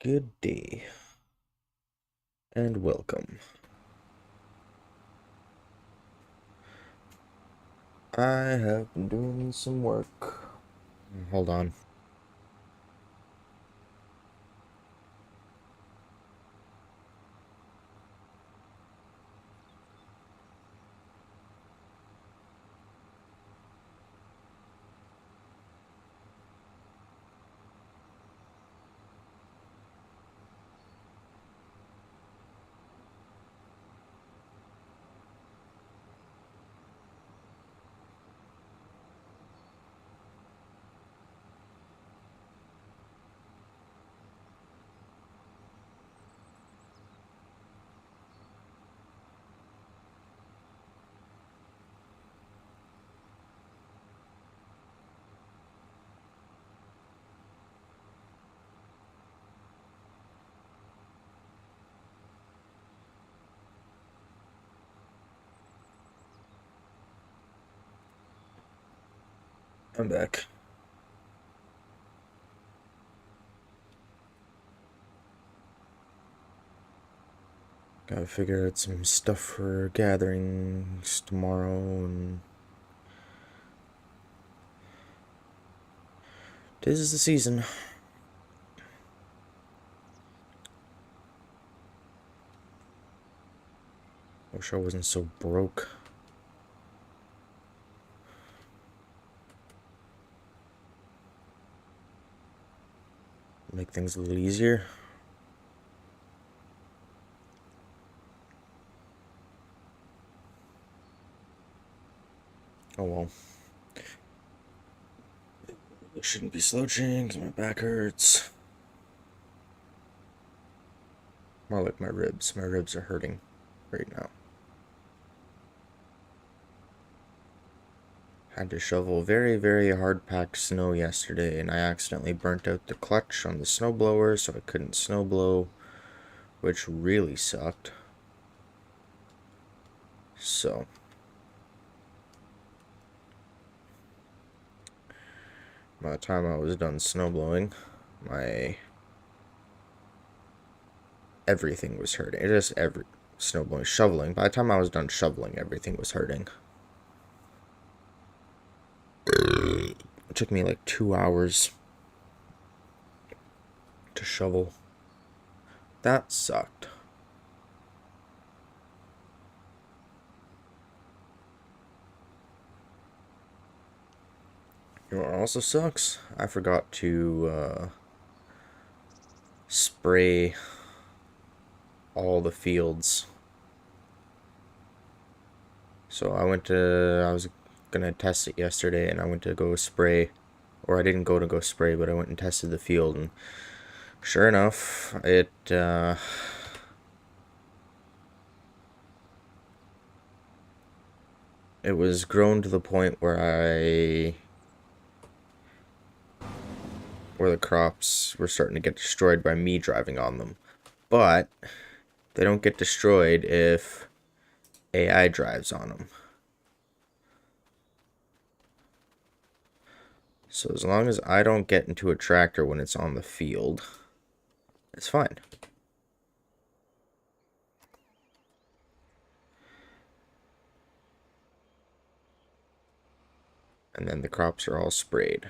Good day and welcome. I have been doing some work. Hold on. I'm back. Gotta figure out some stuff for gatherings tomorrow and this is the season. Wish I wasn't so broke. Make things a little easier. Oh well. I shouldn't be slouching because my back hurts. More like my ribs. My ribs are hurting right now. Had to shovel very, very hard packed snow yesterday, and I accidentally burnt out the clutch on the snowblower, so I couldn't snowblow, which really sucked. So, by the time I was done snowblowing, my everything was hurting. Just every snowblowing, shoveling. By the time I was done shoveling, everything was hurting. It took me like 2 hours to shovel. That sucked. You know what also sucks? I forgot to spray all the fields. So I was gonna test it yesterday, and I went to go spray, or I didn't go to go spray, but I went and tested the field, and sure enough, it was grown to the point where the crops were starting to get destroyed by me driving on them. But they don't get destroyed if AI drives on them. So as long as I don't get into a tractor when it's on the field, it's fine. And then the crops are all sprayed.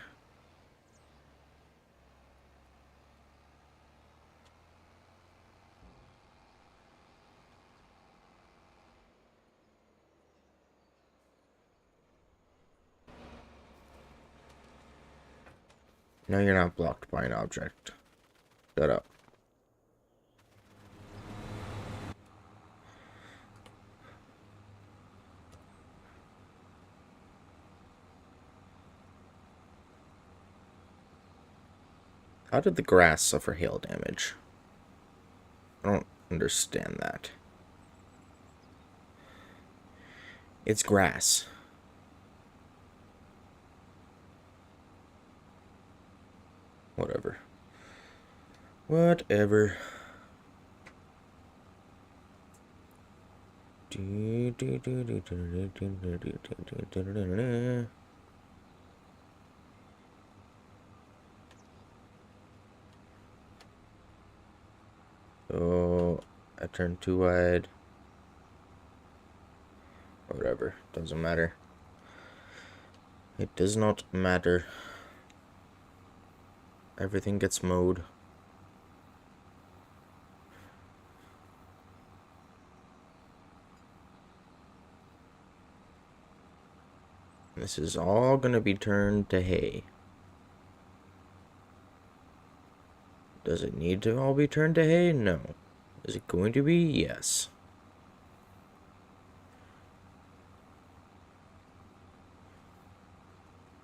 No, you're not blocked by an object. Shut up. How did the grass suffer hail damage? I don't understand that. It's grass. Whatever. Whatever. So I turned too wide. Whatever, doesn't matter. It does not matter. Everything gets mowed. This is all gonna be turned to hay. Does it need to all be turned to hay? No. Is it going to be? Yes.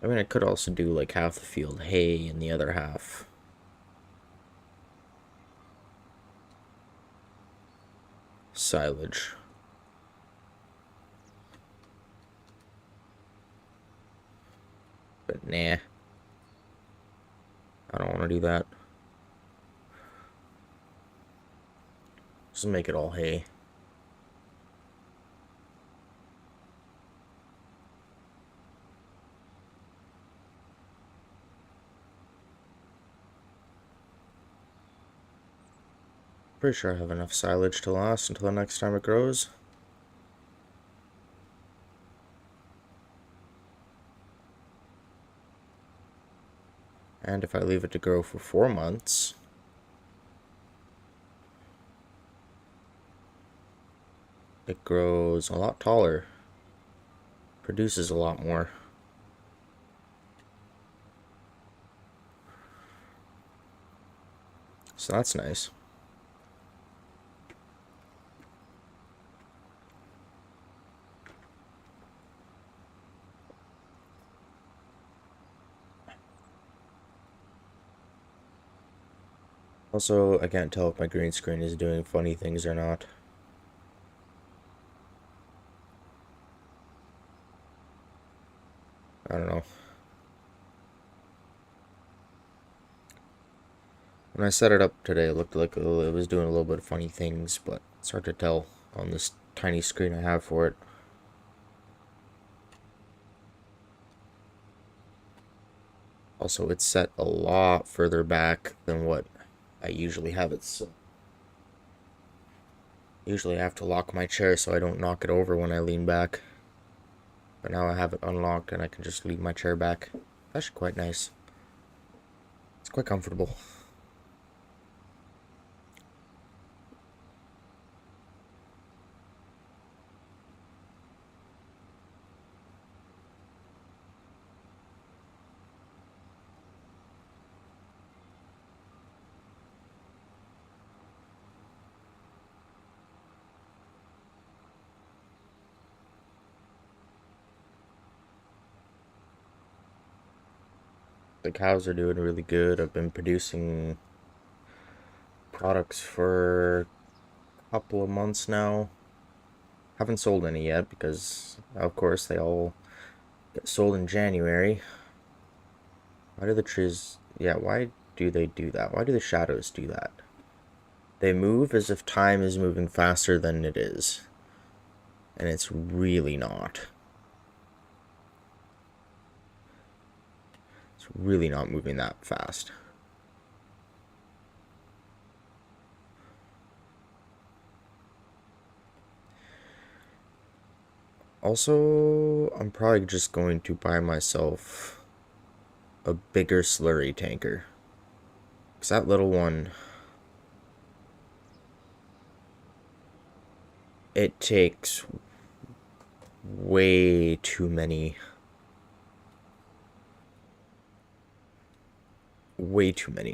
I mean, I could also do like half the field hay and the other half silage. But nah. I don't want to do that. Just make it all hay. Pretty sure I have enough silage to last until the next time it grows. And if I leave it to grow for 4 months, it grows a lot taller, produces a lot more. So that's nice. Also, I can't tell if my green screen is doing funny things or not. I don't know. When I set it up today, it looked like it was doing a little bit of funny things, but it's hard to tell on this tiny screen I have for it. Also, it's set a lot further back than what I usually have it. So usually I have to lock my chair so I don't knock it over when I lean back. But now I have it unlocked and I can just leave my chair back. That's actually quite nice. It's quite comfortable. The cows are doing really good. I've been producing products for a couple of months now. Haven't sold any yet because, of course, they all get sold in January. Why do the trees... Yeah, why do they do that? Why do the shadows do that? They move as if time is moving faster than it is. And it's really not. It's really not moving that fast. Also, I'm probably just going to buy myself a bigger slurry tanker. Because that little one, it takes way too many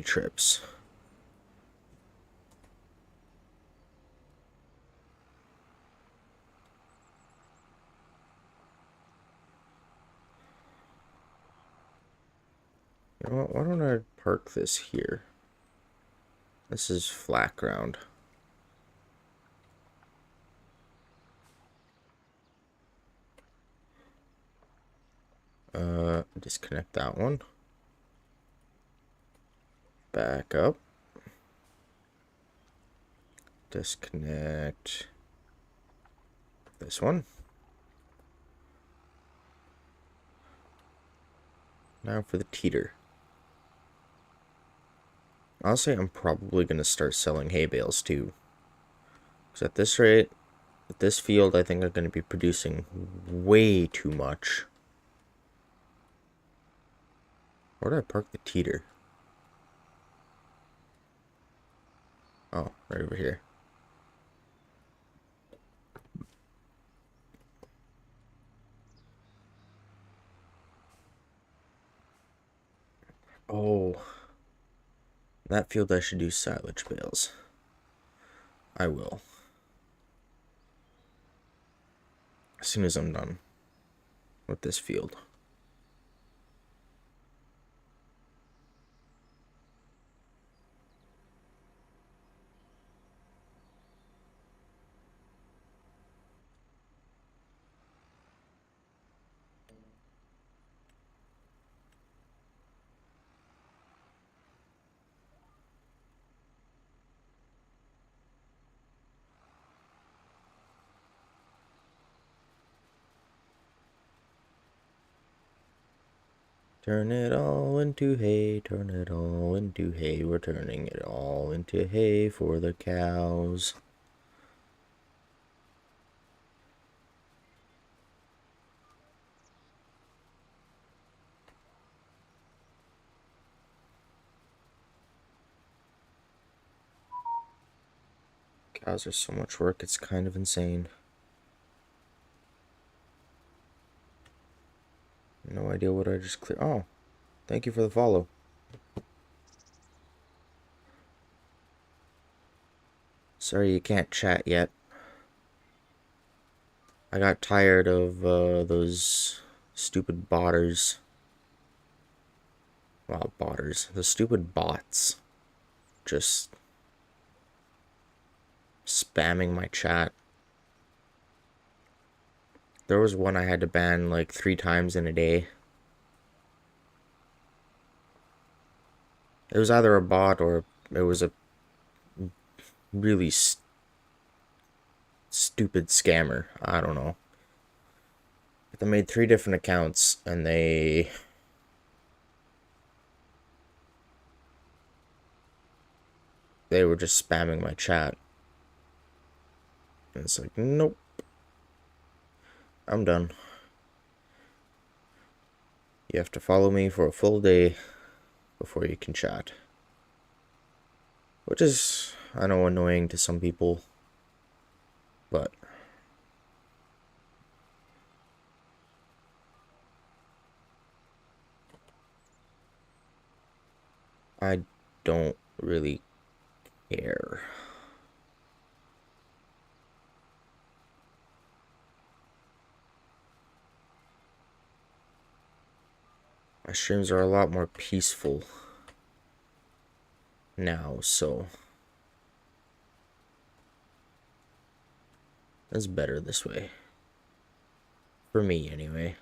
trips. You know what? Why don't I park this here? This is flat ground. Disconnect that one. Back up. Disconnect this one. Now for the teeter. Honestly, I'm probably going to start selling hay bales too. Because at this rate, at this field, I think I'm going to be producing way too much. Where did I park the teeter? Oh, right over here. Oh, that field I should do silage bales. I will. As soon as I'm done with this field. Turn it all into hay, turn it all into hay. We're turning it all into hay for the cows. Cows are so much work, it's kind of insane. No idea what I just cleared. Oh, thank you for the follow. Sorry you can't chat yet. I got tired of those stupid botters. Well, botters. The stupid bots. Just spamming my chat. There was one I had to ban like 3 times in a day. It was either a bot or it was a really stupid scammer. I don't know. But they made 3 different accounts and they were just spamming my chat. And it's like, nope. I'm done. You have to follow me for a full day before you can chat. Which is, I know, annoying to some people. But I don't really care. My streams are a lot more peaceful now, so it's better this way. For me, anyway.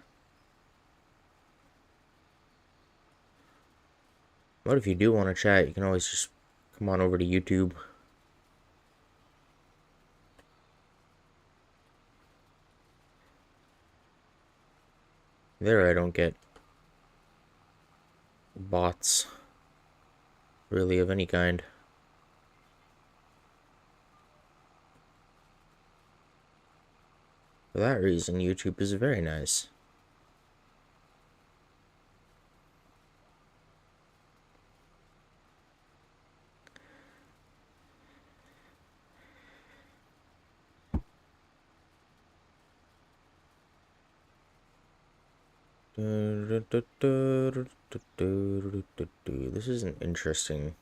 But if you do want to chat, you can always just come on over to YouTube. There I don't get bots, really, of any kind. For that reason, YouTube is very nice. This is an interesting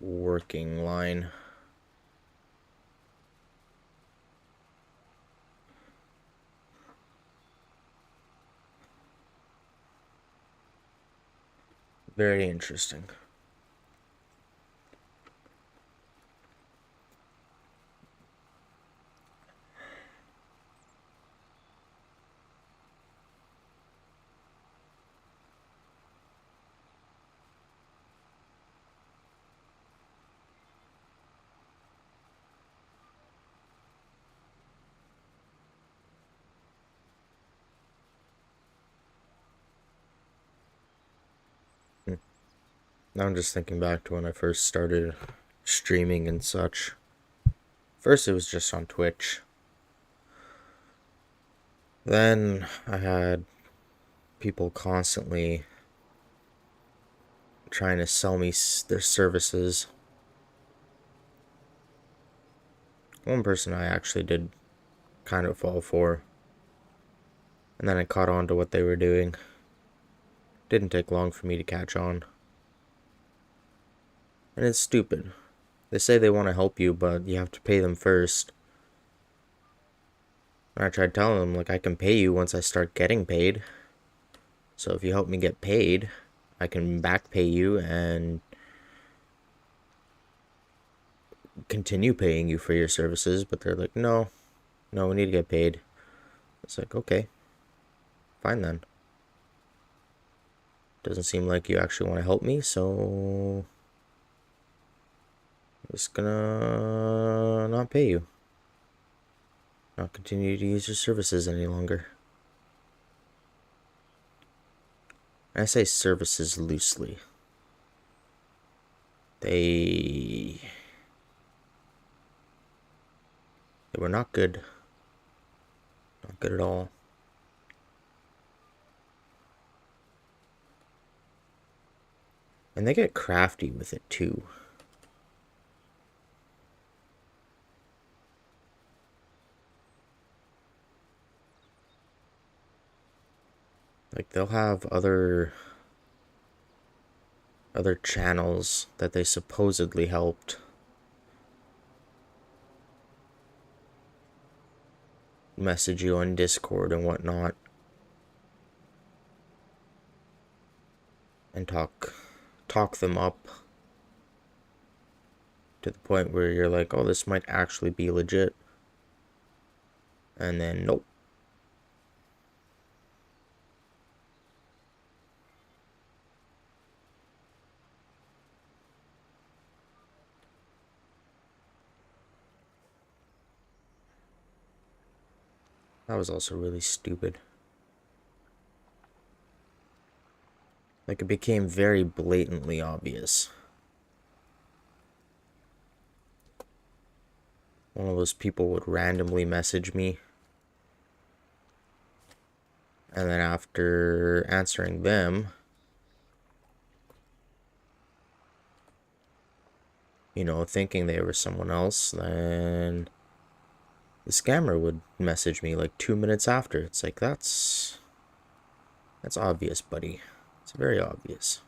working line. Very interesting. Now I'm just thinking back to when I first started streaming and such. First, it was just on Twitch. Then I had people constantly trying to sell me their services. One person I actually did kind of fall for. And then I caught on to what they were doing. Didn't take long for me to catch on. And it's stupid. They say they want to help you, but you have to pay them first. And I tried telling them, like, I can pay you once I start getting paid. So if you help me get paid, I can back pay you and continue paying you for your services. But they're like, no, we need to get paid. It's like, okay, fine then. Doesn't seem like you actually want to help me, so I'm just gonna not pay you. Not continue to use your services any longer. I say services loosely. They were not good. Not good at all. And they get crafty with it too. Like they'll have other channels that they supposedly helped message you on Discord and whatnot and talk them up to the point where you're like, oh, this might actually be legit. And then nope. That was also really stupid. Like, it became very blatantly obvious. One of those people would randomly message me. And then after answering them, you know, thinking they were someone else, then the scammer would message me like 2 minutes after. It's like, that's obvious, buddy. It's very obvious.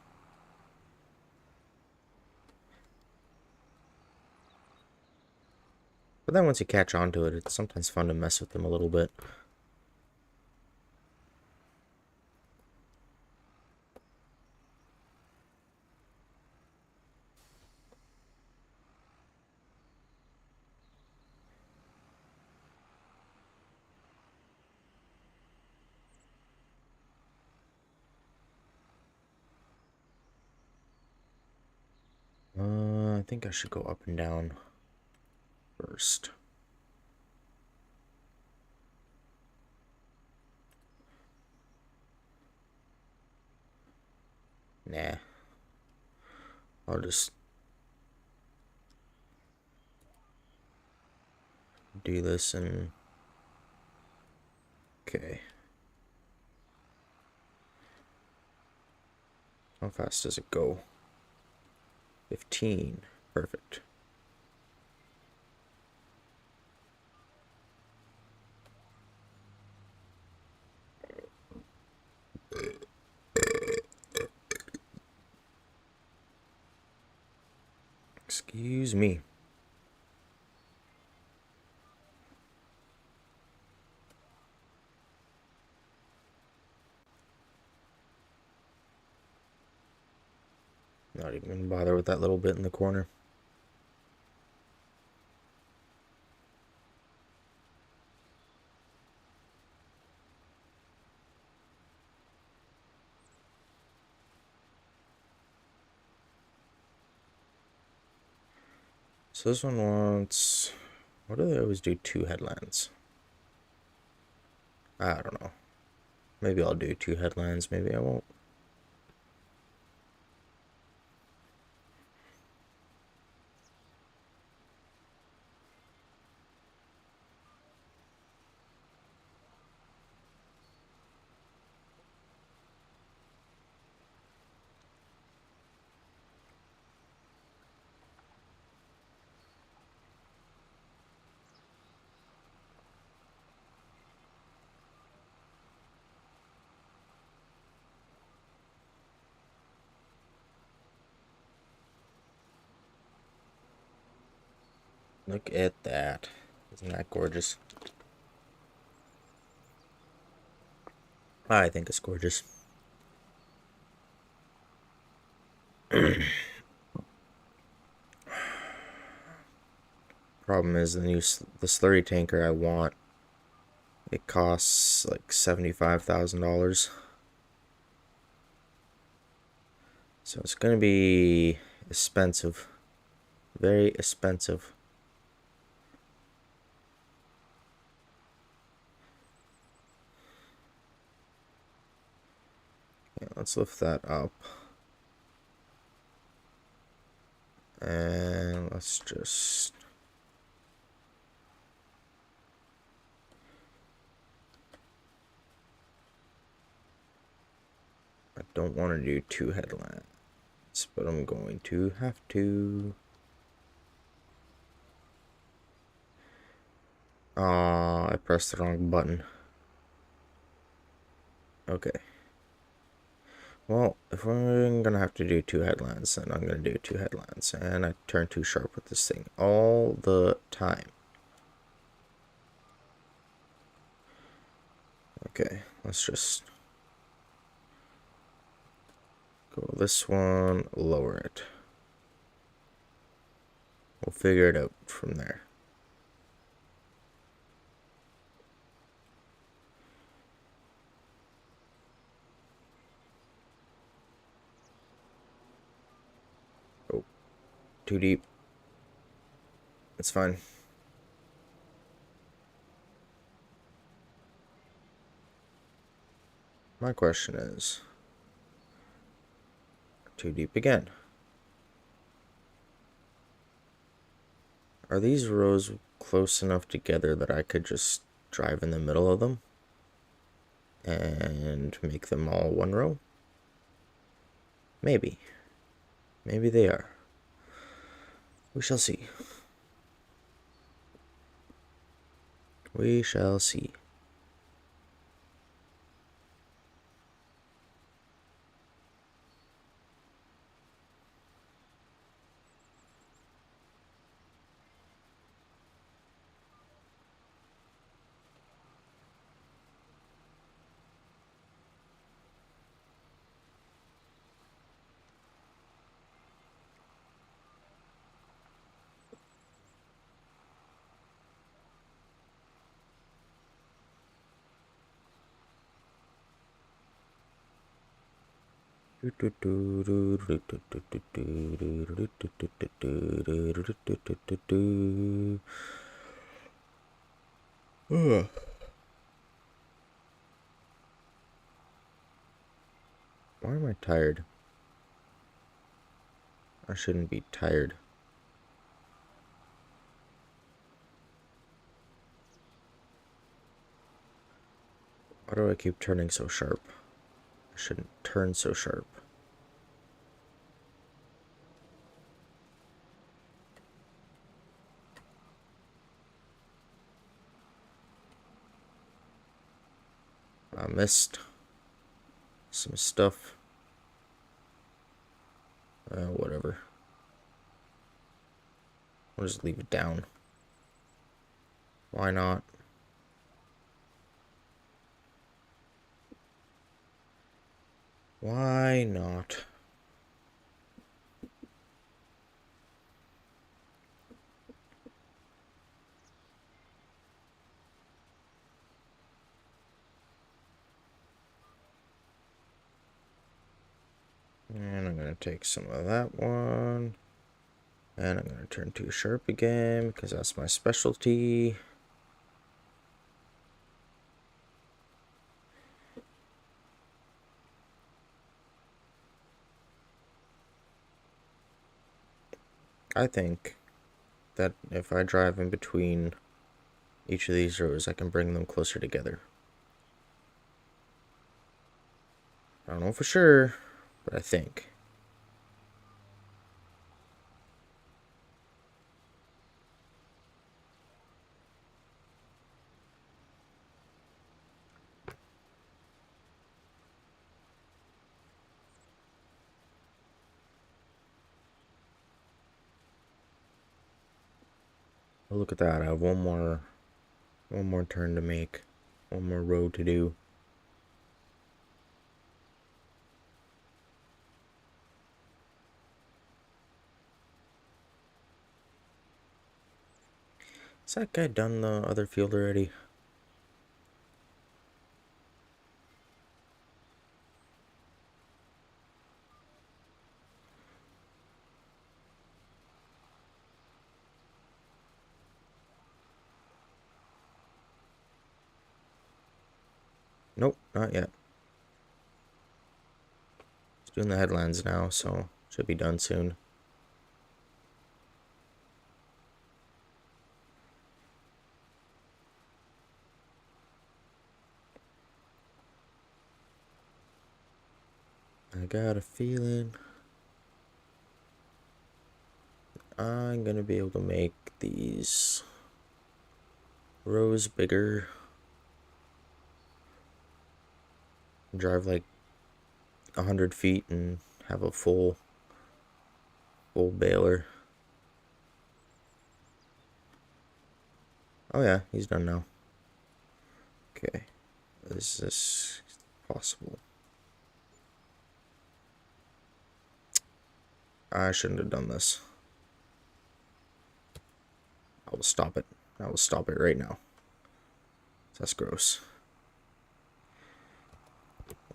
But then once you catch on to it, it's sometimes fun to mess with them a little bit. I think I should go up and down first. Nah. I'll just do this and... Okay. How fast does it go? 15. Perfect. Excuse me. Not even gonna bother with that little bit in the corner. So this one wants... What do they always do? 2 headlands. I don't know. Maybe I'll do 2 headlands. Maybe I won't. Look at that. Isn't that gorgeous? I think it's gorgeous. Problem is the slurry tanker I want. It costs like $75,000. So it's gonna be expensive. Very expensive. Yeah, let's lift that up. And let's just... I don't want to do 2 headlamps, but I'm going to have to. I pressed the wrong button. Okay. Well, if we're gonna have to do 2 headlands, then I'm gonna do 2 headlands. And I turn too sharp with this thing all the time. Okay, let's just go this one, lower it. We'll figure it out from there. Oh, too deep. It's fine. My question is, too deep again. Are these rows close enough together that I could just drive in the middle of them and make them all one row? Maybe. Maybe they are. We shall see. We shall see. Ugh. Why am I tired? I shouldn't be tired. Why do I keep turning so sharp? I shouldn't turn so sharp. I missed some stuff. Whatever. I'll just leave it down. Why not? Why not? And I'm going to take some of that one. And I'm going to turn too sharp again because that's my specialty. I think that if I drive in between each of these rows, I can bring them closer together. I don't know for sure, but I think. Oh, look at that. I have one more turn to make. One more row to do. Has that guy done the other field already? Nope, not yet. He's doing the headlands now, so should be done soon. I got a feeling I'm gonna be able to make these rows bigger. Drive like 100 feet and have a full baler. Oh yeah, he's done now. Okay, is this possible? I shouldn't have done this. I will stop it. I will stop it right now. That's gross.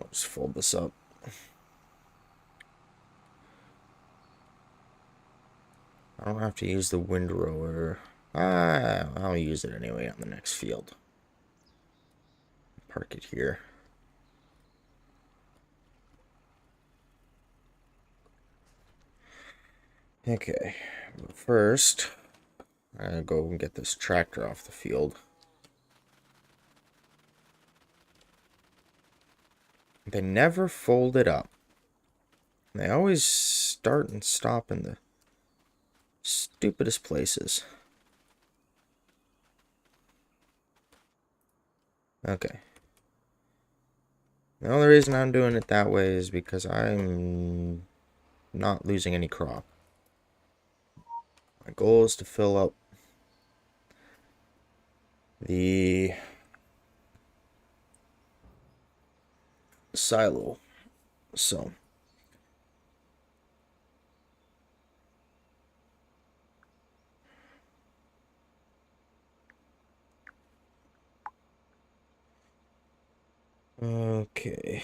I'll just fold this up. I don't have to use the windrower. I'll use it anyway on the next field. Park it here. Okay, first, I'm gonna go and get this tractor off the field. They never fold it up. They always start and stop in the stupidest places. Okay. The only reason I'm doing it that way is because I'm not losing any crop. My goal is to fill up the silo. So, okay.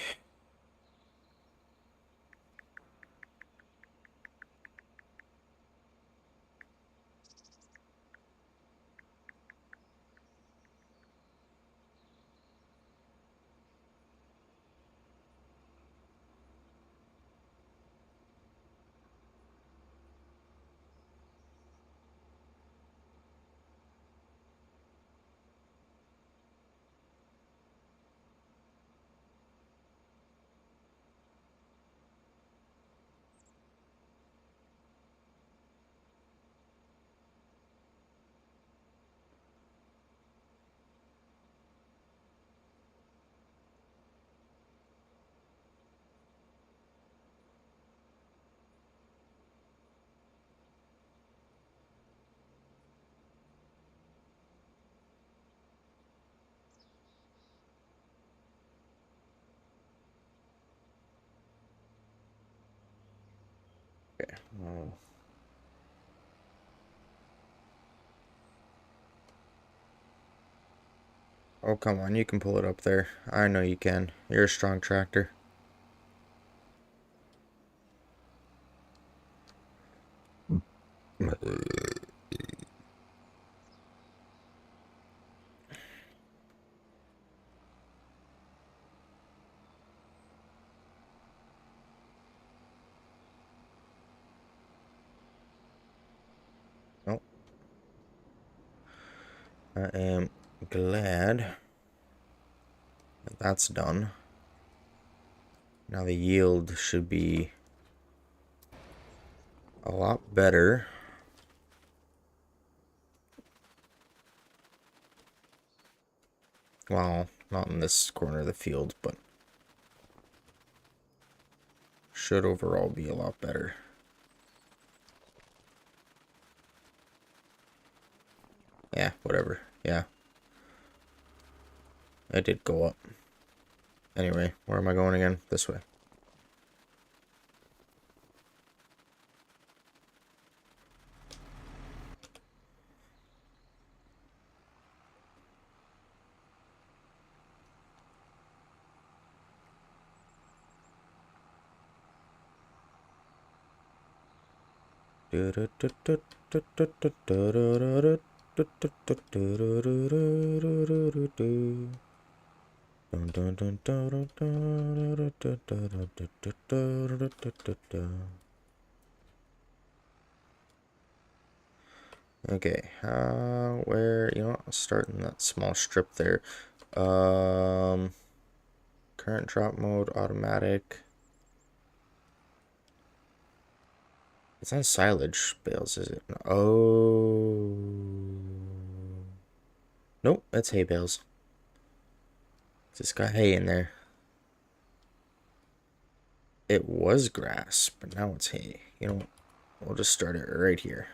Okay. Oh, come on. You can pull it up there. I know you can. You're a strong tractor. Nope. I am glad that that's done. Now the yield should be a lot better. Well, not in this corner of the field, but should overall be a lot better. Yeah, whatever. Yeah, it did go up. Anyway, where am I going again? This way. Okay, where, I'll start in that small strip there. Current drop mode, automatic. It's on silage bales, is it? Oh. Nope, that's hay bales. It's got hay in there. It was grass, but now it's hay. We'll just start it right here.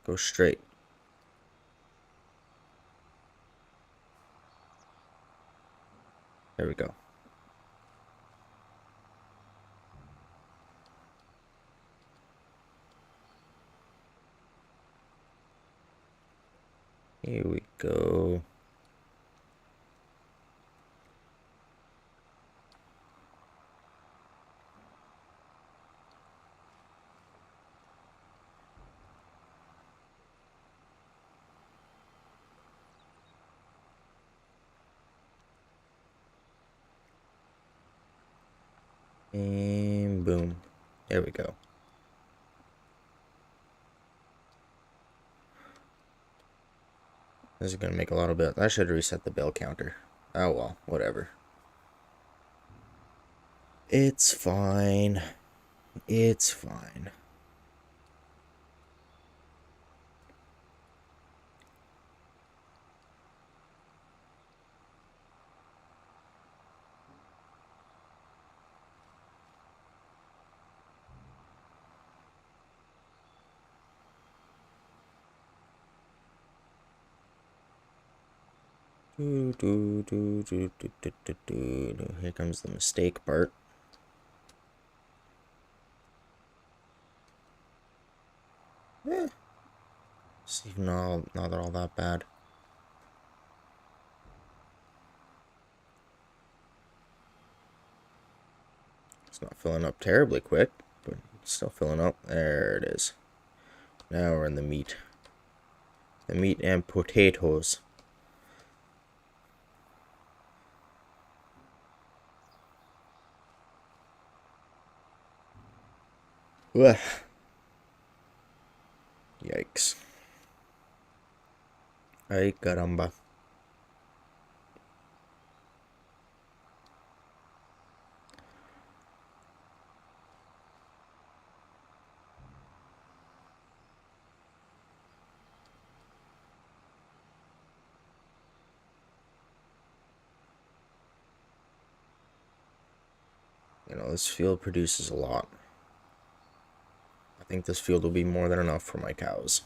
Go straight. There we go. Here we go. And boom. There we go. This is gonna make a lot of bales. I should reset the bale counter. Oh well, whatever. It's fine. It's fine. Here comes the mistake part. It's even not all that bad. It's not filling up terribly quick, but it's still filling up. There it is. Now we're in the meat. The meat and potatoes. Ugh. Yikes. Ay caramba. This field produces a lot. I think this field will be more than enough for my cows.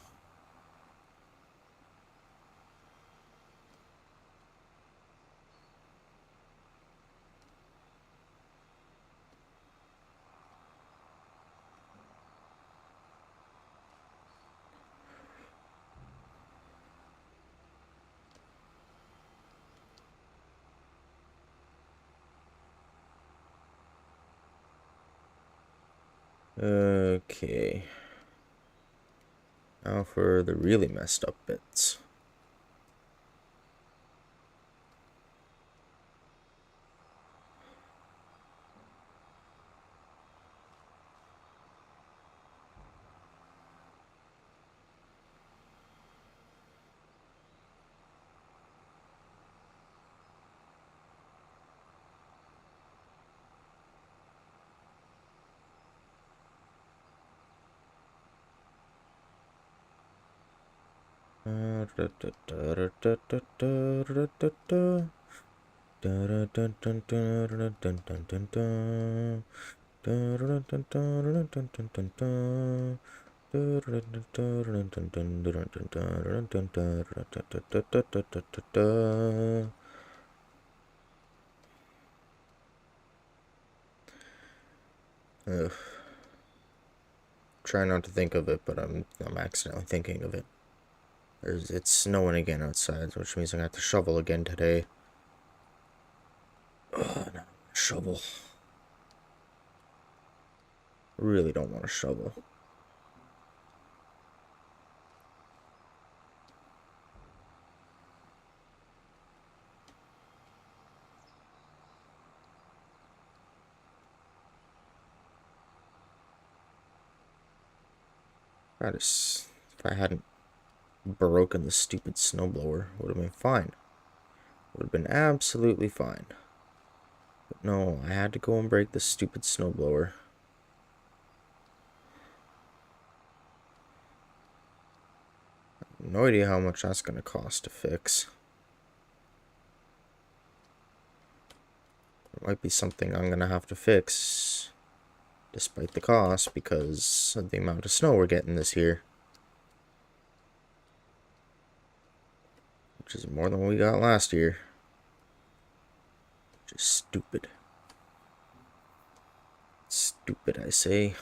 Okay. Now for the really messed up bits. Ugh. Try not to think of it, but I'm accidentally thinking of it. It's snowing again outside, which means I'm gonna have to shovel again today. Ugh, no, shovel. Really don't want to shovel. If I hadn't broken the stupid snowblower, would have been fine. Would have been absolutely fine. But no, I had to go and break the stupid snowblower. No idea how much that's gonna cost to fix. It might be something I'm gonna have to fix, despite the cost, because of the amount of snow we're getting this year. Which is more than we got last year. Just stupid. Stupid, I say.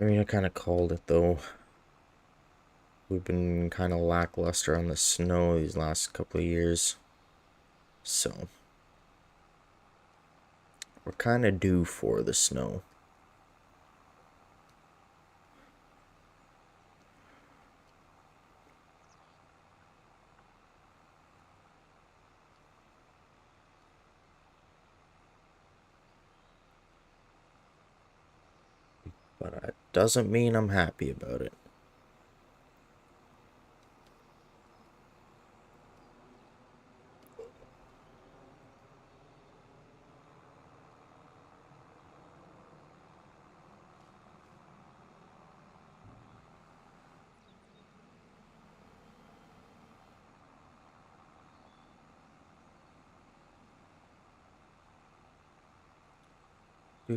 I mean, I kind of called it, though. We've been kind of lackluster on the snow these last couple of years. So, we're kind of due for the snow. But it doesn't mean I'm happy about it. At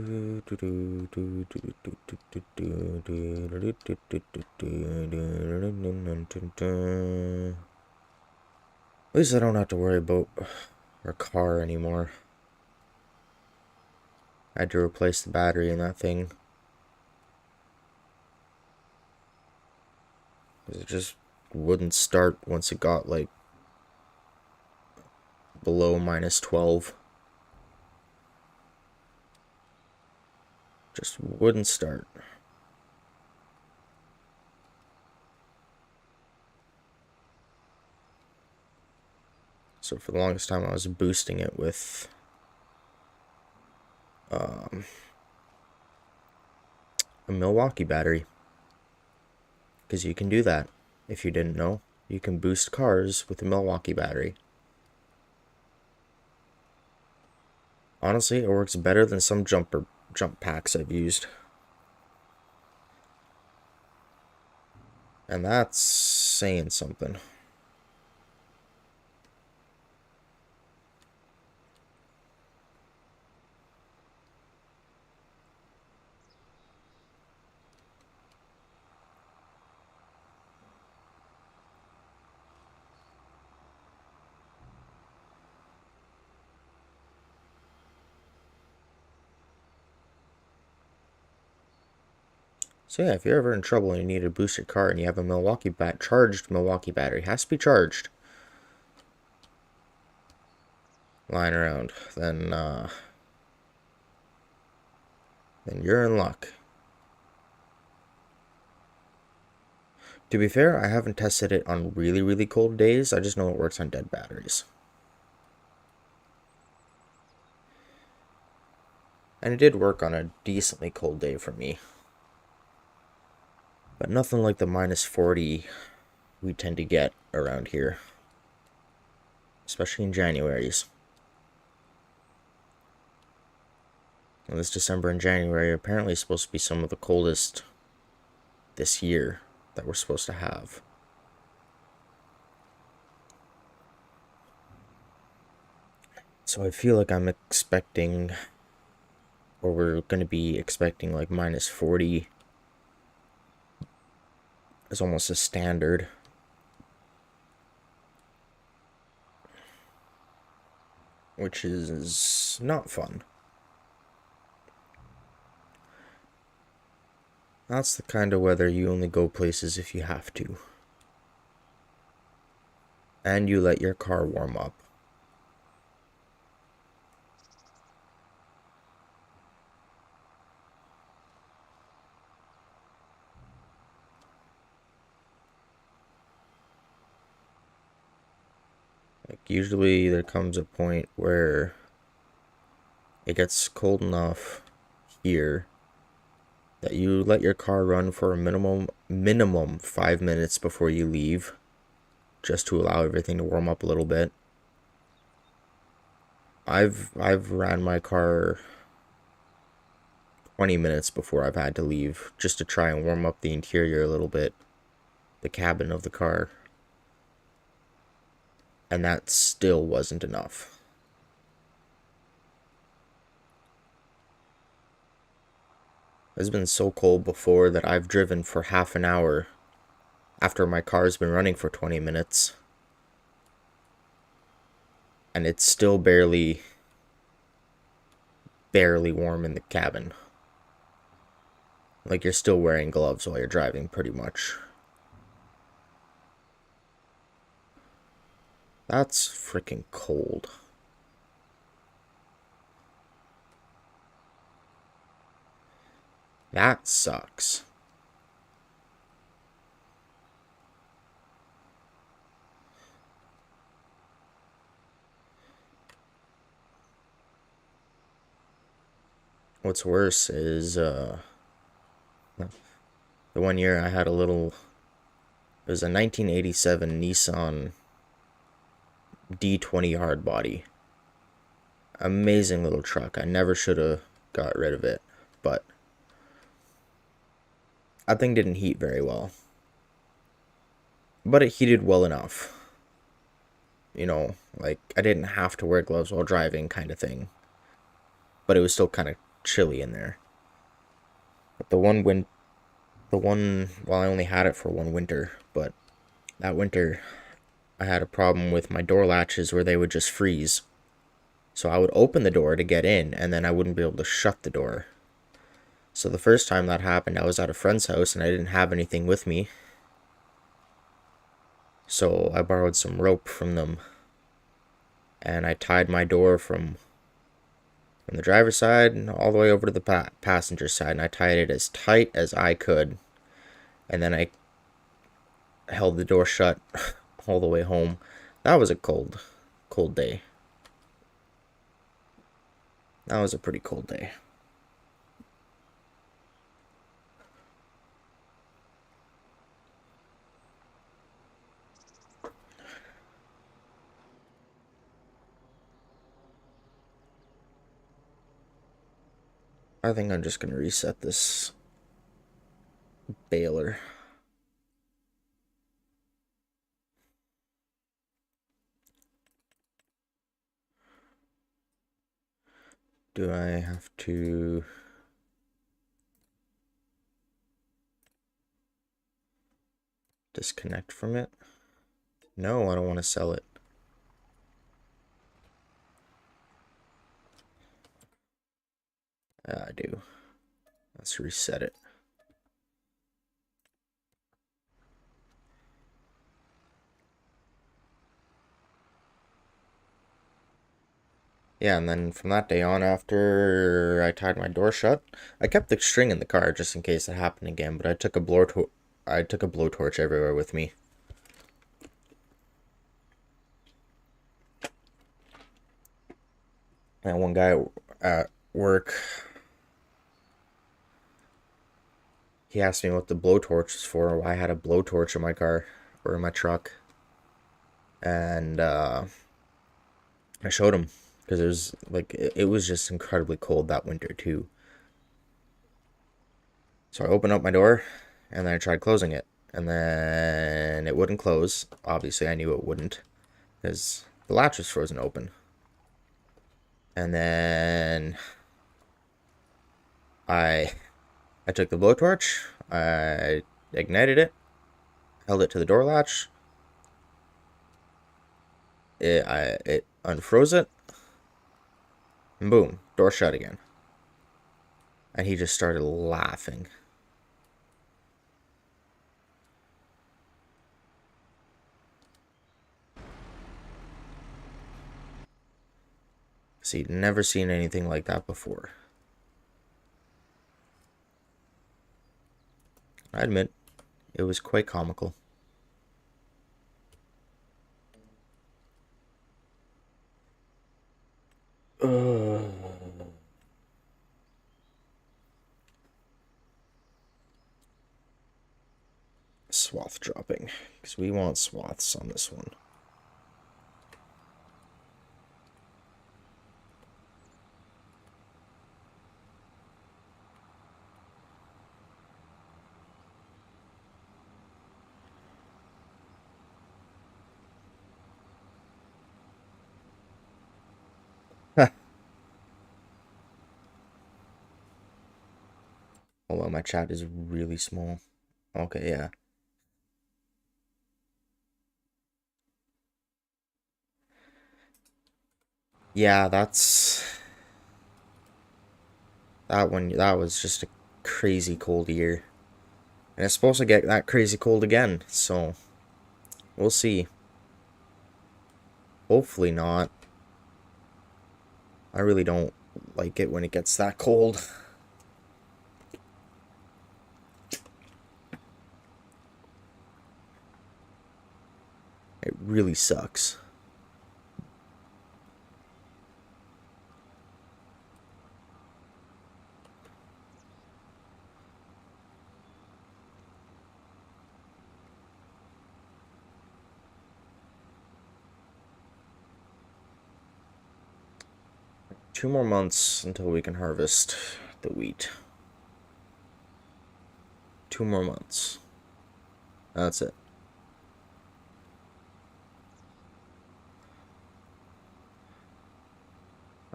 least I don't have to worry about our car anymore. I had to replace the battery in that thing. It just wouldn't start once it got like below -12. Just wouldn't start. So for the longest time I was boosting it with a Milwaukee battery. Because you can do that. If you didn't know, you can boost cars with a Milwaukee battery. Honestly, it works better than some jump packs I've used. And that's saying something. So yeah, if you're ever in trouble and you need to boost your car and you have a charged Milwaukee battery, has to be charged, lying around, then you're in luck. To be fair, I haven't tested it on really, really cold days. I just know it works on dead batteries. And it did work on a decently cold day for me. But nothing like the -40 we tend to get around here. Especially in Januaries. And this December and January are apparently supposed to be some of the coldest this year that we're supposed to have. So I feel like I'm expecting, or we're going to be expecting like -40 as almost a standard. Which is not fun. That's the kind of weather you only go places if you have to. And you let your car warm up. Like, usually there comes a point where it gets cold enough here that you let your car run for a minimum 5 minutes before you leave, just to allow everything to warm up a little bit. I've ran my car 20 minutes before I've had to leave, just to try and warm up the interior a little bit, the cabin of the car. And that still wasn't enough. It's been so cold before that I've driven for half an hour after my car's been running for 20 minutes. And it's still barely warm in the cabin. Like, you're still wearing gloves while you're driving, pretty much. That's freaking cold. That sucks. What's worse is, the one year I had it was a 1987 Nissan D20 hardbody. Amazing little truck. I never should have got rid of it, but that thing didn't heat very well. But it heated well enough. You know, like, I didn't have to wear gloves while driving, kind of thing. But it was still kind of chilly in there. But well, I only had it for one winter, but that winter I had a problem with my door latches where they would just freeze. So I would open the door to get in, and then I wouldn't be able to shut the door. So the first time that happened, I was at a friend's house and I didn't have anything with me. So I borrowed some rope from them, and I tied my door from the driver's side all the way over to the passenger side, and I tied it as tight as I could. And then I held the door shut all the way home. That was a cold day. That was a pretty cold day. I think I'm just going to reset this baler. Do I have to... disconnect from it? No, I don't want to sell it. I do. Let's reset it. Yeah, and then from that day on, after I tied my door shut, I kept the string in the car just in case it happened again. But I took a blowtorch everywhere with me. And one guy at work, he asked me what the blowtorch was for. Why I had a blowtorch in my car or in my truck, and I showed him because it was like it was just incredibly cold that winter too. So I opened up my door, and then I tried closing it, and then it wouldn't close. Obviously, I knew it wouldn't because the latch was frozen open. And then I I took the blowtorch, I ignited it, held it to the door latch. It unfroze it, and boom, door shut again. And he just started laughing. See, never seen anything like that before. I admit, it was quite comical. Swath dropping, because we want swaths on this one. Hold on, my chat is really small. Okay, yeah. Yeah, that was just a crazy cold year. And it's supposed to get that crazy cold again, so we'll see. Hopefully not. I really don't like it when it gets that cold. It really sucks. Two more months until we can harvest the wheat. 2 more months. That's it.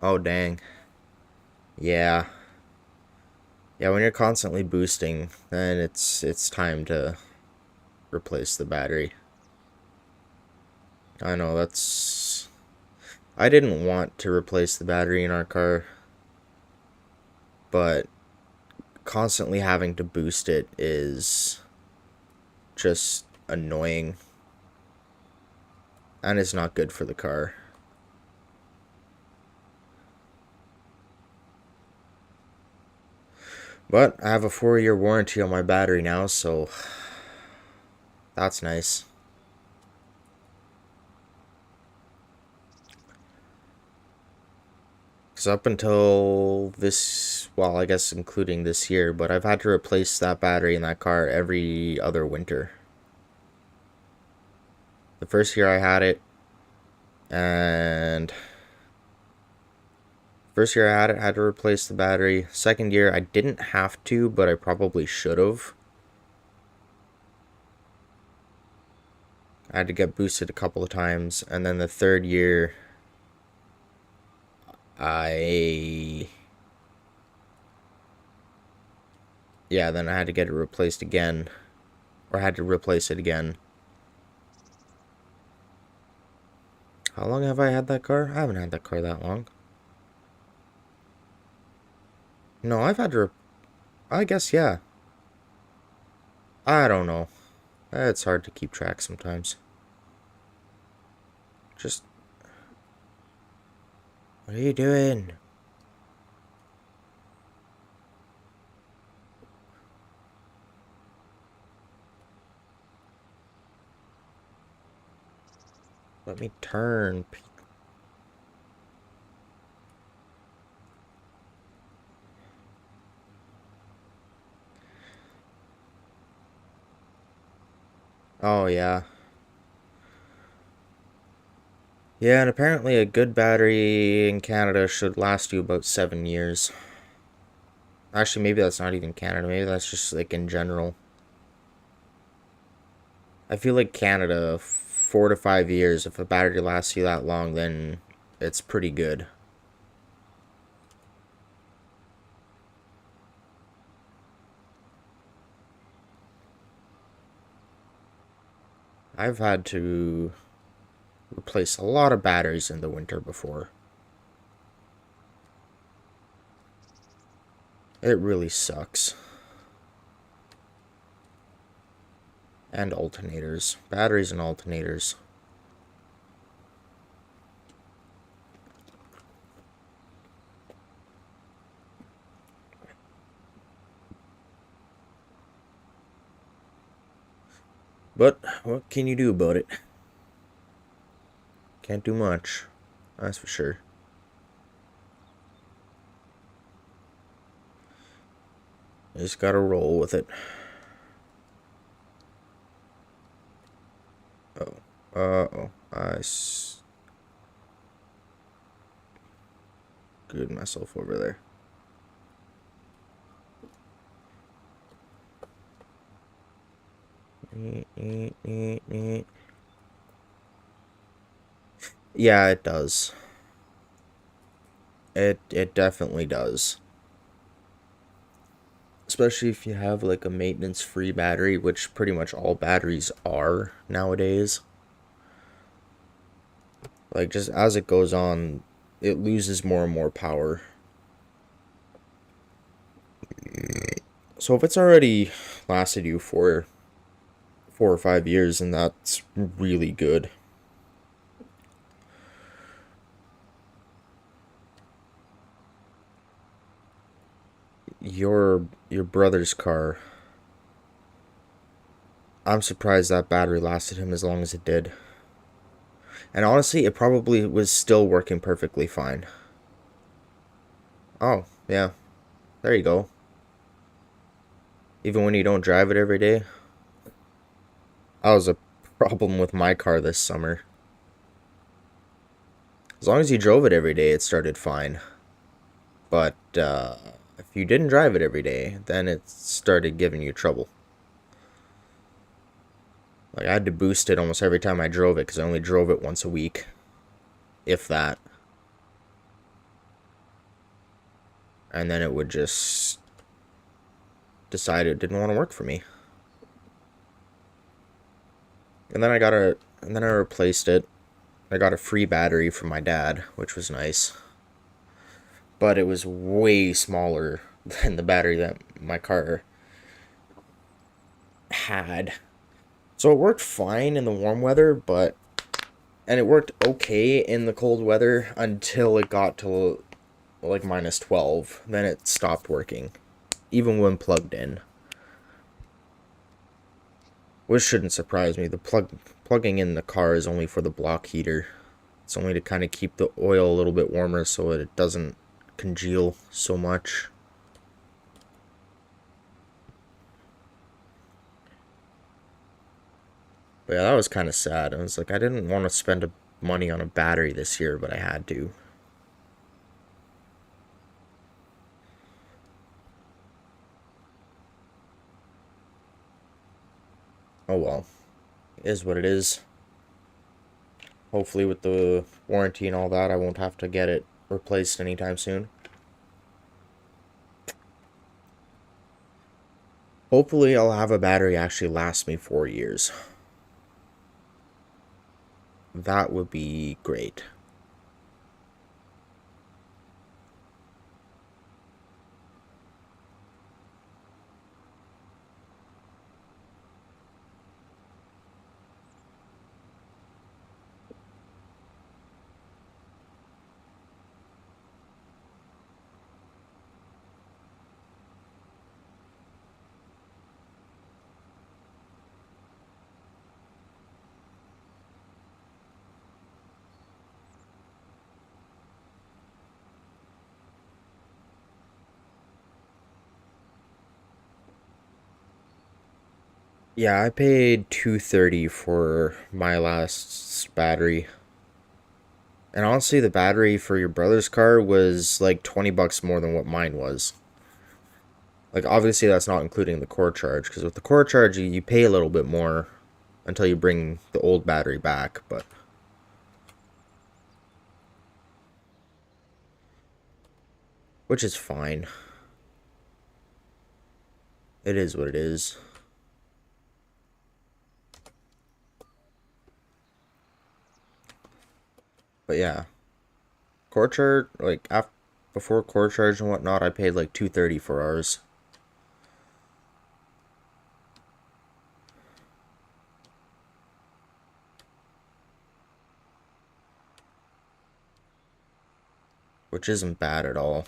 Oh, dang. Yeah. Yeah, when you're constantly boosting, then it's time to replace the battery. I know, that's... I didn't want to replace the battery in our car, but constantly having to boost it is just annoying, and it's not good for the car. But I have a 4-year warranty on my battery now, so that's nice. Because up until this, well, I guess including this year, but I've had to replace that battery in that car every other winter. The first year I had it, and first year I had to replace the battery. Second year I didn't have to, but I probably should have. I had to get boosted a couple of times, and then the third year I yeah, then I had to get it replaced again, or I had to replace it again. How long have I had that car? I haven't had that car that long. No, I've had to, I guess, yeah. I don't know. It's hard to keep track sometimes. Just, What are you doing? Let me turn. Oh, yeah. Yeah, and apparently a good battery in Canada should last you about 7 years. Actually, maybe that's not even Canada. Maybe that's just like in general. I feel like Canada, 4 to 5 years, if a battery lasts you that long, then it's pretty good. I've had to replace a lot of batteries in the winter before. It really sucks. And alternators. Batteries and alternators. But what can you do about it? Can't do much. That's for sure. You just gotta roll with it. Oh. Uh-oh. Screwed myself over there. Yeah, it does. It definitely does. Especially if you have like a maintenance-free battery, which pretty much all batteries are nowadays. Like just as it goes on, it loses more and more power. So if it's already lasted you for 4 or 5 years, then that's really good. Your brother's car, I'm surprised that battery lasted him as long as it did. And honestly, it probably was still working perfectly fine. Oh, yeah. There you go. Even when you don't drive it every day. That was a problem with my car this summer. As long as you drove it every day, it started fine. But if you didn't drive it every day, then it started giving you trouble. Like I had to boost it almost every time I drove it because I only drove it once a week, if that. And then it would just decide it didn't want to work for me. And then I replaced it. I got a free battery from my dad, which was nice. But it was way smaller than the battery that my car had. So it worked fine in the warm weather, and it worked okay in the cold weather until it got to like minus 12. Then it stopped working, even when plugged in. Which shouldn't surprise me. Plugging in the car is only for the block heater. It's only to kind of keep the oil a little bit warmer so it doesn't congeal so much. But yeah, that was kind of sad. I was like, I didn't want to spend money on a battery this year, but I had to. Oh well, it is what it is. Hopefully, with the warranty and all that, I won't have to get it replaced anytime soon. Hopefully, I'll have a battery actually last me 4 years. That would be great. Yeah, I paid 230 for my last battery. And honestly, the battery for your brother's car was like 20 bucks more than what mine was. Like, obviously, that's not including the core charge, because with the core charge, you pay a little bit more until you bring the old battery back, but which is fine. It is what it is. But yeah, core charge, like, before core charge and whatnot, I paid like 230 for ours. Which isn't bad at all.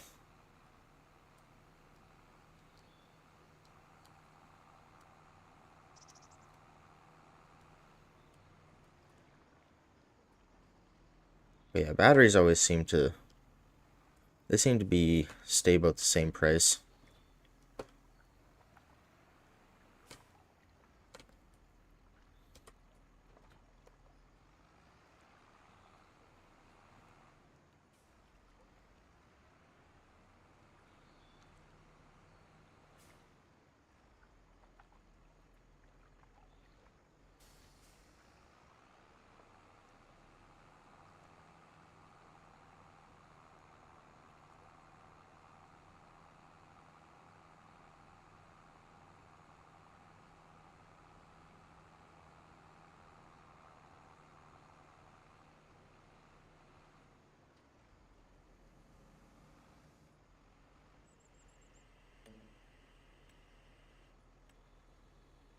But yeah, batteries always seem to be stay about the same price.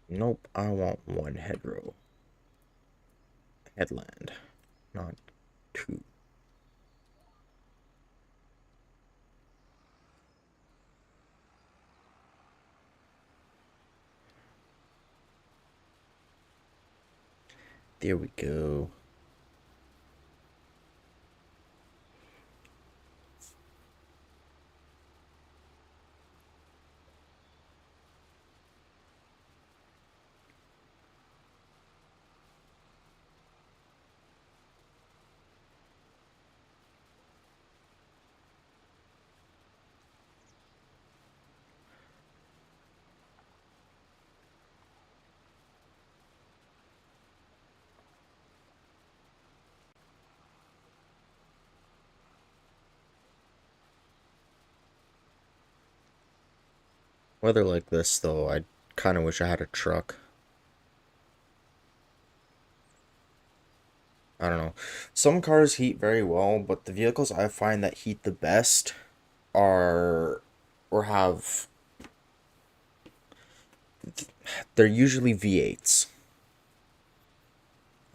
Nope, I want one headland, not two. There we go. Weather like this, though, I kind of wish I had a truck. I don't know. Some cars heat very well, but the vehicles I find that heat the best are or have they're usually V8s.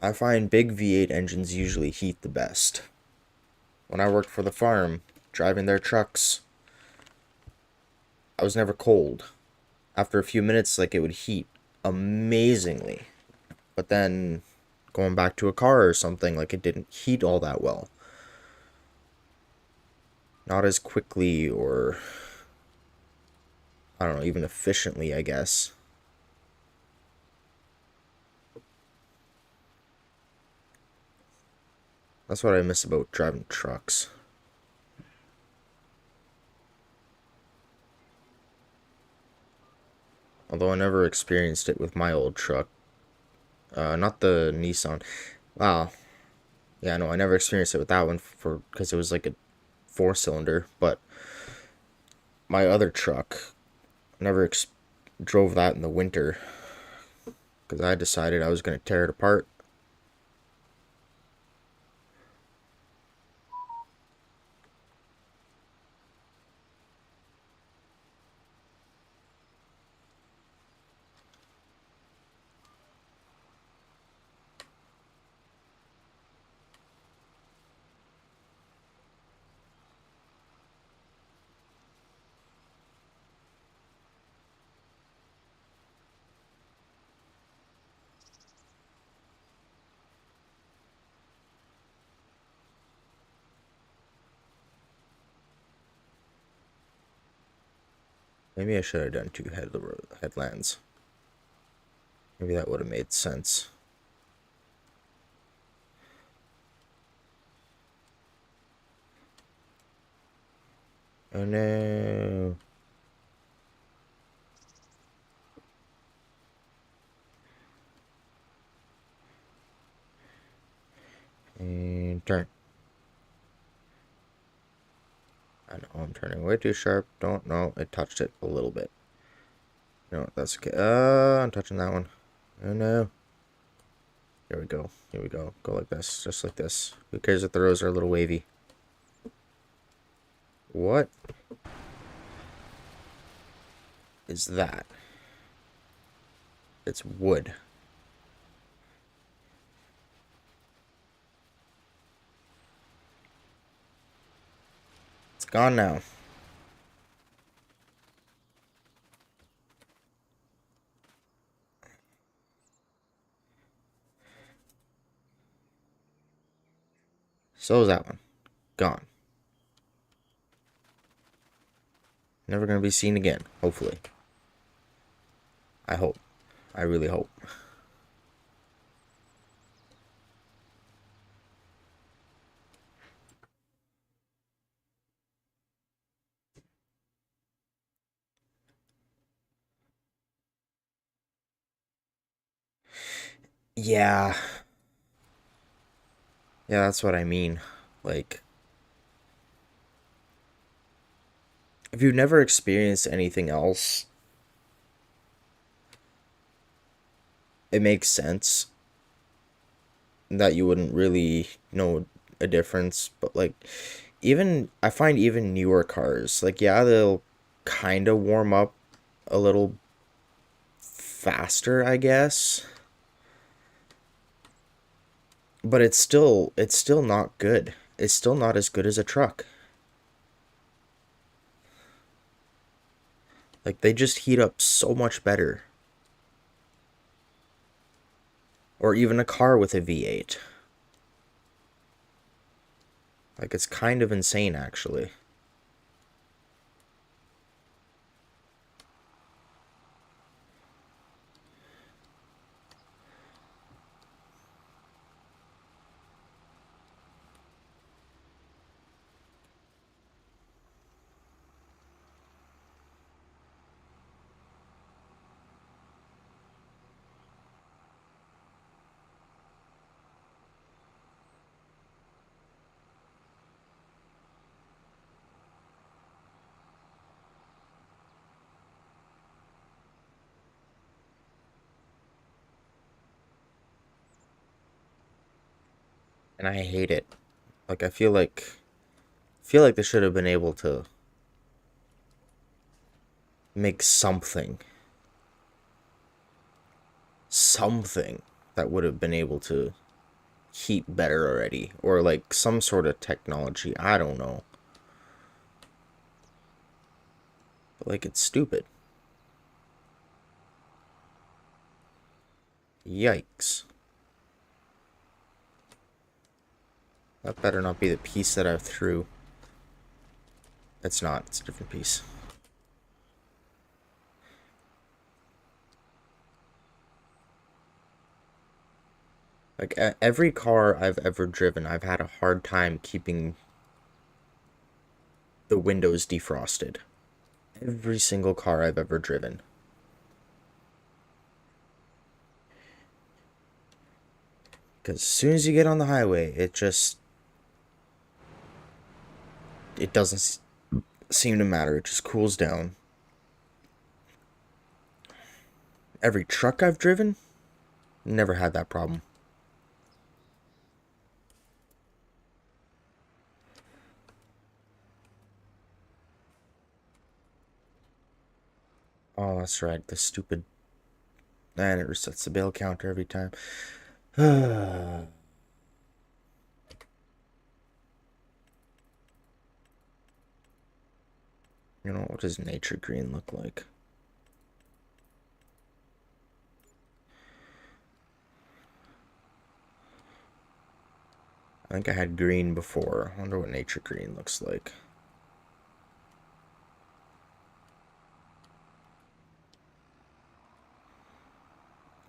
I find big V8 engines usually heat the best. When I worked for the farm, driving their trucks, I was never cold. After a few minutes, like it would heat amazingly. But then going back to a car or something, like it didn't heat all that well. Not as quickly or, I don't know, even efficiently, I guess. That's what I miss about driving trucks. Although I never experienced it with my old truck. Not the Nissan. Wow. Yeah, no, I never experienced it with that one for because it was like a four cylinder. But my other truck, never drove that in the winter because I decided I was gonna tear it apart. Maybe I should have done two headlands. Maybe that would have made sense. Oh no. And turn. I know I'm turning way too sharp. Don't know. It touched it a little bit. No, that's okay. I'm touching that one. Oh no. Here we go. Here we go. Go like this. Just like this. Who cares if the rows are a little wavy? What is that? It's wood. It's gone now. So is that one. Gone. Never gonna be seen again, hopefully. I hope. I really hope. Yeah. Yeah, that's what I mean. Like, if you've never experienced anything else, it makes sense that you wouldn't really know a difference. But, like, even, I find even newer cars, like, yeah, they'll kind of warm up a little faster, I guess. But it's still not good. It's still not as good as a truck. Like they just heat up so much better. Or even a car with a V8. Like it's kind of insane actually. And I hate it. Like I feel like they should have been able to make something that would have been able to heat better already, or like some sort of technology. I don't know. But like it's stupid. Yikes. That better not be the piece that I threw. It's not. It's a different piece. Like every car I've ever driven, I've had a hard time keeping the windows defrosted. Every single car I've ever driven. Because as soon as you get on the highway, it doesn't seem to matter. It just cools down. Every truck I've driven, never had that problem. Oh, that's right. The stupid. And it resets the bail counter every time. You know, what does nature green look like? I think I had green before. I wonder what nature green looks like.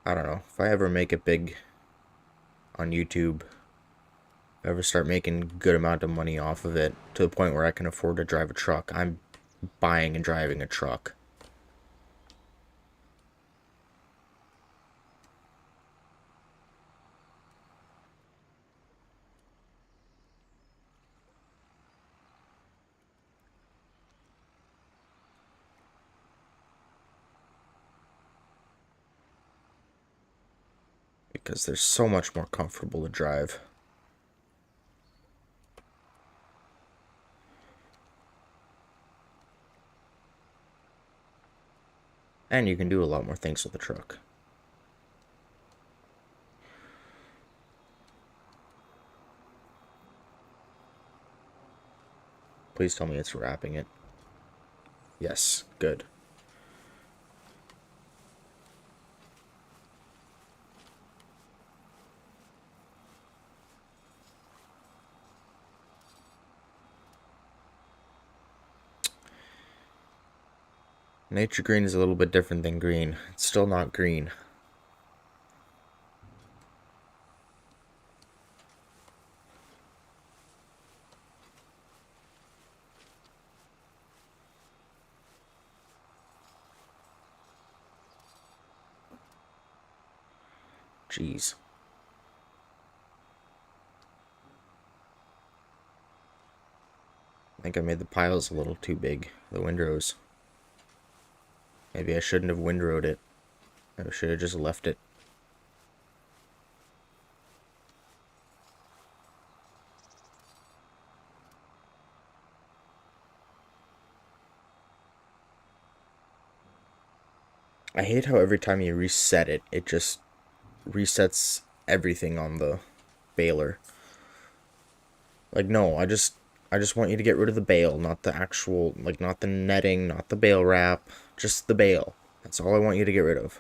I don't know, if I ever make it big on YouTube, if I ever start making a good amount of money off of it to the point where I can afford to drive a truck, I'm buying and driving a truck. Because they're so much more comfortable to drive. And you can do a lot more things with the truck. Please tell me it's wrapping it. Yes, good. Nature green is a little bit different than green. It's still not green. Jeez. I think I made the piles a little too big, the windrows. Maybe I shouldn't have windrowed it. I should have just left it. I hate how every time you reset it, it just resets everything on the baler. Like, no, I just want you to get rid of the bale, not the actual, like, not the netting, not the bale wrap, just the bale. That's all I want you to get rid of.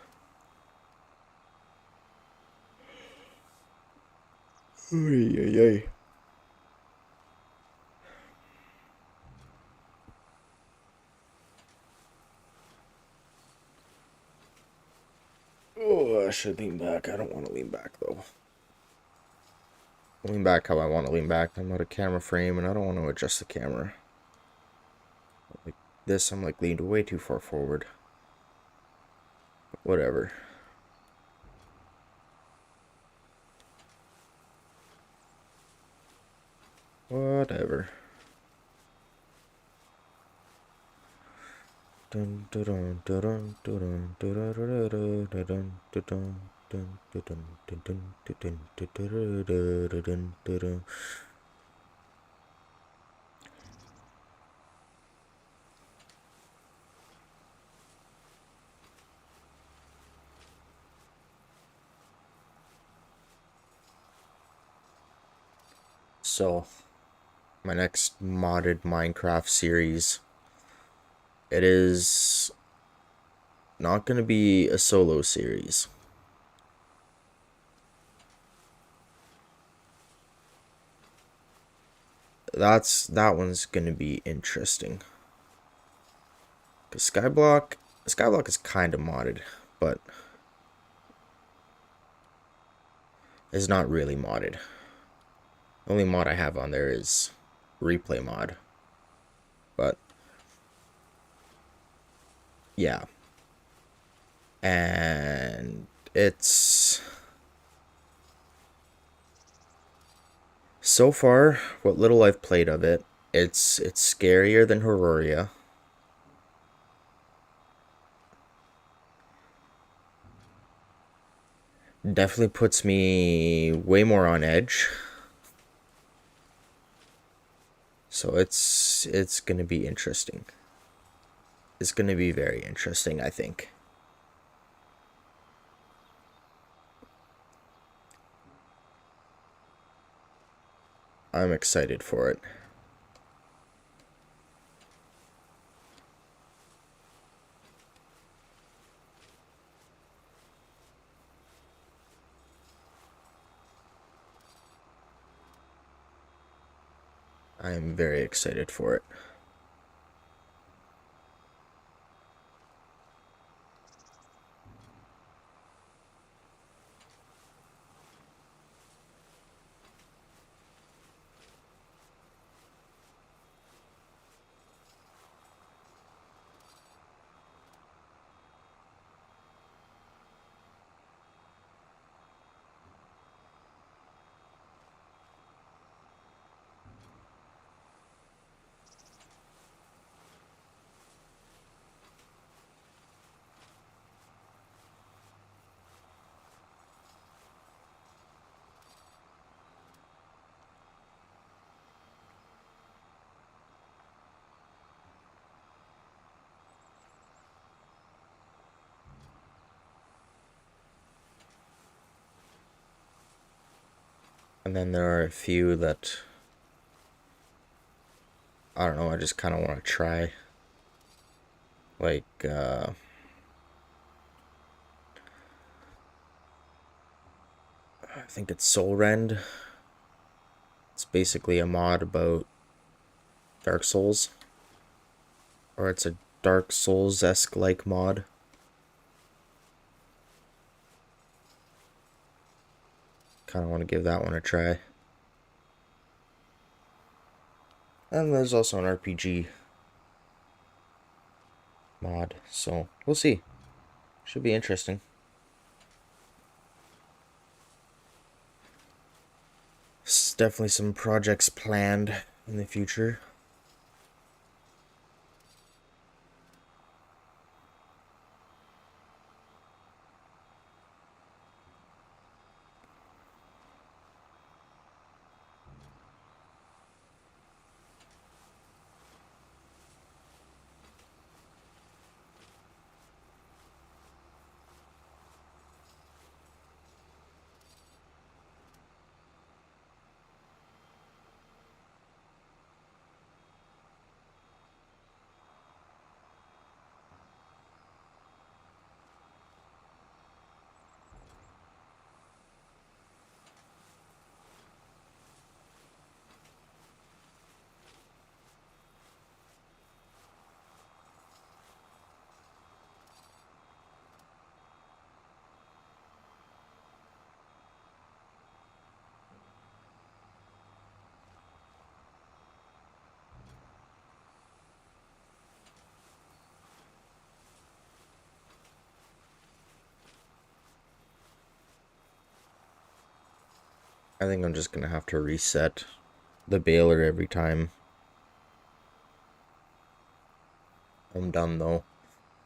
Ay, ay, ay. Oh, I should lean back. I don't want to lean back, though. Lean back how I want to lean back. I'm not a camera frame, and I don't want to adjust the camera. Like this, I'm like leaned way too far forward. But whatever. Whatever. Dun dun dun dun dun dun dun dun dun dun dun dun. So, my next modded Minecraft series, it is not going to be a solo series. That one's going to be interesting. Cause Skyblock is kind of modded, but is not really modded. The only mod I have on there is replay mod. But yeah. And it's so far what little I've played of it, it's scarier than Horroria. Definitely puts me way more on edge. So it's gonna be interesting. It's gonna be very interesting, I think. I'm excited for it. I am very excited for it. And then there are a few that, I don't know, I just kind of want to try. Like, I think it's Soul Rend. It's basically a mod about Dark Souls. Or it's a Dark Souls-esque like mod. Kind of want to give that one a try. And there's also an RPG mod, so we'll see. Should be interesting. There's definitely some projects planned in the future. I think I'm just gonna have to reset the baler every time I'm done, though.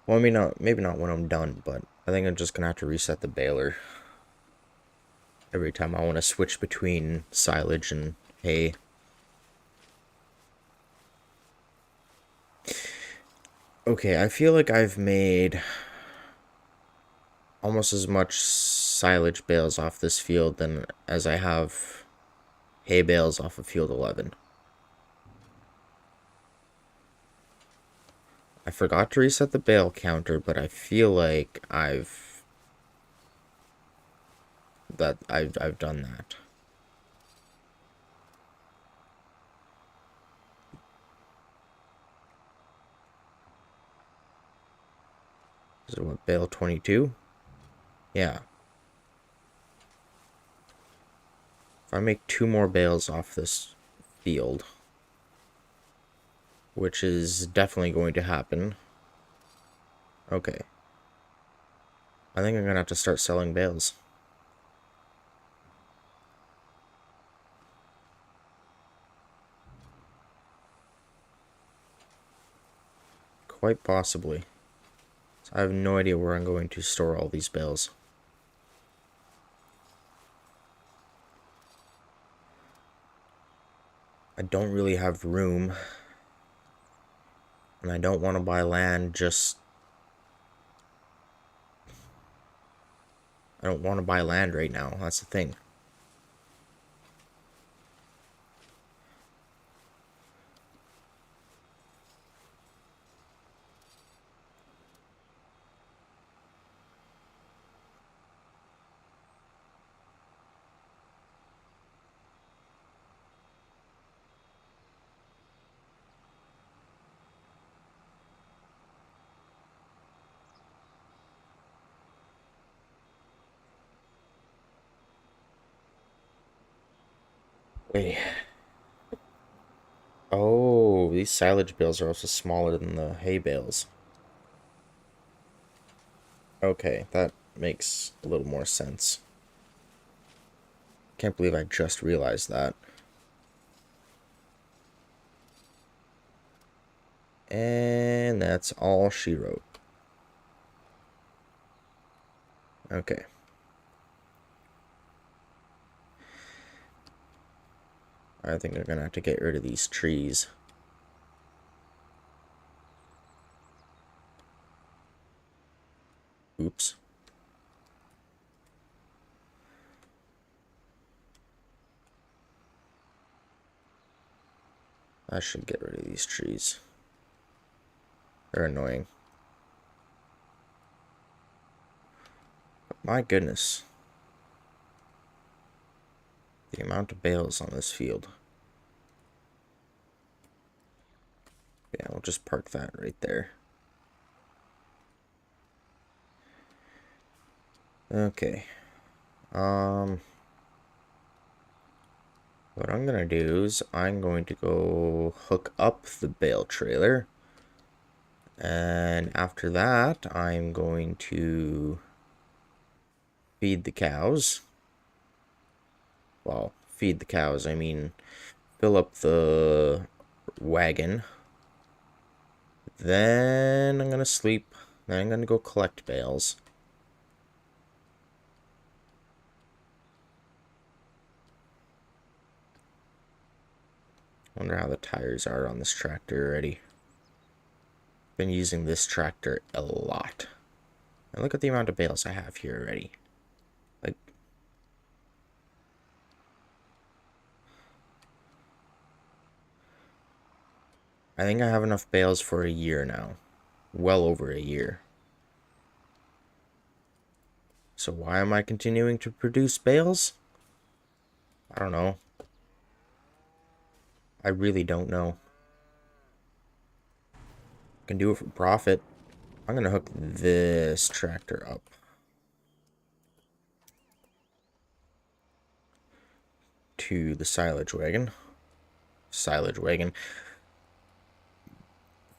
Well, I mean, maybe not when I'm done, but I think I'm just gonna have to reset the baler every time I want to switch between silage and hay. Okay, I feel like I've made almost as much silage bales off this field than as I have hay bales off of field 11. I forgot to reset the bale counter, but I feel like I've done that. Is it what, bale 22? Yeah. If I make 2 more bales off this field, which is definitely going to happen. Okay. I think I'm gonna have to start selling bales. Quite possibly. So I have no idea where I'm going to store all these bales. I don't really have room. And I don't want to buy land just... I don't want to buy land right now. That's the thing. Wait. Oh, these silage bales are also smaller than the hay bales. Okay, that makes a little more sense. Can't believe I just realized that. And that's all she wrote. Okay. I think I'm gonna have to get rid of these trees. Oops. I should get rid of these trees. They're annoying. My goodness. The amount of bales on this field. Yeah, we'll just park that right there. Okay. What I'm gonna do is I'm going to go hook up the bale trailer. And after that, I'm going to feed the cows. Well, feed the cows, I mean, fill up the wagon. Then I'm gonna sleep. Then I'm gonna go collect bales. Wonder how the tires are on this tractor already. Been using this tractor a lot. And look at the amount of bales I have here already. Like, I think I have enough bales for a year now. Well over a year. So why am I continuing to produce bales? I don't know. I really don't know. I can do it for profit. I'm gonna hook this tractor up to the silage wagon. Silage wagon.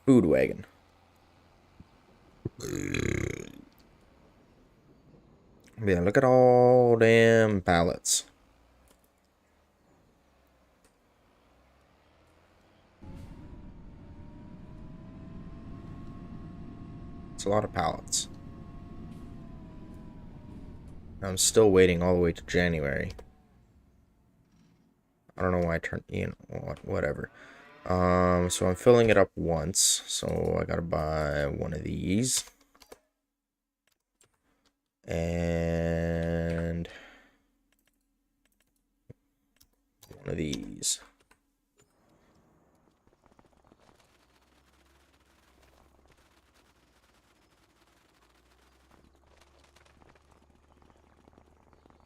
Food wagon. Yeah, look at all damn pallets. It's a lot of pallets. I'm still waiting all the way to January. I don't know why I turned, you know, whatever. So I'm filling it up once, so I gotta buy one of these. And one of these.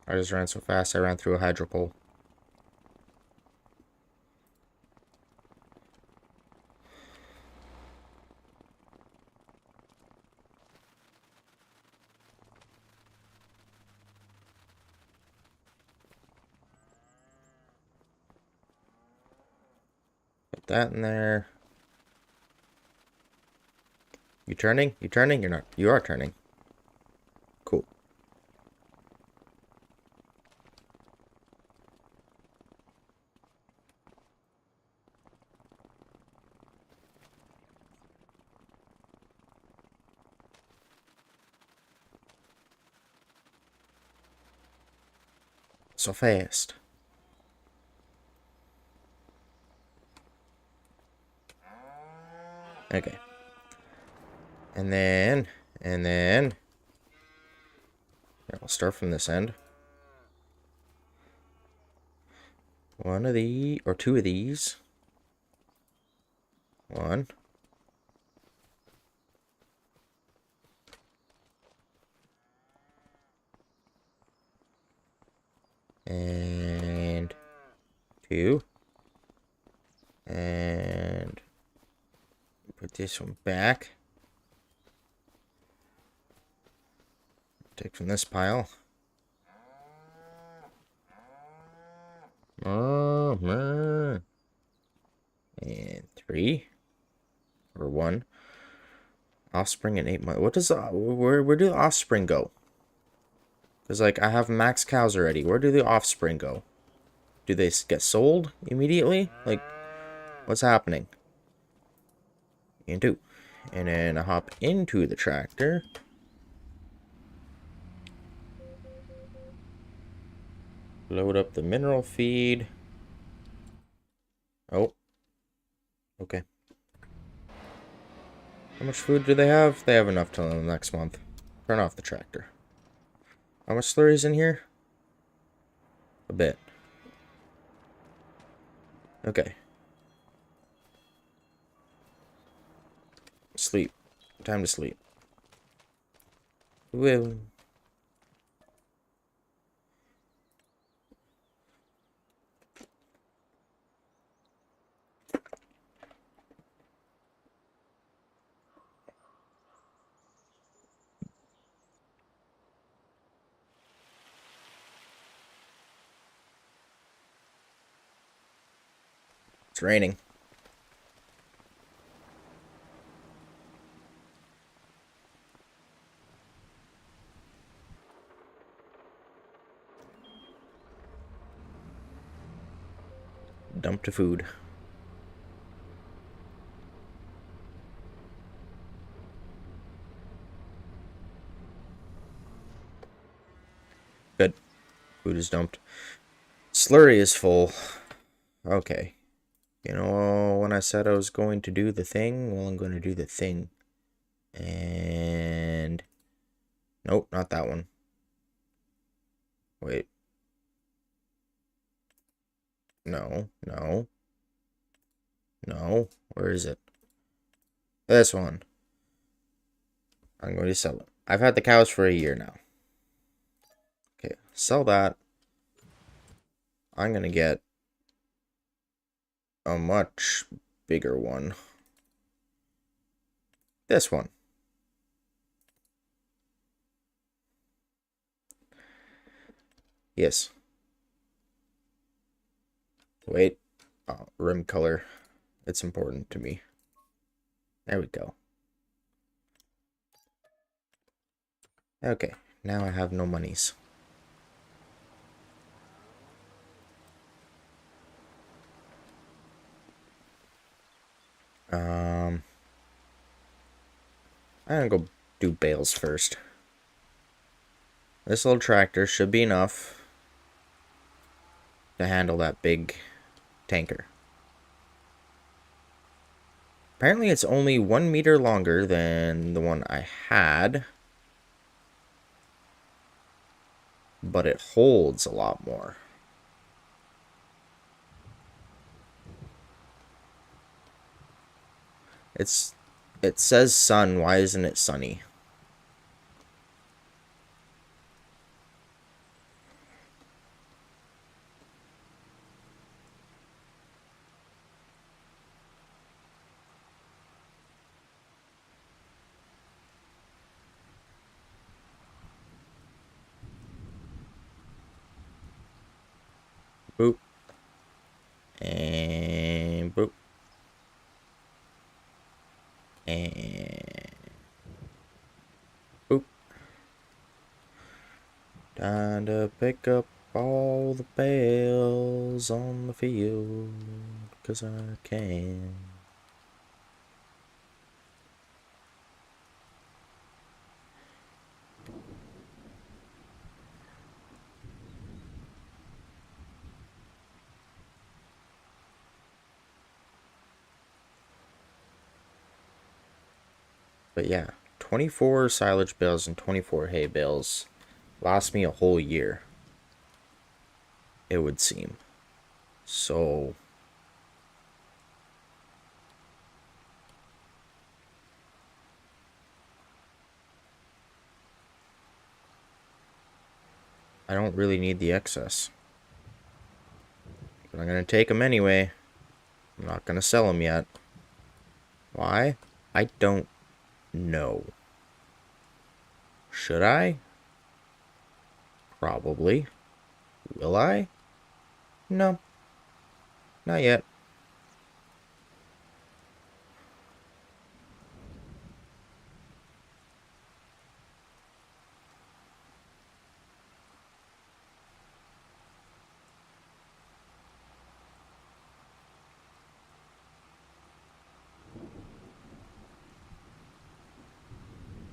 I just ran so fast, I ran through a hydro pole. Put that in there. You turning? You turning? You're not. You are turning. Cool. So fast. Okay. And then, here, I'll start from this end. One of the, or two of these. One. And two. And put this one back. Take from this pile. Oh, man. And three. Or one. Offspring in 8 months. What does, where do the offspring go? Because, like, I have max cows already. Where do the offspring go? Do they get sold immediately? Like, what's happening? Into. And then I hop into the tractor. Load up the mineral feed. Oh. Okay. How much food do they have? They have enough till next month. Turn off the tractor. How much slurry's in here? A bit. Okay. Sleep. Time to sleep. Woo. It's raining. Dump to food. Good. Food is dumped. Slurry is full. Okay. You know, when I said I was going to do the thing, well, I'm going to do the thing. And... Nope, not that one. Wait. No, no. No. Where is it? This one. I'm going to sell it. I've had the cows for a year now. Okay, sell that. I'm going to get a much bigger one. This one. Yes. Wait. Oh, rim color. It's important to me. There we go. Okay, now I have no monies. I'm gonna go do bales first. This little tractor should be enough to handle that big tanker. Apparently it's only 1 meter longer than the one I had, but it holds a lot more. It says sun, why isn't it sunny? Boop. And boop. And boop. Time to pick up all the bales on the field, 'cause I can. But yeah, 24 silage bales and 24 hay bales last me a whole year, it would seem. So I don't really need the excess. But I'm going to take them anyway. I'm not going to sell them yet. Why? I don't know. Should I? Probably. Will I? No. Not yet.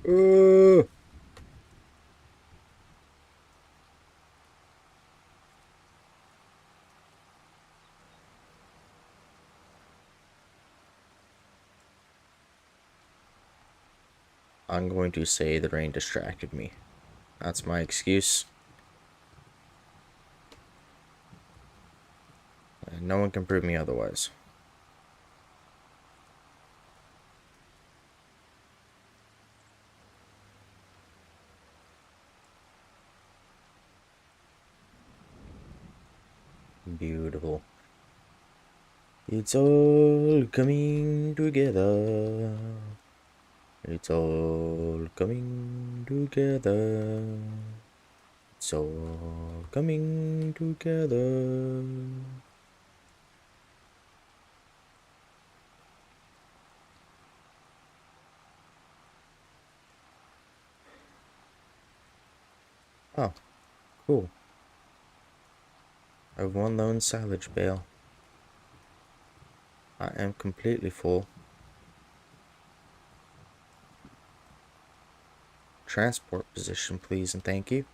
Uh, I'm going to say the rain distracted me. That's my excuse. And no one can prove me otherwise. Beautiful. It's all coming together. It's all coming together. It's all coming together. Oh, cool. I have one lone silage bale. I am completely full. Transport position, please, and thank you.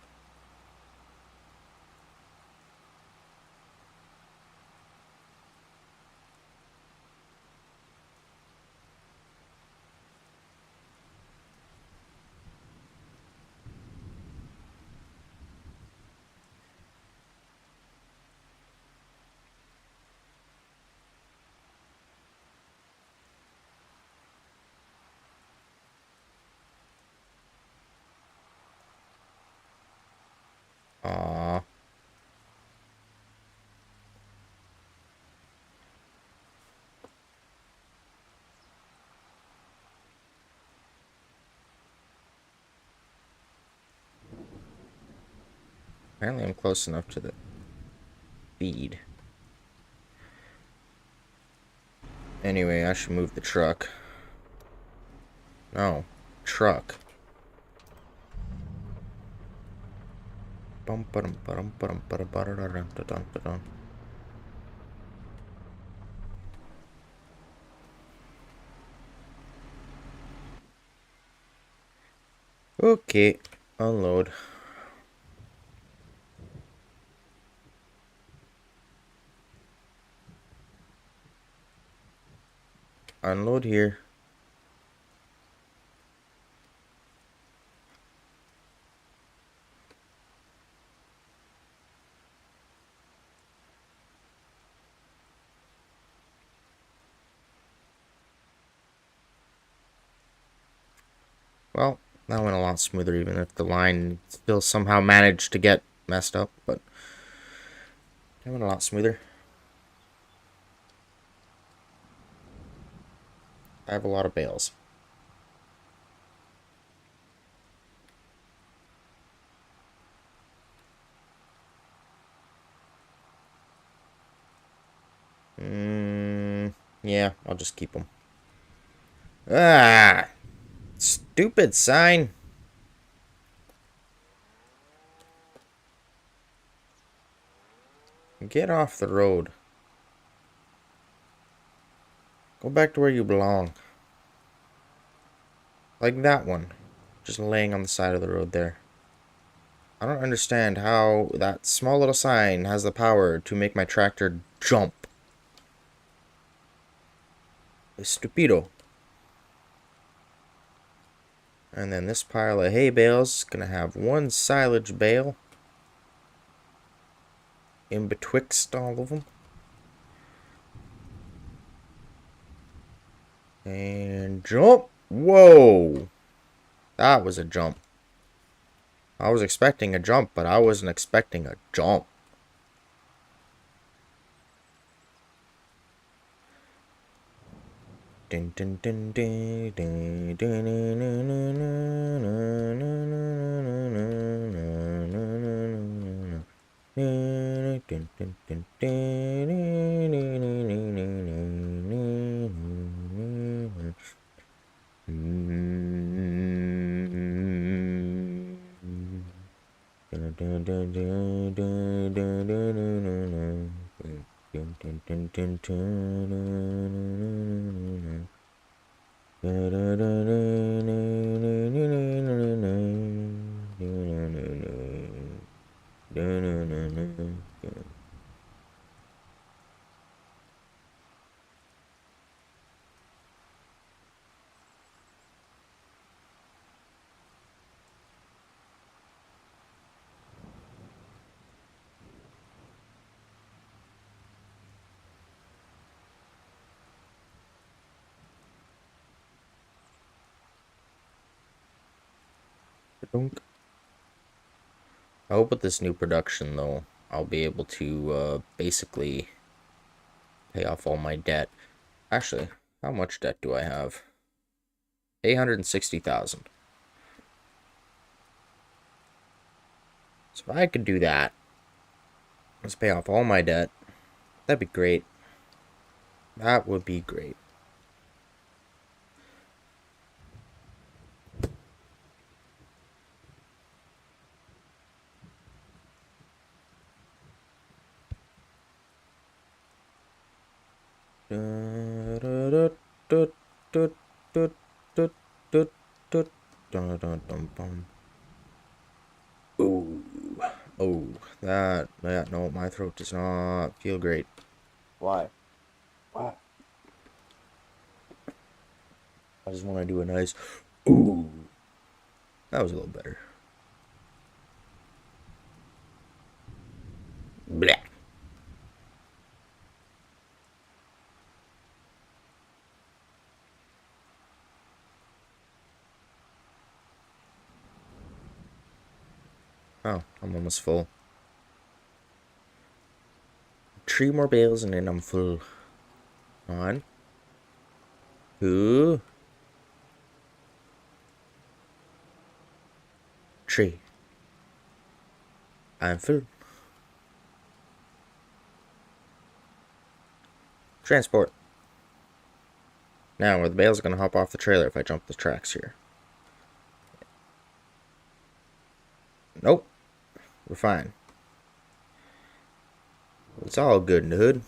Aww. Apparently I'm close enough to the feed. Anyway, I should move the truck. No. Truck. Okay. Unload. Unload here. Well, that went a lot smoother, even if the line still somehow managed to get messed up, but that went a lot smoother. I have a lot of bales. Yeah, I'll just keep them. Ah! Stupid sign! Get off the road. Go back to where you belong. Like that one. Just laying on the side of the road there. I don't understand how that small little sign has the power to make my tractor jump. Stupido. And then this pile of hay bales is gonna have one silage bale in betwixt all of them. And jump. Whoa. That was a jump. I was expecting a jump, but I wasn't expecting a jump. Dun, dun, dun, dun, dun, dun, I hope with this new production, though, I'll be able to basically pay off all my debt. Actually, how much debt do I have? 860,000. So if I could do that, let's pay off all my debt. That'd be great. That would be great. Ooh. Oh, no, my throat does not feel great. Why? Why? I just want to do a nice, ooh. That was a little better. Blech. Oh, I'm almost full. 3 more bales and then I'm full. 1, 2, 3. I'm full. Transport. Now, where the bale's gonna hop off the trailer if I jump the tracks here. Nope. We're fine. It's all good in the hood.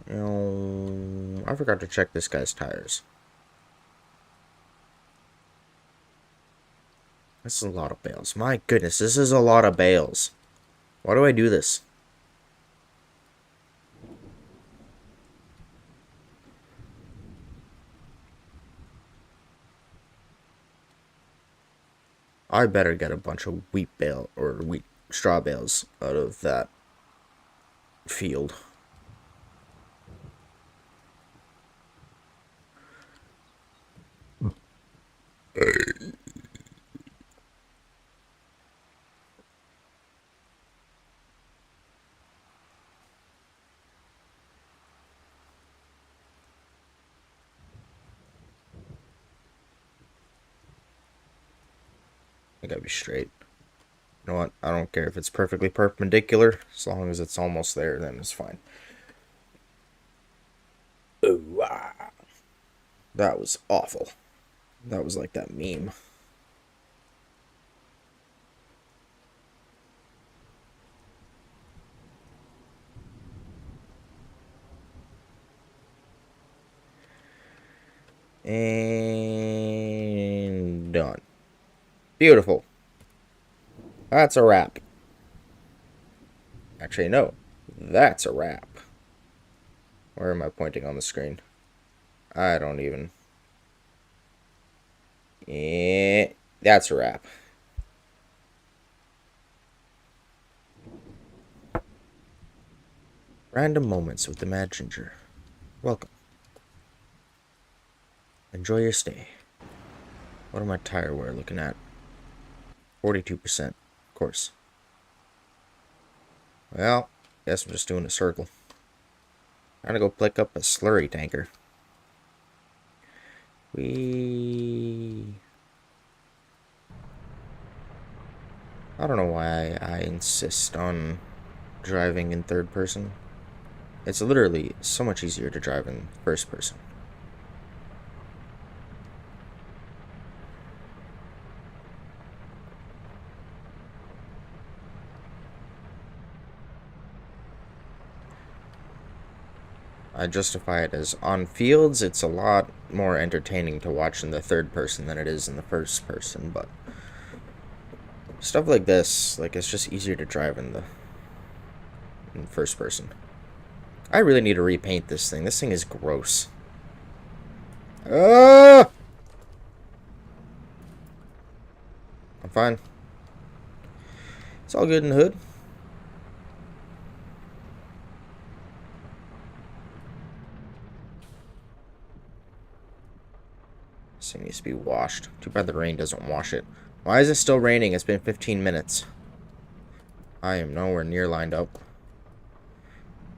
I forgot to check this guy's tires. This is a lot of bales. My goodness, this is a lot of bales. Why do I do this? I better get a bunch of wheat straw bales out of that field. I gotta be straight. You know what? I don't care if it's perfectly perpendicular. As long as it's almost there, then it's fine. Ooh, ah. That was awful. That was like that meme. And done. Beautiful. That's a wrap. Actually, no. That's a wrap. Where am I pointing on the screen? I don't even. That's a wrap. Random Moments with the Mad Ginger. Welcome. Enjoy your stay. What am I tire wear looking at? 42%, of course. Well, guess I'm just doing a circle. Trying to go pick up a slurry tanker. I don't know why I insist on driving in third person. It's literally so much easier to drive in first person. I justify it as on fields, it's a lot more entertaining to watch in the third person than it is in the first person, but stuff like this, like, it's just easier to drive in first person. I really need to repaint this thing. This thing is gross. I'm fine. It's all good in the hood. This thing needs to be washed. Too bad the rain doesn't wash it. Why is it still raining? It's been 15 minutes. I am nowhere near lined up.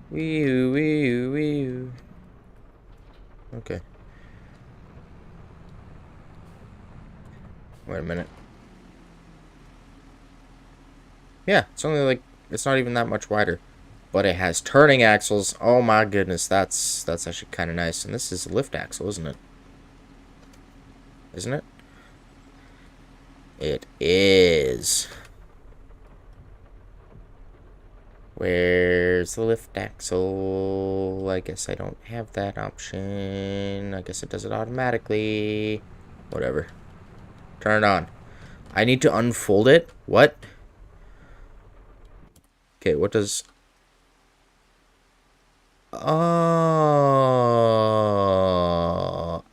Wee-oo, wee-oo, wee-oo. Okay. Wait a minute. Yeah, it's only like, it's not even that much wider. But it has turning axles. Oh my goodness, that's actually kind of nice. And this is a lift axle, isn't it? Isn't it? It is. Where's the lift axle? I guess I don't have that option. I guess it does it automatically. Whatever. Turn it on. I need to unfold it? What? Okay, what does... Oh,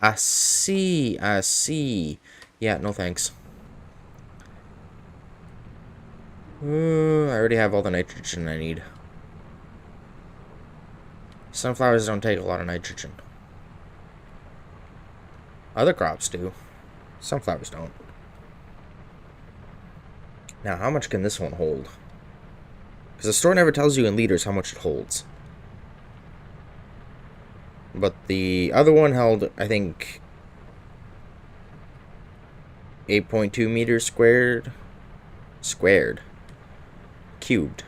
I see. I see. Yeah, no thanks. I already have all the nitrogen I need. Sunflowers don't take a lot of nitrogen. Other crops do. Sunflowers don't. Now, how much can this one hold? Because the store never tells you in liters how much it holds. But the other one held, I think, 8.2 meters squared. Cubed.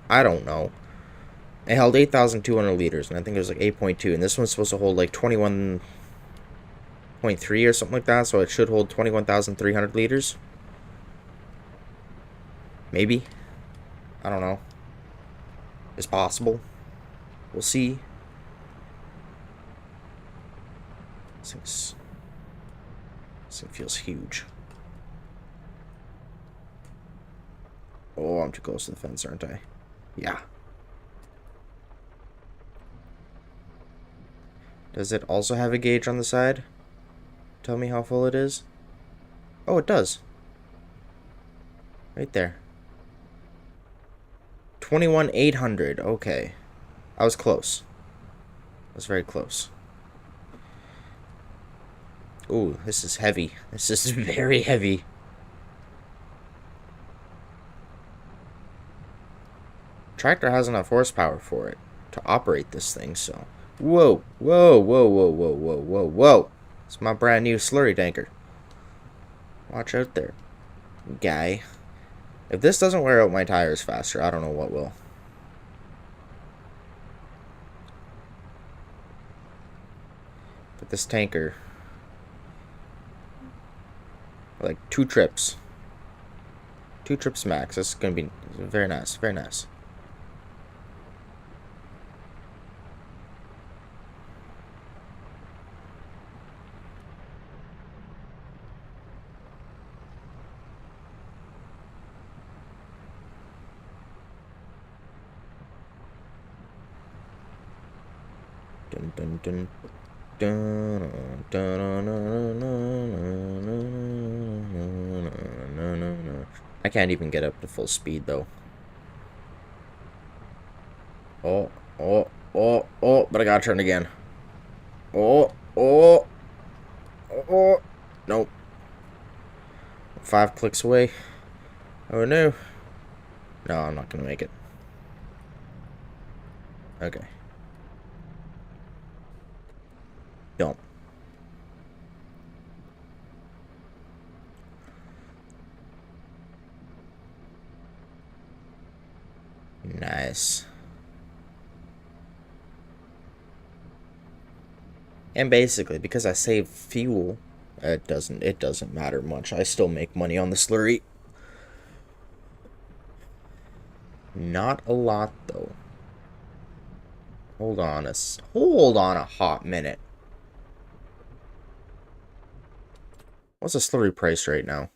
I don't know. It held 8,200 liters, and I think it was like 8.2. And this one's supposed to hold like 21.3 or something like that, so it should hold 21,300 liters. Maybe. I don't know. It's possible. We'll see. This thing feels huge. Oh, I'm too close to the fence, aren't I? Yeah. Does it also have a gauge on the side? Tell me how full it is. Oh, it does. Right there. 21,800. Okay. I was close. I was very close. Ooh, this is heavy. This is very heavy. Tractor has enough horsepower for it to operate this thing, so... Whoa, whoa, whoa, whoa, whoa, whoa, whoa, whoa. It's my brand new slurry tanker. Watch out there, guy. If this doesn't wear out my tires faster, I don't know what will. But this tanker... Like 2 trips. 2 trips max. This is going to be very nice. Very nice. Dun, dun, dun. I can't even get up to full speed though. Oh, but I gotta turn again. Oh, nope. 5 clicks away. Oh no. No, I'm not gonna make it. Okay. Don't. Nice. And basically, because I save fuel, it doesn't matter much. I still make money on the slurry. Not a lot though. Hold on a hot minute. What's the slurry price right now?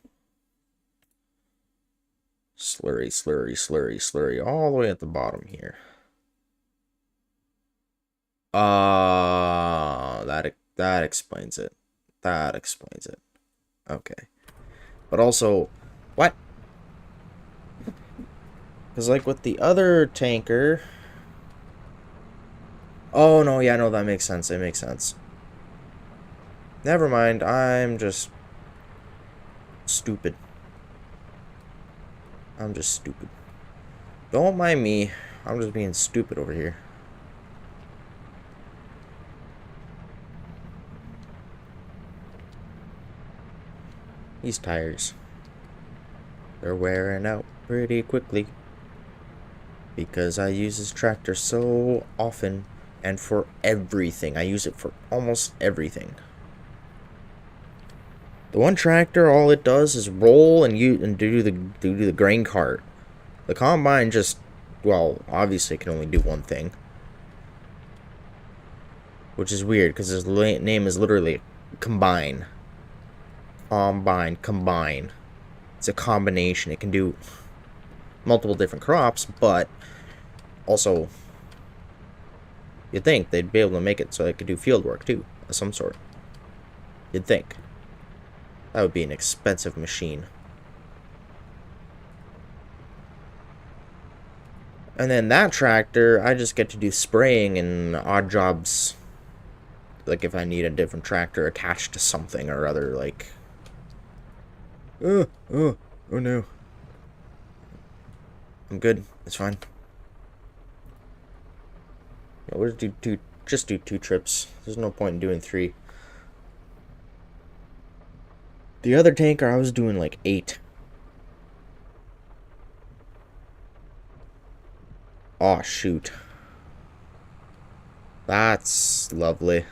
Slurry, all the way at the bottom here. That explains it. That explains it. Okay. But also, what? Because like with the other tanker... Oh, no, yeah, no, that makes sense. It makes sense. Never mind, I'm just... stupid. I'm just stupid. Don't mind me. I'm just being stupid over here. These tires. They're wearing out pretty quickly. Because I use this tractor so often and for everything. I use it for almost everything. The one tractor, all it does is roll and do the grain cart. The combine just, well, obviously it can only do one thing. Which is weird, because his name is literally combine. Combine. It's a combination. It can do multiple different crops, but also, you'd think they'd be able to make it so it could do field work, too, of some sort. You'd think. That would be an expensive machine. And then that tractor, I just get to do spraying and odd jobs. Like if I need a different tractor attached to something or other, like... Oh no. I'm good. It's fine. We'll just do 2 trips. There's no point in doing 3. The other tanker, I was doing like 8. Oh, shoot. That's lovely.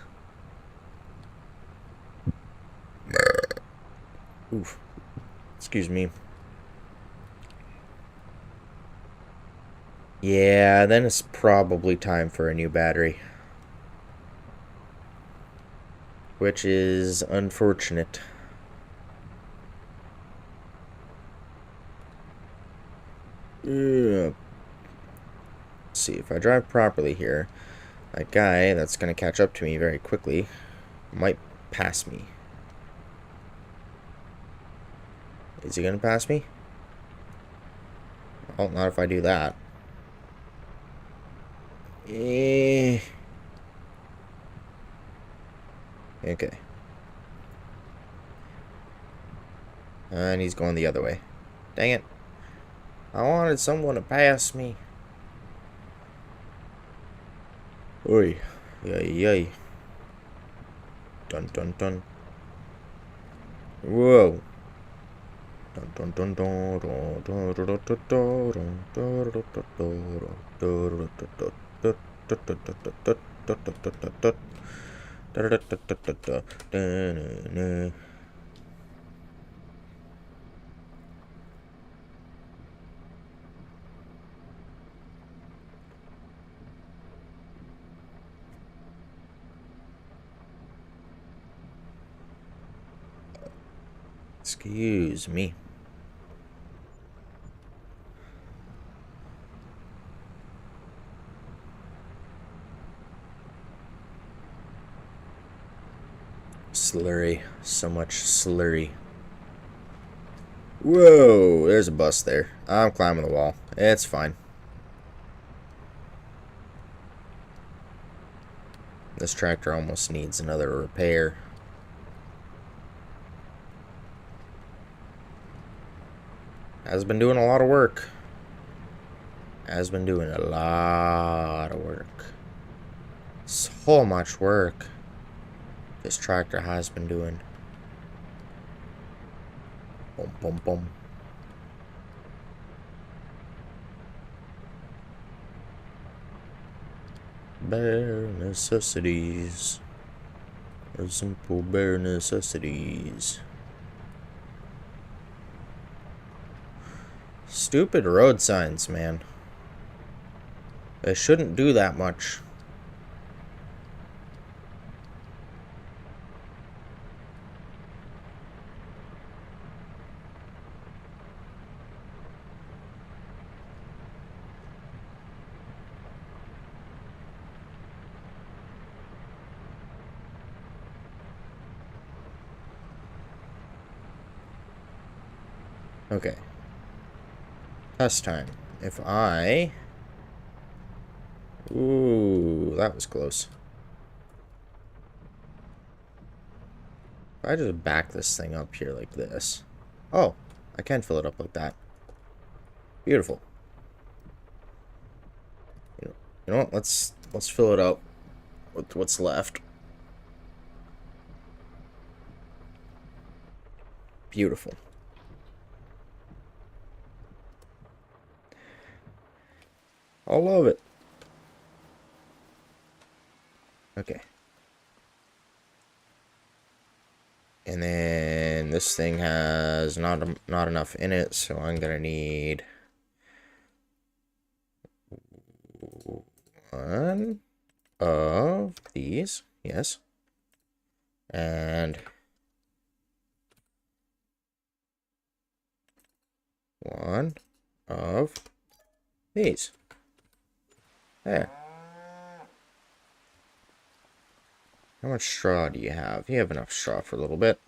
Oof. Excuse me. Yeah, then it's probably time for a new battery. Which is unfortunate. Let's see, if I drive properly here, that guy that's going to catch up to me very quickly might pass me. Is he going to pass me? Well, not if I do that. Okay. And he's going the other way. Dang it. I wanted someone to pass me. Oi. Yay. Dun dun dun. Whoa. Dun dun dun dun dun dun dun dun dun. Excuse me. Slurry. So much slurry. Whoa, there's a bus there. I'm climbing the wall. It's fine. This tractor almost needs another repair. Has been doing a lot of work. Has been doing a lot of work. So much work. This tractor has been doing. Boom, boom, boom. Bare necessities. Or simple bare necessities. Stupid road signs, man. They shouldn't do that much. Okay. Test time. If I... Ooh, that was close. If I just back this thing up here like this. Oh, I can fill it up like that. Beautiful. You know what? Let's fill it up with what's left. Beautiful. I love it. Okay. And then this thing has not enough in it, so I'm gonna need one of these, yes, and one of these. There. How much straw do you have? You have enough straw for a little bit.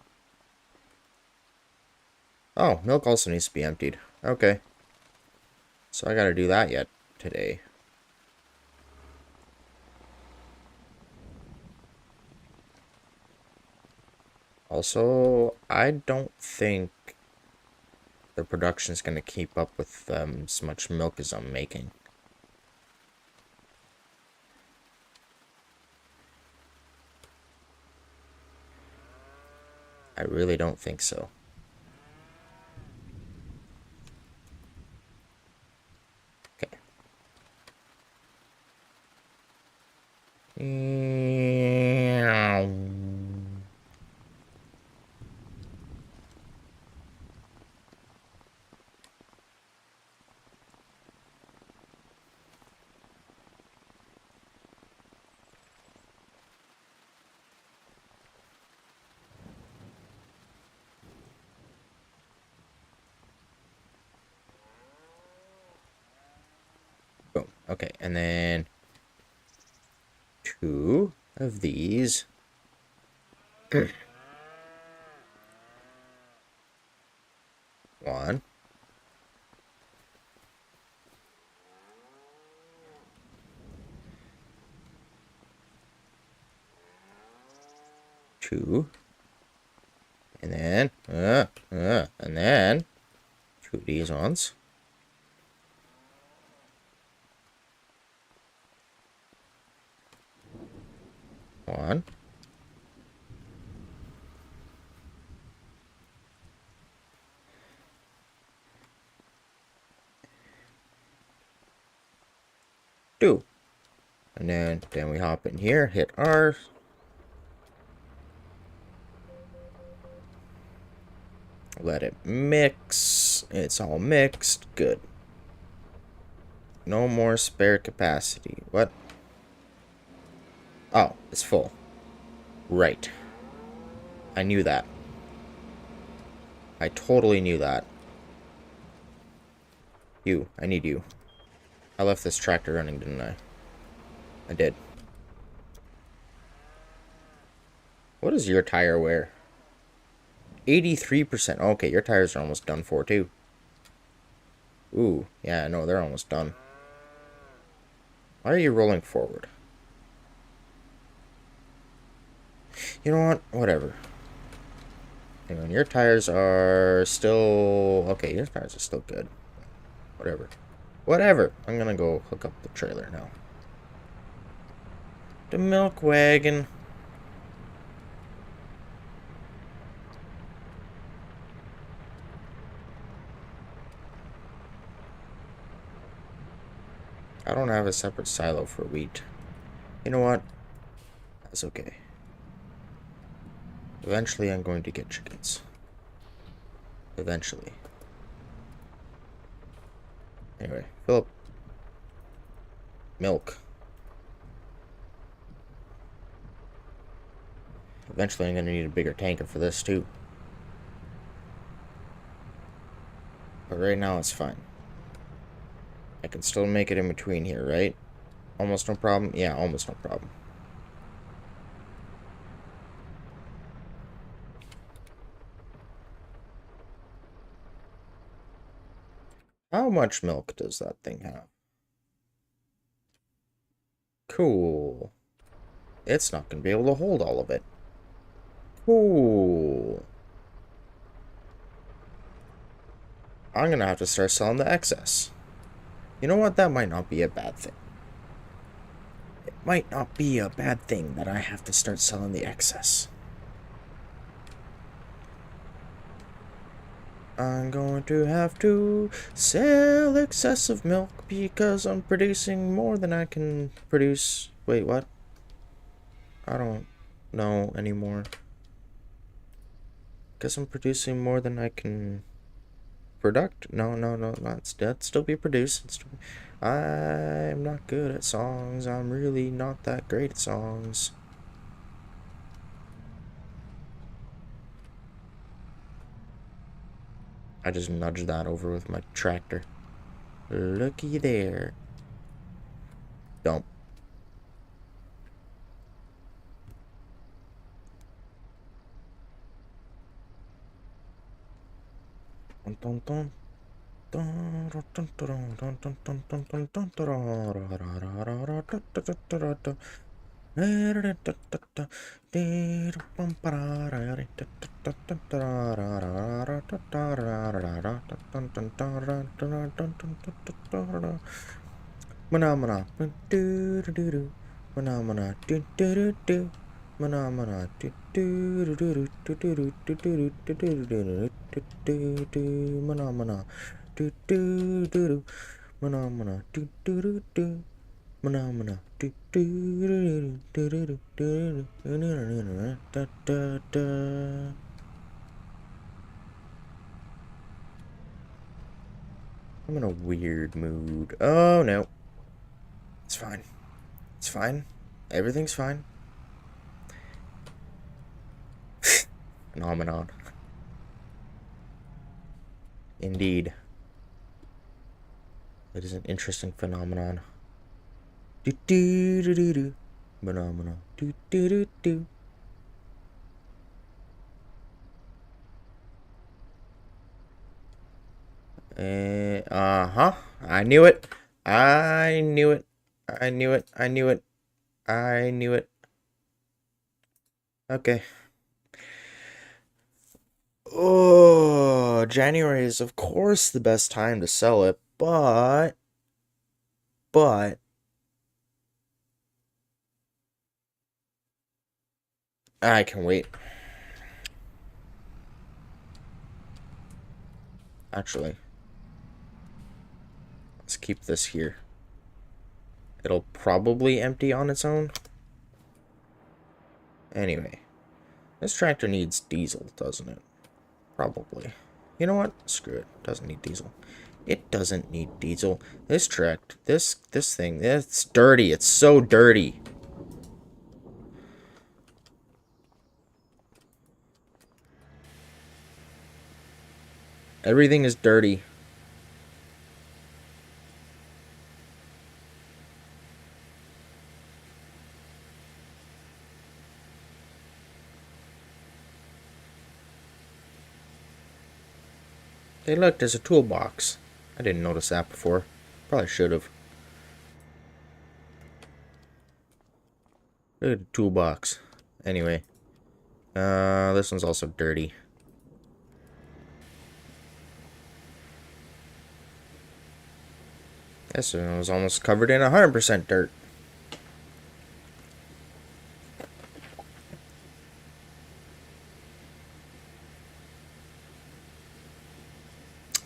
Oh, milk also needs to be emptied. Okay. So I gotta do that yet today. Also, I don't think the production's gonna keep up with as much milk as I'm making. I really don't think so. Okay. Boom. Okay, and then two of these. One. Two. And then, and then two of these ones. One. Two. And then we hop in here, hit R. Let it mix. It's all mixed. Good. No more spare capacity. What? Oh, it's full. Right. I knew that. I totally knew that. You. I need you. I left this tractor running, didn't I? I did. What does your tire wear? 83%. Okay, your tires are almost done for, too. Ooh, yeah, no, they're almost done. Why are you rolling forward? You know what? Whatever. Hang on, your tires are still... Okay, your tires are still good. Whatever. Whatever. I'm gonna go hook up the trailer now. The milk wagon. I don't have a separate silo for wheat. You know what? That's okay. Eventually, I'm going to get chickens. Eventually. Anyway, fill up milk. Eventually, I'm going to need a bigger tanker for this, too. But right now, it's fine. I can still make it in between here, right? Almost no problem? Yeah, almost no problem. How much milk does that thing have? Cool. It's not going to be able to hold all of it. Cool. I'm going to have to start selling the excess. You know what? That might not be a bad thing. might not be a bad thing that I have to start selling the excess. I'm going to have to sell excessive milk because I'm producing more than I can produce. Wait, what? I don't know anymore. Guess I'm producing more than I can product. No, that'd still be produced. I'm not good at songs. I'm really not that great at songs. I just nudged that over with my tractor. Looky there. Dump. Dun, dun, Mana do do do do. Mana do do do do. Mana do do do do do do do do do do do do do. Mana do do do do. Mana do do do do. Mana do do do do do do do da da da. I'm in a weird mood. Oh no. It's fine. It's fine. Everything's fine. Phenomenon. Indeed. It is an interesting phenomenon. Do do do do do. Phenomenon. Do do do do. Uh-huh. I knew it. I knew it. I knew it. I knew it. I knew it. Okay. Oh, January is of course the best time to sell it, but I can wait. Actually, let's keep this here. It'll probably empty on its own. Anyway, this tractor needs diesel, doesn't it? Probably. You know what? Screw it. Doesn't need diesel. It doesn't need diesel. This thing, it's dirty. It's so dirty. Everything is dirty. Hey, look, there's a toolbox. I didn't notice that before. Probably should have. Look at the toolbox. Anyway. This one's also dirty. This one was almost covered in 100% dirt.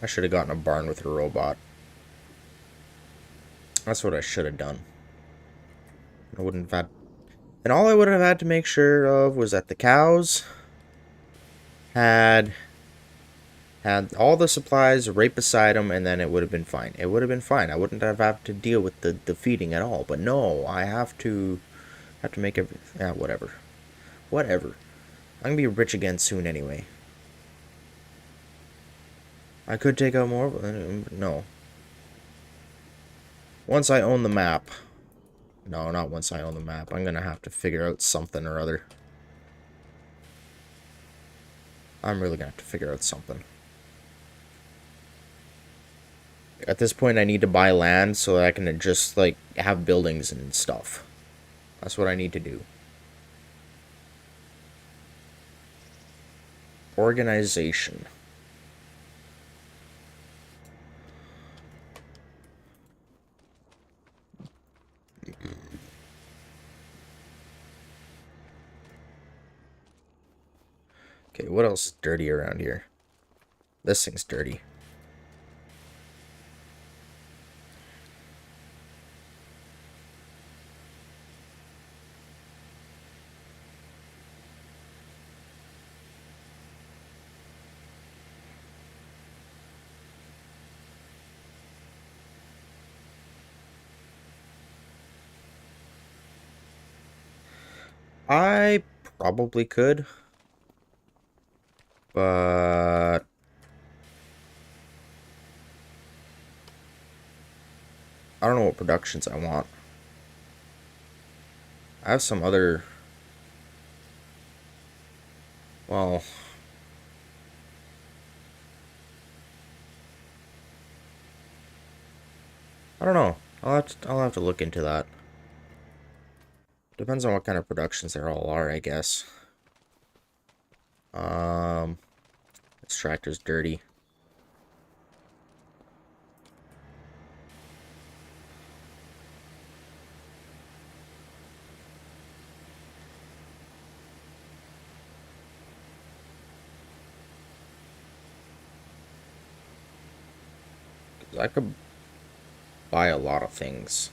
I should have gotten a barn with a robot. That's what I should have done. I wouldn't have had... And all I would have had to make sure of was that the cows had all the supplies right beside them, and then it would have been fine. It would have been fine. I wouldn't have had to deal with the feeding at all. But no, I have to make it... Yeah, whatever. Whatever. I'm gonna be rich again soon anyway. I could take out more, but no. Once I own the map. No, not once I own the map. I'm gonna have to figure out something or other. I'm really gonna have to figure out something. At this point, I need to buy land so that I can just, like, have buildings and stuff. That's what I need to do. Organization. Okay, what else is dirty around here? This thing's dirty. I probably could, but I don't know what productions I want. I have some other, well, I don't know. I'll have to look into that. Depends on what kind of productions there all are, I guess. This tractor's dirty. 'Cause I could buy a lot of things.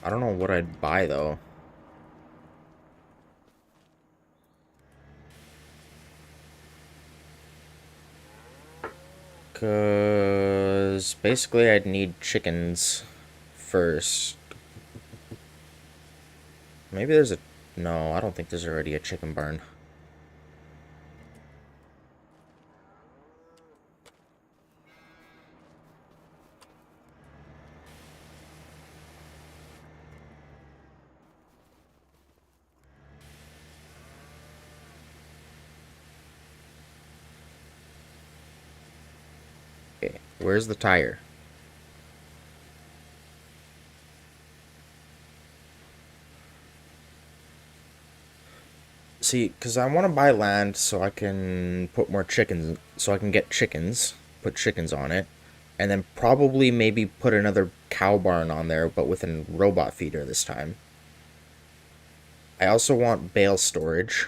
I don't know what I'd buy though. Cause basically I'd need chickens first. Maybe there's a... No, I don't think there's already a chicken barn. Okay, where's the tire? See, because I want to buy land so I can put more chickens, so I can get chickens, put chickens on it, and then probably maybe put another cow barn on there, but with a robot feeder this time. I also want bale storage.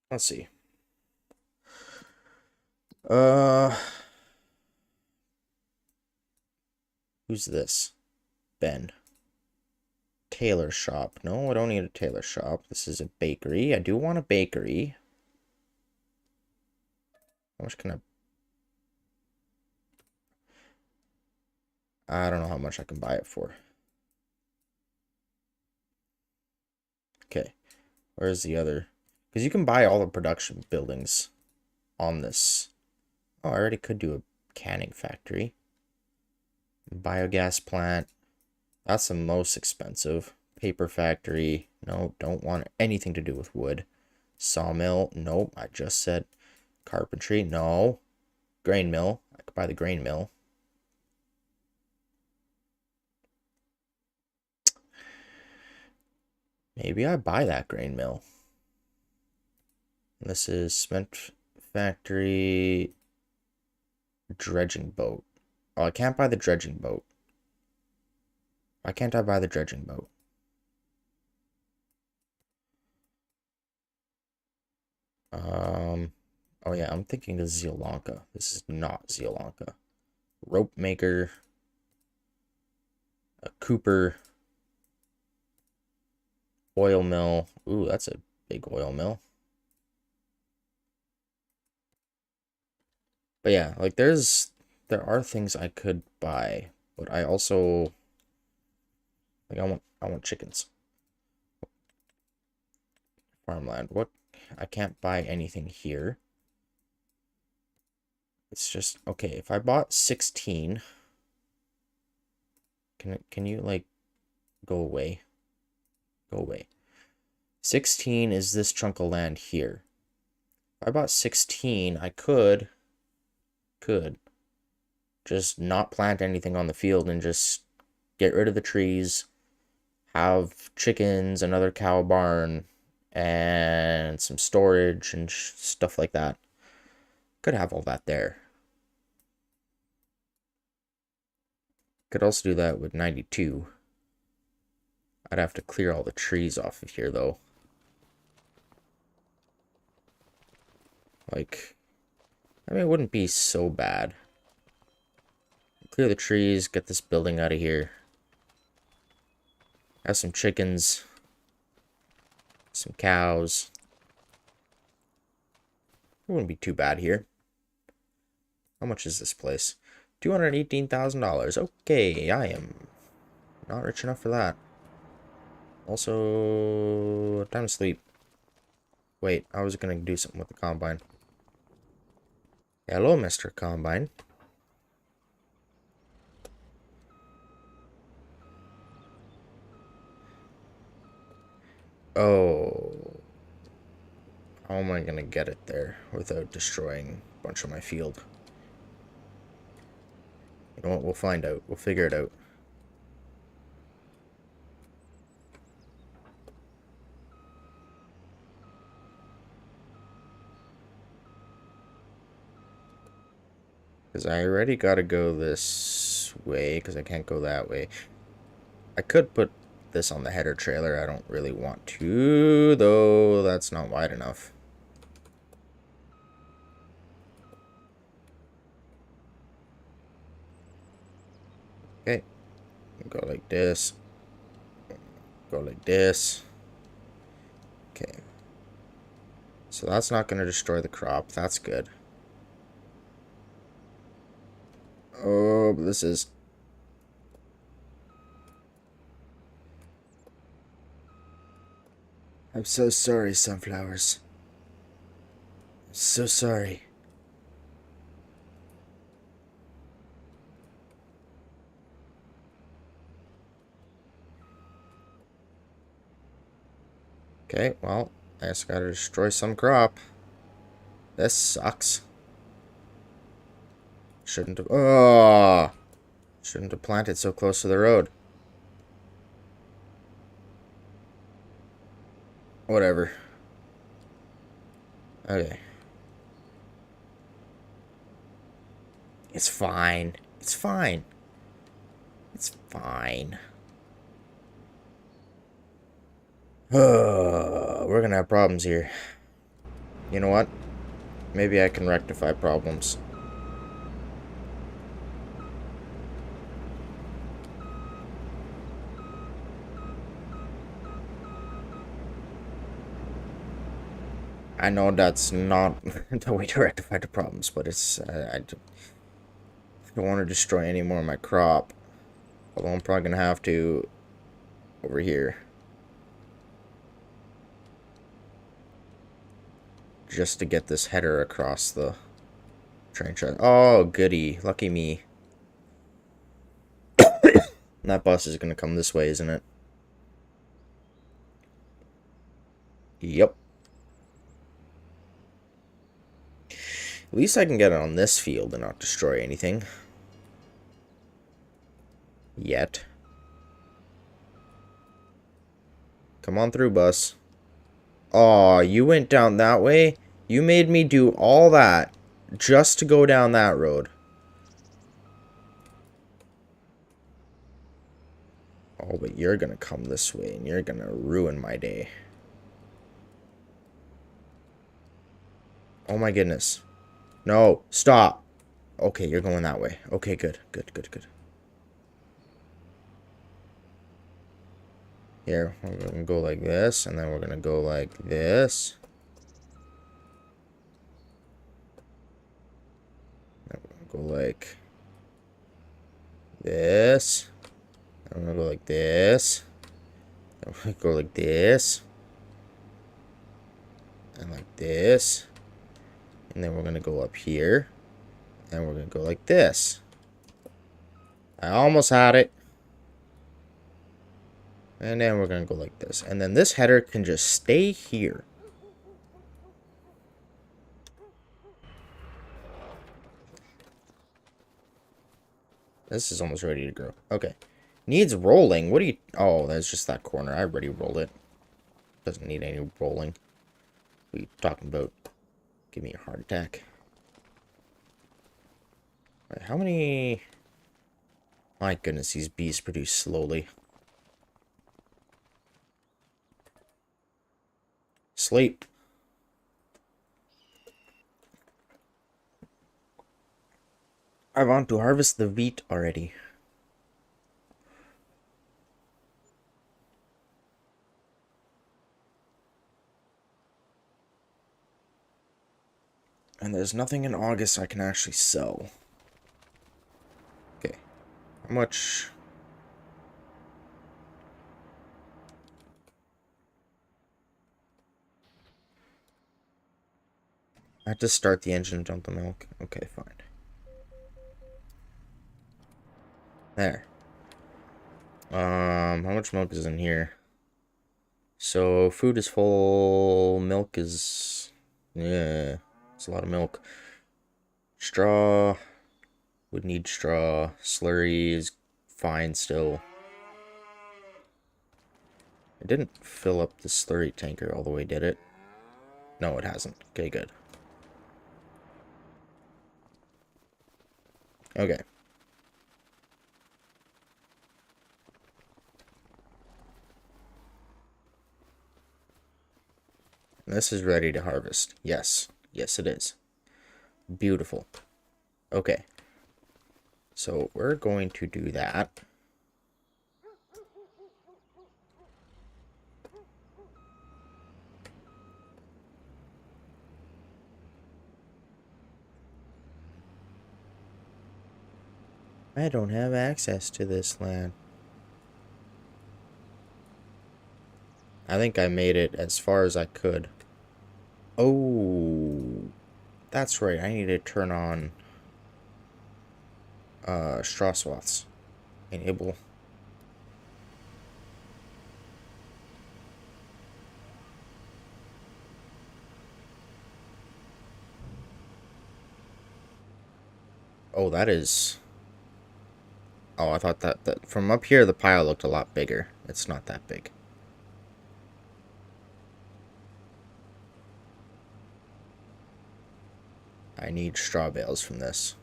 Let's see. Uh, who's this? Ben. Tailor shop. No, I don't need a tailor shop. This is a bakery. I do want a bakery. How much can I don't know how much I can buy it for. Okay. Where's the other? Because you can buy all the production buildings on this. Oh, I already could do a canning factory. Biogas plant. That's the most expensive. Paper factory. No, don't want anything to do with wood. Sawmill. Nope, I just said carpentry. No. Grain mill. I could buy the grain mill. Maybe I buy that grain mill. This is cement factory dredging boat. Oh, I can't buy the dredging boat. Why can't I buy the dredging boat? Oh yeah, I'm thinking of Zealanka. This is not Zealanka. Rope maker. A cooper. Oil mill. Ooh, that's a big oil mill. But yeah, like there are things I could buy, but I also like I want chickens. Farmland. What? I can't buy anything here. It's just okay, if I bought 16, can you like go away? Go away. 16 is this chunk of land here. If I bought 16, I could just not plant anything on the field and just get rid of the trees, have chickens, another cow barn, and some storage and stuff like that. Could have all that there. Could also do that with 92. I'd have to clear all the trees off of here, though. Like, I mean, it wouldn't be so bad. Clear the trees, get this building out of here. Have some chickens. Some cows. It wouldn't be too bad here. How much is this place? $218,000. Okay, I am not rich enough for that. Also, time to sleep. Wait, I was gonna do something with the combine. Hello, Mr. Combine. Oh. How am I gonna get it there without destroying a bunch of my field? You know what? We'll find out. We'll figure it out. Because I already gotta go this way, because I can't go that way. I could put this on the header trailer. I don't really want to, though. That's not wide enough. Okay. Go like this. Go like this. Okay. So that's not going to destroy the crop. That's good. Oh, but this is... I'm so sorry, sunflowers. I'm so sorry. Okay, well, I just gotta destroy some crop. This sucks. Shouldn't have... Oh! Shouldn't have planted so close to the road. Whatever. Okay. It's fine. It's fine. It's fine. We're gonna have problems here. You know what? Maybe I can rectify problems. I know that's not the way to rectify the problems, but it's... I don't want to destroy any more of my crop. Although I'm probably gonna have to over here. Just to get this header across the train track. Oh, goody. Lucky me. That bus is gonna come this way, isn't it? Yep. At least I can get it on this field and not destroy anything. Yet. Come on through, bus. Aw, you went down that way? You made me do all that just to go down that road. Oh, but you're gonna come this way and you're gonna ruin my day. Oh my goodness. No, stop. Okay, you're going that way. Okay, good, good, good, good. Here, we're gonna go like this, and then we're gonna go like this. Then we're gonna go like this. Then we're gonna go like this. Then we're gonna go like this. And like this. And then we're gonna go up here. And we're gonna go like this. I almost had it. And then we're going to go like this. And then this header can just stay here. This is almost ready to grow. Okay. Needs rolling. What do you... Oh, that's just that corner. I already rolled it. Doesn't need any rolling. What are you talking about? Give me a heart attack. Right, how many... My goodness, these bees produce slowly. Sleep. I want to harvest the wheat already. And there's nothing in August I can actually sell. Okay. How much... I had to start the engine and dump the milk. Okay, fine. There. How much milk is in here? So, food is full, milk is... Yeah, it's a lot of milk. Straw... Would need straw. Slurry is fine still. It didn't fill up the slurry tanker all the way, did it? No, it hasn't. Okay, good. Okay. This is ready to harvest. Yes. Yes, it is. Beautiful. Okay. So, we're going to do that. I don't have access to this land. I think I made it as far as I could. Oh, that's right. I need to turn on straw swaths. Enable. Oh, that is... Oh, I thought that from up here the pile looked a lot bigger. It's not that big. I need straw bales from this.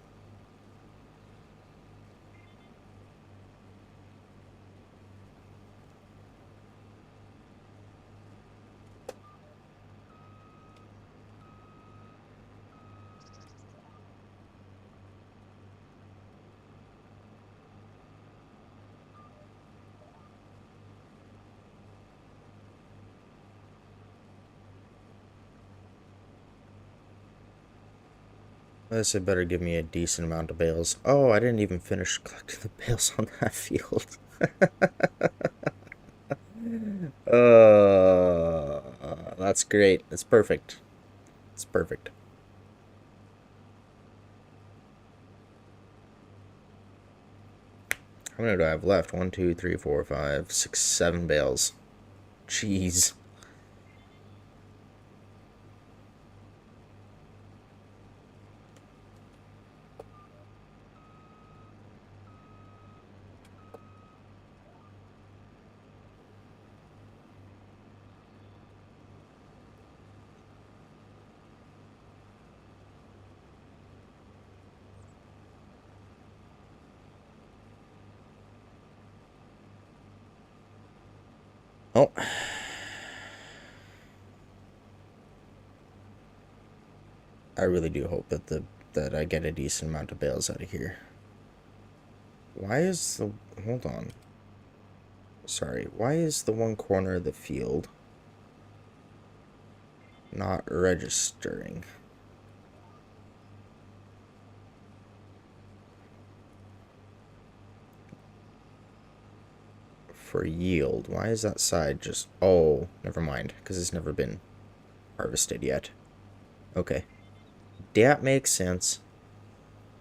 This had better give me a decent amount of bales. Oh, I didn't even finish collecting the bales on that field. That's great. It's perfect. It's perfect. How many do I have left? 1, 2, 3, 4, 5, 6, 7 bales. Jeez. Oh. I really do hope that I get a decent amount of bales out of here. Why is the... Hold on. Sorry. Why is the one corner of the field not registering? For yield. Why is that side just... Oh, never mind. Because it's never been harvested yet. Okay. That makes sense.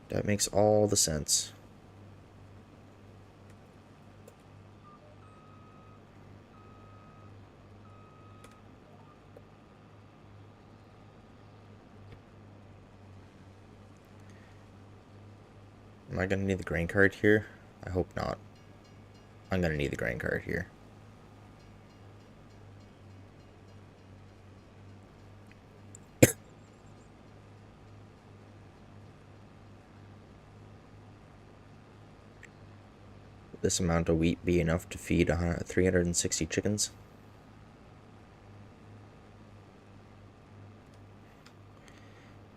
That makes all the sense. Am I gonna need the grain cart here? I hope not. I'm gonna need the grain cart here. This amount of wheat be enough to feed 360 chickens?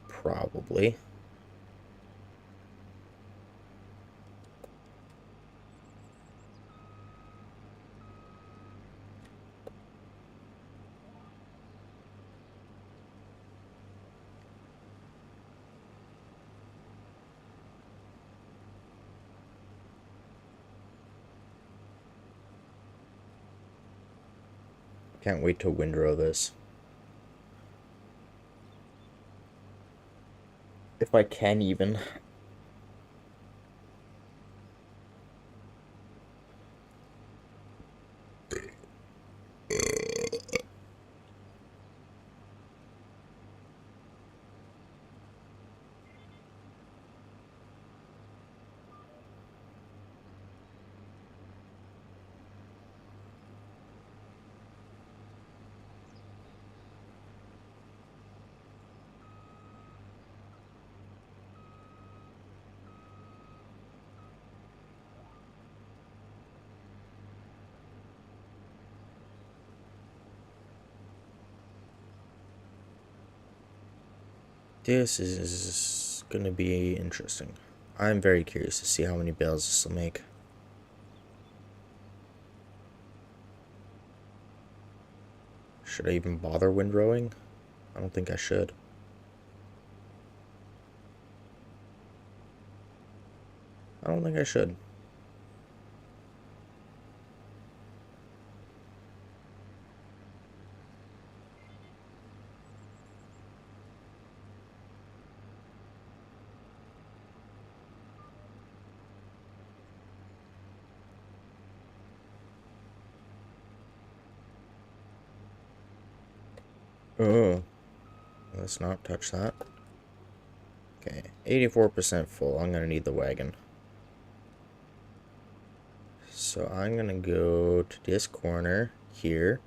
Probably. Can't wait to windrow this. If I can even. This is gonna be interesting. I'm very curious to see how many bales this will make. Should I even bother windrowing? I don't think I should. I don't think I should. Oh, let's not touch that. Okay, 84% full. I'm gonna need the wagon. So I'm gonna go to this corner here.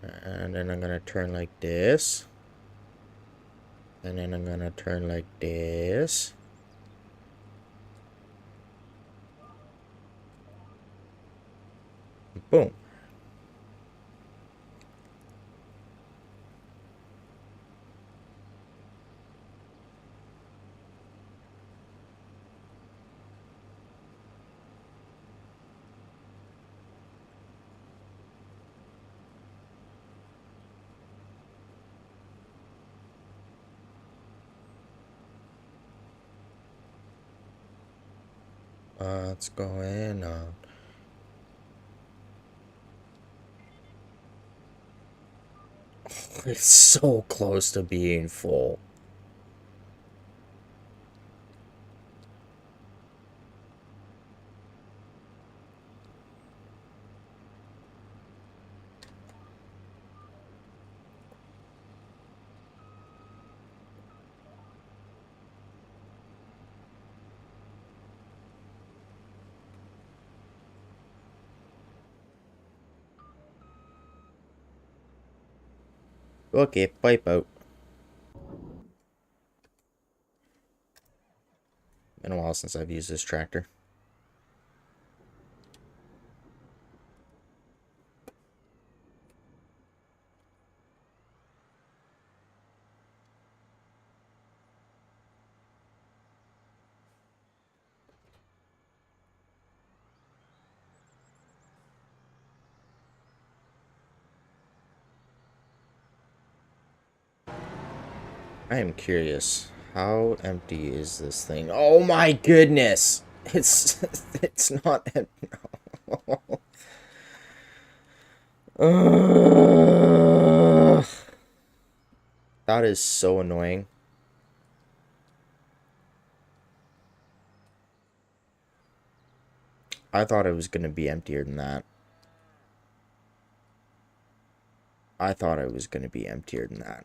And then I'm gonna turn like this. And then I'm gonna turn like this. Boom. What's going on? It's so close to being full. Okay, pipe out. Been a while since I've used this tractor. I am curious. How empty is this thing? Oh my goodness! It's it's not empty. That is so annoying. I thought it was gonna be emptier than that. I thought it was gonna be emptier than that.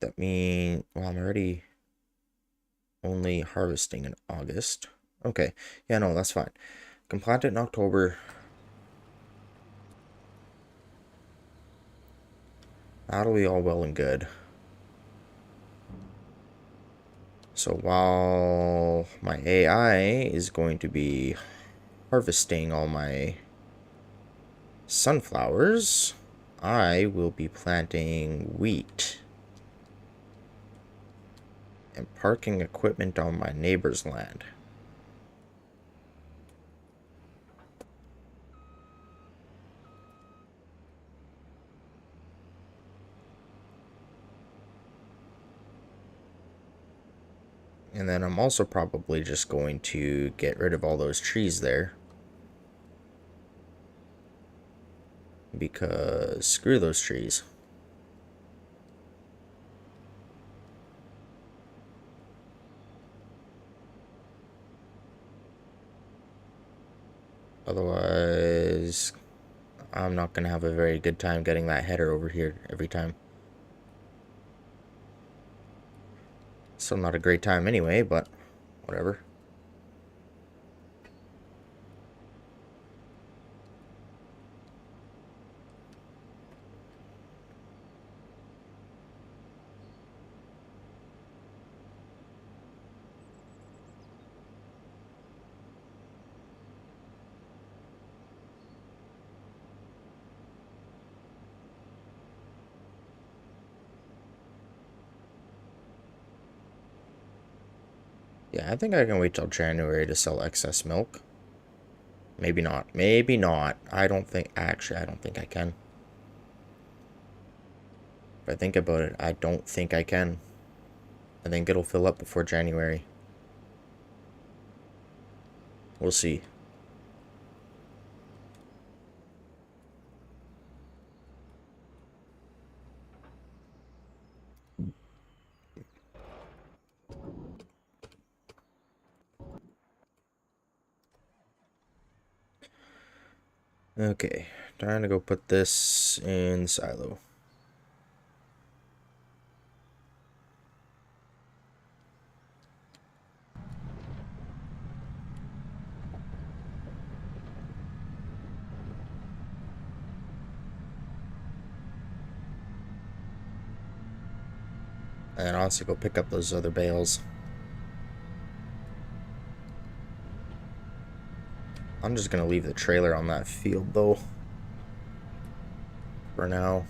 That means, well, I'm already only harvesting in August. Okay, yeah, no, that's fine. Can plant it in October. That'll be all well and good. So while my AI is going to be harvesting all my sunflowers, I will be planting wheat and parking equipment on my neighbor's land. And then I'm also probably just going to get rid of all those trees there. Because screw those trees. Otherwise, I'm not going to have a very good time getting that header over here every time. Still not a great time anyway, but whatever. Yeah, I think I can wait till January to sell excess milk. Maybe not. Maybe not. I don't think... Actually, I don't think I can. If I think about it, I don't think I can. I think it'll fill up before January. We'll see. Okay, trying to go put this in silo. And I'll also go pick up those other bales. I'm just gonna leave the trailer on that field though. For now.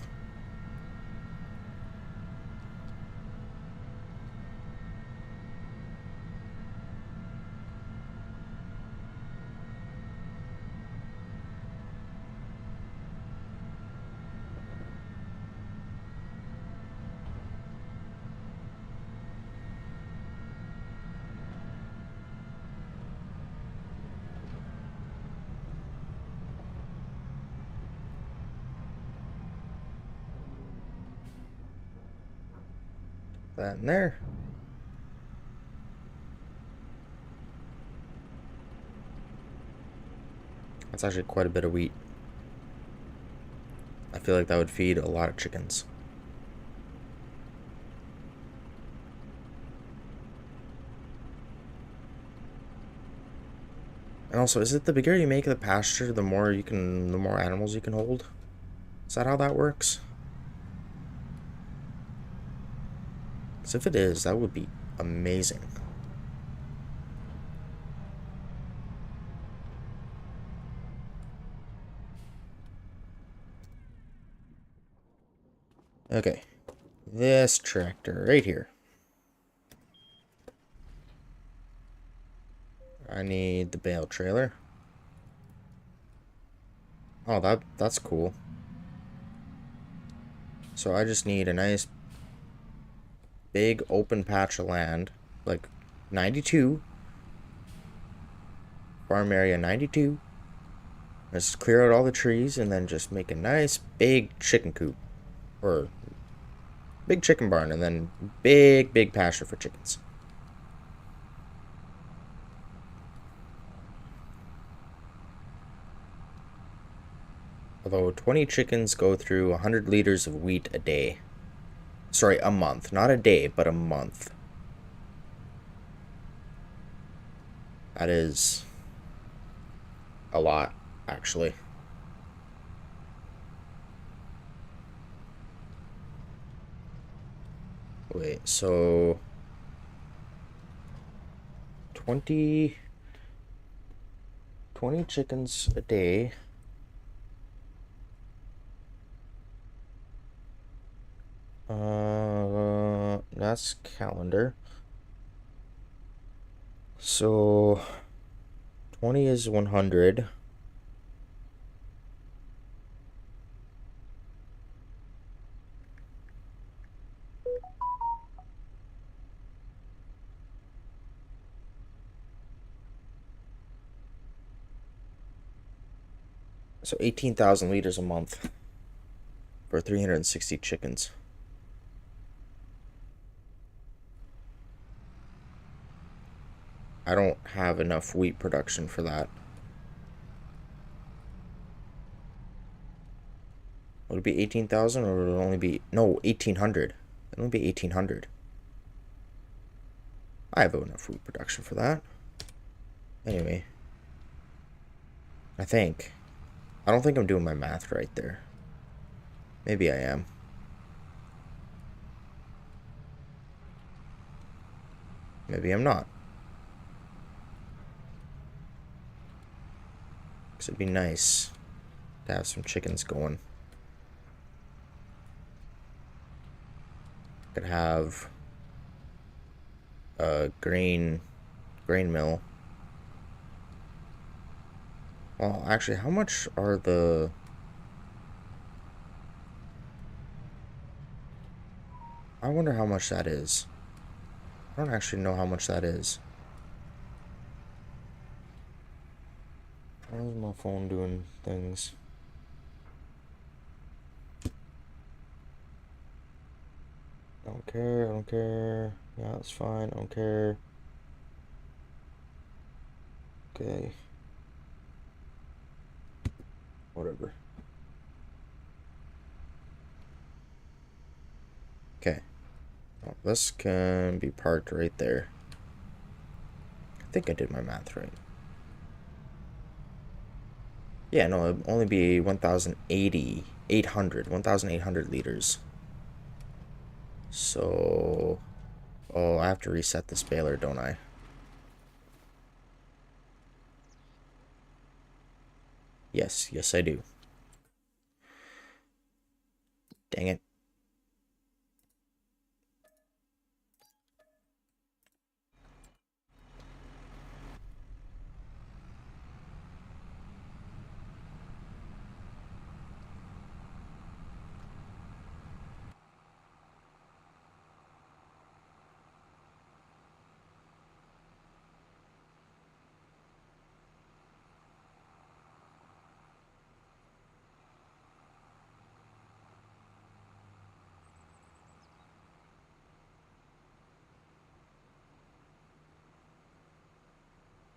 That in there. That's actually quite a bit of wheat. I feel like that would feed a lot of chickens. And also, is it the bigger you make the pasture, the more animals you can hold? Is that how that works? Because if it is, that would be amazing. Okay. This tractor right here. I need the bale trailer. Oh, that's cool. So I just need a nice big open patch of land, like 92. Farm area 92. Let's clear out all the trees and then just make a nice big chicken coop. Or big chicken barn and then big pasture for chickens. Although 20 chickens go through 100 liters of wheat a day. Sorry, a month. Not a day, but a month. That is a lot, actually. Wait, so 20 chickens a day. That's calendar. So 20 is 100. So 18,000 liters a month for 360 chickens. I don't have enough wheat production for that. Would it be 18,000 or would it only be... No, 1,800. It'll only be 1,800. I have enough wheat production for that. Anyway. I think. I don't think I'm doing my math right there. Maybe I am. Maybe I'm not. Because it'd be nice to have some chickens going. Could have a grain mill. Well, actually, how much are the... I wonder how much that is. I don't actually know how much that is. Why is my phone doing things? I don't care, I don't care. Yeah, that's fine, I don't care. Okay. Whatever. Okay. Well, this can be parked right there. I think I did my math right. Yeah, no, it'd only be 1,800 liters. So, oh, I have to reset this baler, don't I? Yes, yes I do. Dang it.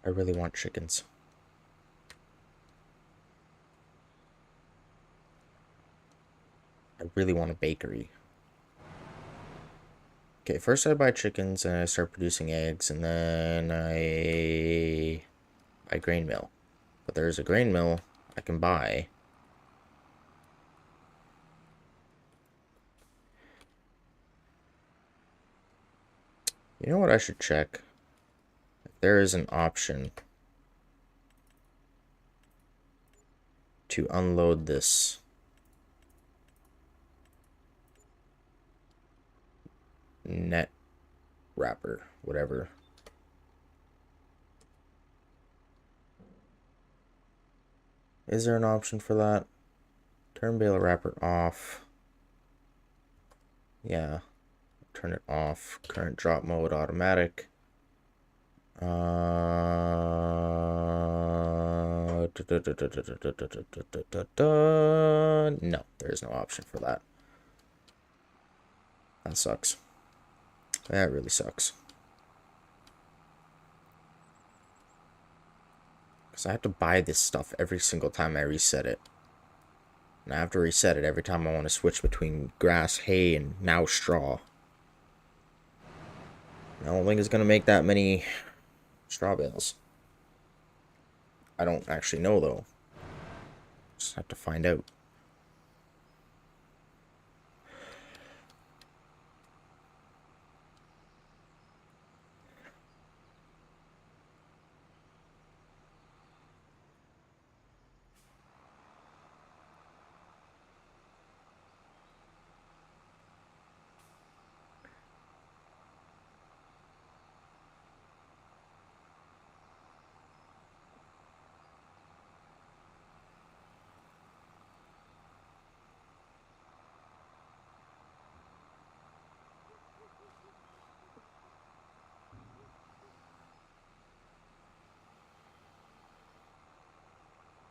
I really want chickens. I really want a bakery. Okay, first I buy chickens and I start producing eggs, and then I buy grain mill. But there's a grain mill I can buy. You know what I should check? If there is an option to unload this net wrapper, whatever. Is there an option for that? Turn baler wrapper off. Yeah. Turn it off. Current drop mode automatic. No, there is no option for that. That sucks. That really sucks. Because I have to buy this stuff every single time I reset it. And I have to reset it every time I want to switch between grass, hay, and now straw. I don't think it's going to make that many straw bales. I don't actually know, though. Just have to find out.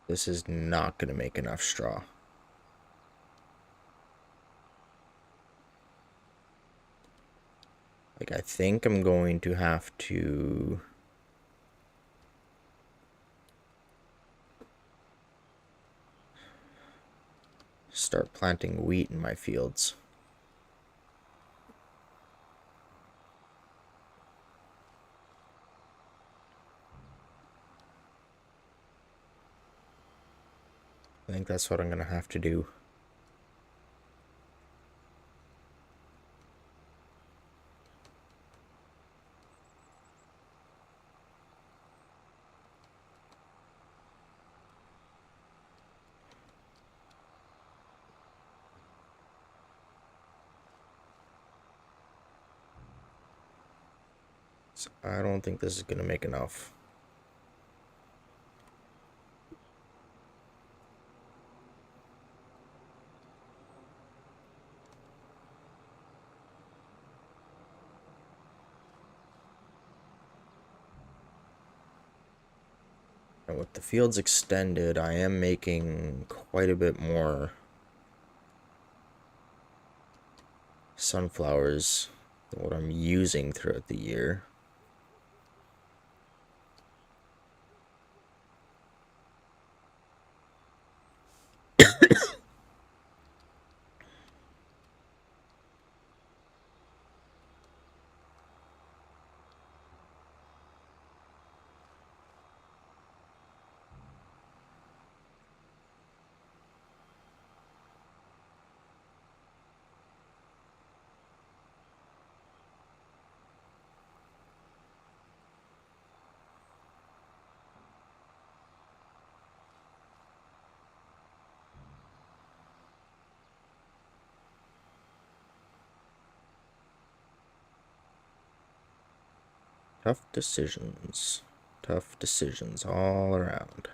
This is not going to make enough straw. Like, I think I'm going to have to start planting wheat in my fields. I think that's what I'm going to have to do. So I don't think this is going to make enough. And with the fields extended, I am making quite a bit more sunflowers than what I'm using throughout the year. Tough decisions. Tough decisions all around.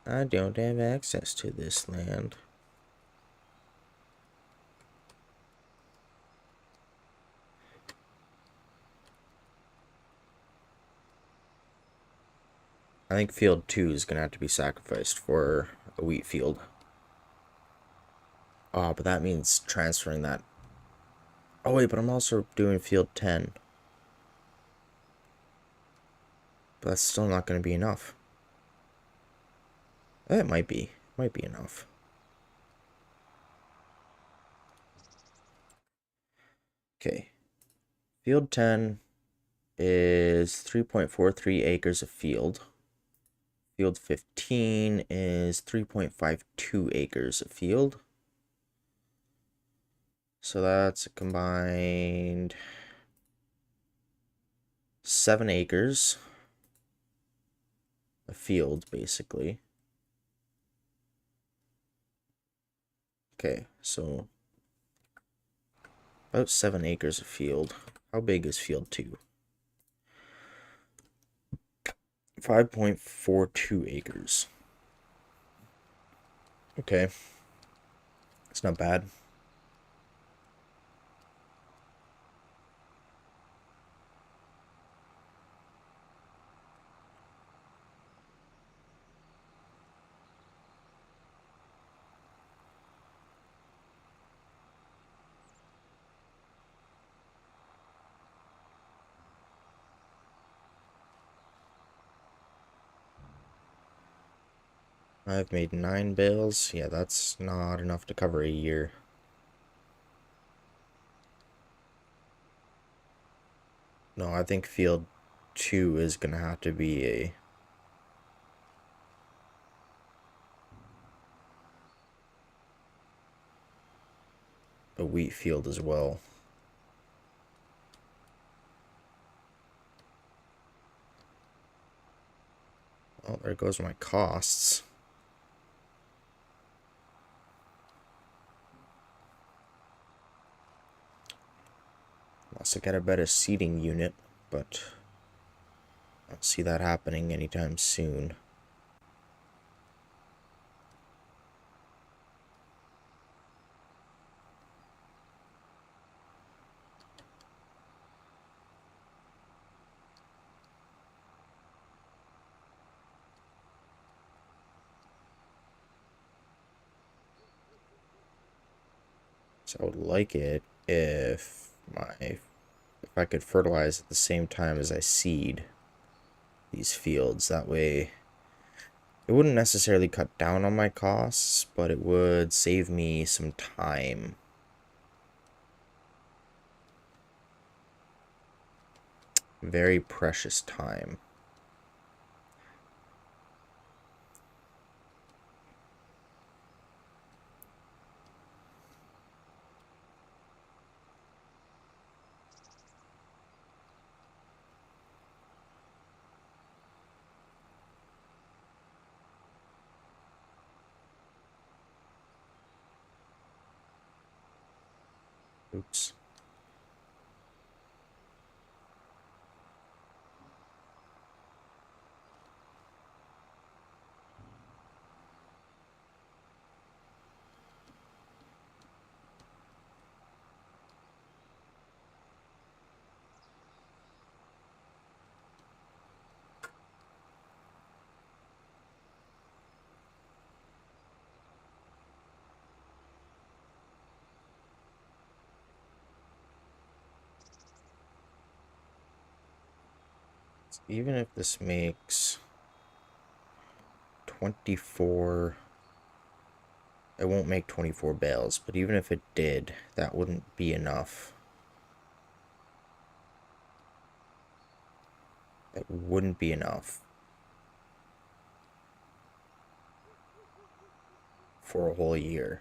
I don't have access to this land. I think field 2 is going to have to be sacrificed for a wheat field. Oh, but that means transferring that. Oh, wait, but I'm also doing field 10. But that's still not going to be enough. It might be. Might be enough. Okay. Field 10 is 3.43 acres of field. Field 15 is 3.52 acres of field. So that's a combined 7 acres of field, basically. Okay, so about 7 acres of field. How big is field 2? 5.42 acres. Okay. It's not bad. I've made 9 bales. Yeah, that's not enough to cover a year. No, I think field 2 is gonna have to be a wheat field as well. Oh, there goes my costs. Unless I get a better seating unit, but I don't see that happening anytime soon. So I would like it if I could fertilize at the same time as I seed these fields. That way it wouldn't necessarily cut down on my costs, but it would save me some time. Very precious time. Oops. Even if this makes 24, it won't make 24 bales, but even if it did, that wouldn't be enough. It wouldn't be enough for a whole year.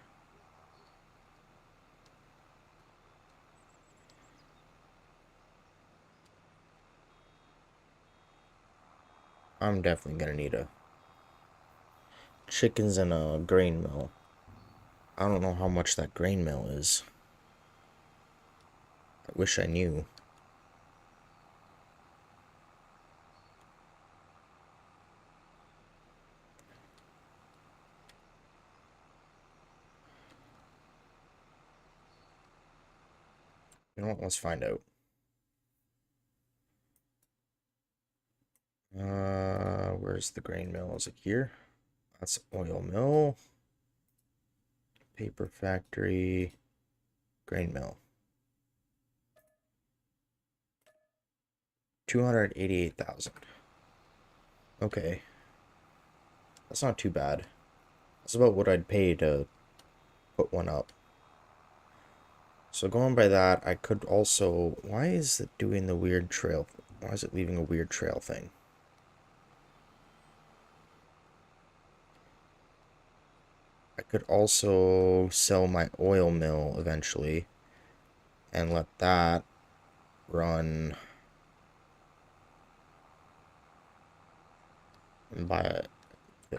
I'm definitely gonna need a chickens and a grain mill. I don't know how much that grain mill is. I wish I knew. You know what? Let's find out. Where's the grain mill? Is it here? That's oil mill, paper factory, grain mill. 288,000. Okay. That's not too bad. That's about what I'd pay to put one up. So going by that, I could also... Why is it doing the weird trail? Why is it leaving a weird trail thing? I could also sell my oil mill eventually and let that run and buy a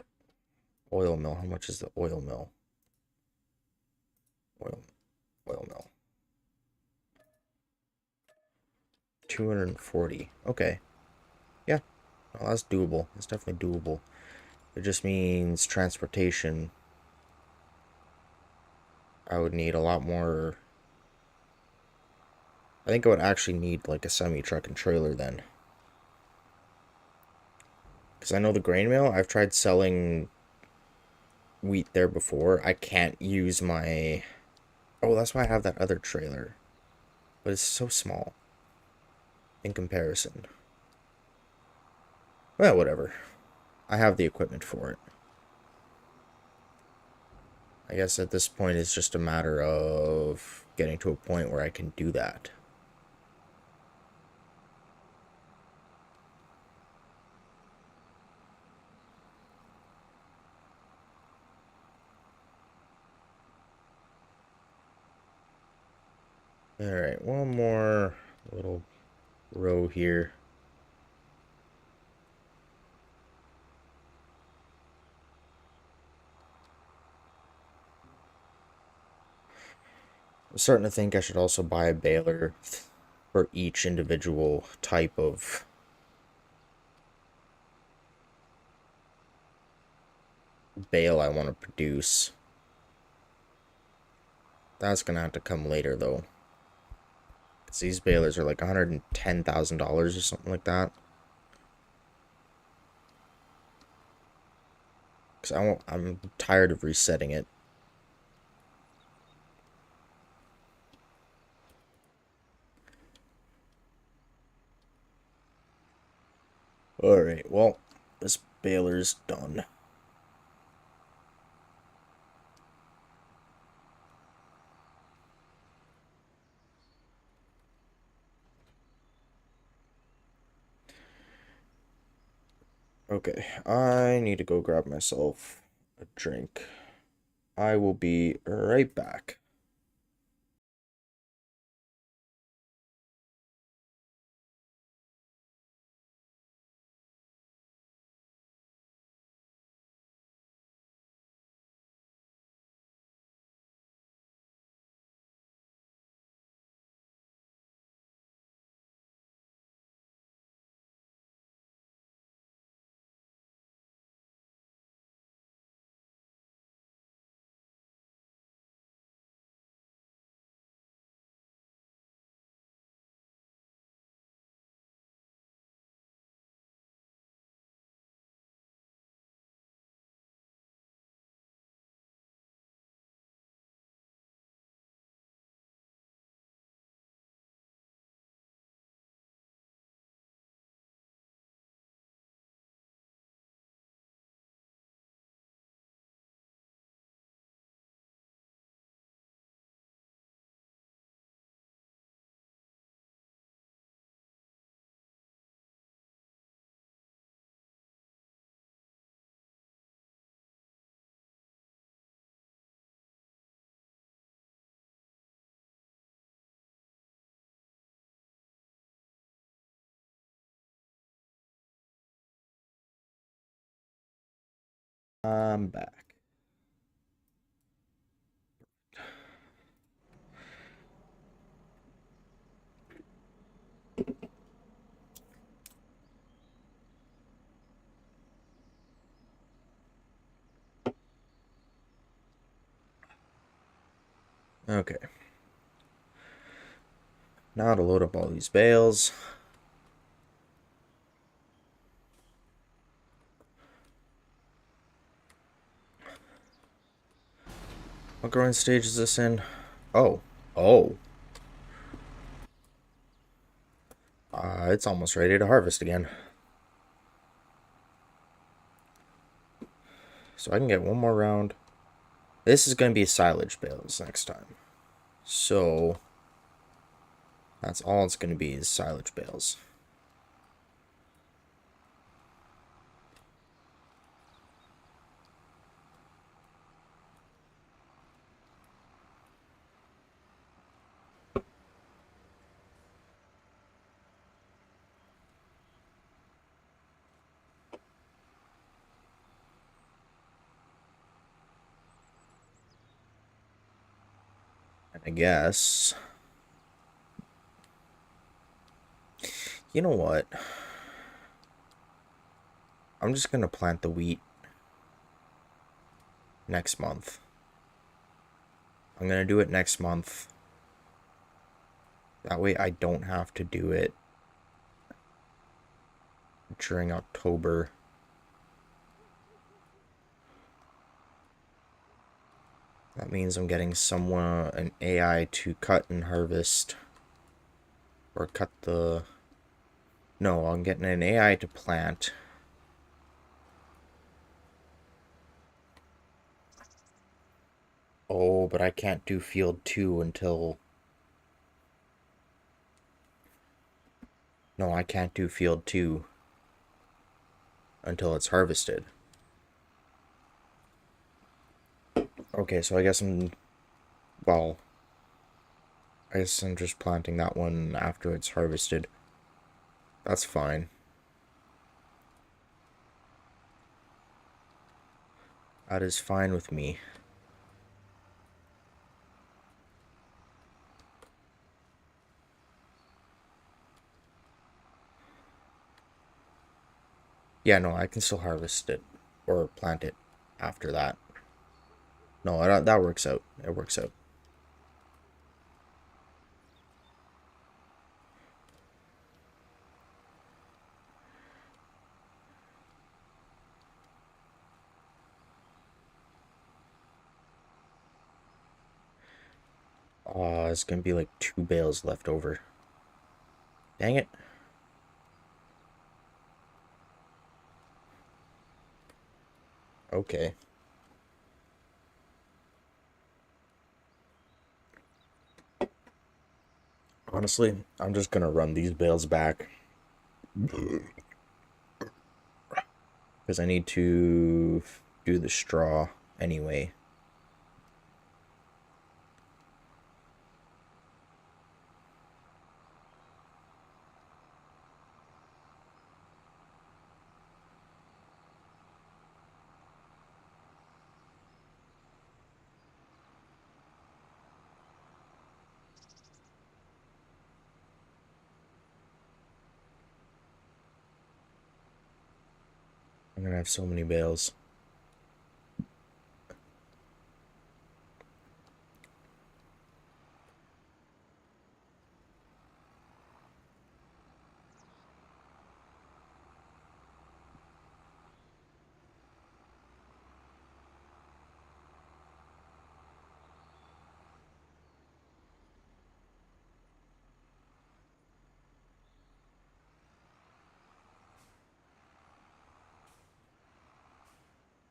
oil mill. How much is the oil mill? Oil mill. 240. Okay. Yeah. Well, that's doable. That's definitely doable. It just means transportation. I would need a lot more. I think I would actually need like a semi-truck and trailer then. Because I know the grain mill, I've tried selling wheat there before. I can't use my... Oh, that's why I have that other trailer. But it's so small in comparison. Well, whatever. I have the equipment for it. I guess at this point it's just a matter of getting to a point where I can do that. Alright, one more little row here. I'm starting to think I should also buy a baler for each individual type of bale I want to produce. That's gonna have to come later though. Because these balers are like $110,000 or something like that. Because I'm tired of resetting it. Alright, well, this baler's done. Okay, I need to go grab myself a drink. I will be right back. I'm back. Okay. Now to load up all these bales. What growing stage is this in? Oh. Oh. It's almost ready to harvest again. So I can get one more round. This is going to be silage bales next time. So that's all it's going to be is silage bales. And I guess... You know what? I'm just going to plant the wheat next month. I'm going to do it next month. That way I don't have to do it during October. That means I'm getting an AI to cut and harvest. Or cut the... No, I'm getting an AI to plant. Oh, but I can't do field 2 until... No, I can't do field 2 until it's harvested. Okay, so I guess well, I guess I'm just planting that one after it's harvested. That's fine. That is fine with me. Yeah, no, I can still harvest it or plant it after that. No, that works out. It works out. Oh, it's gonna be like 2 bales left over. Dang it. Okay. Honestly, I'm just gonna run these bales back because I need to do the straw anyway. I'm gonna have so many bales.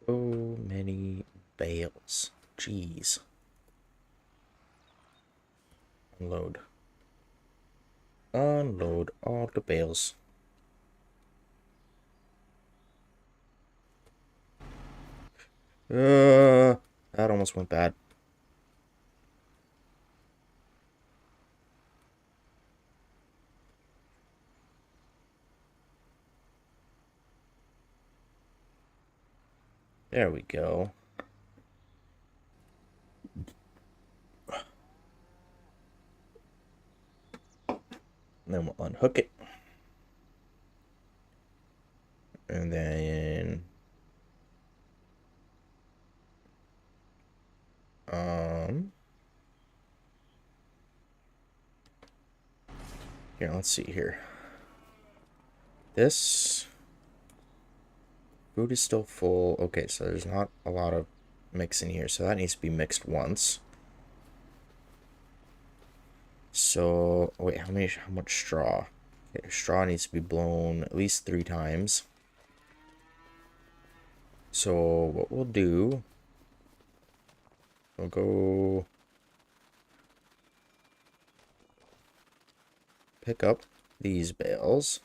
So many bales. Jeez. Unload. Unload all the bales. That almost went bad. There we go. And then we'll unhook it. And then here, let's see here. This food is still full. Okay, so there's not a lot of mix in here, so that needs to be mixed once. So wait, how much straw? Okay, straw needs to be blown at least 3 times. So what we'll do, we'll go pick up these bales.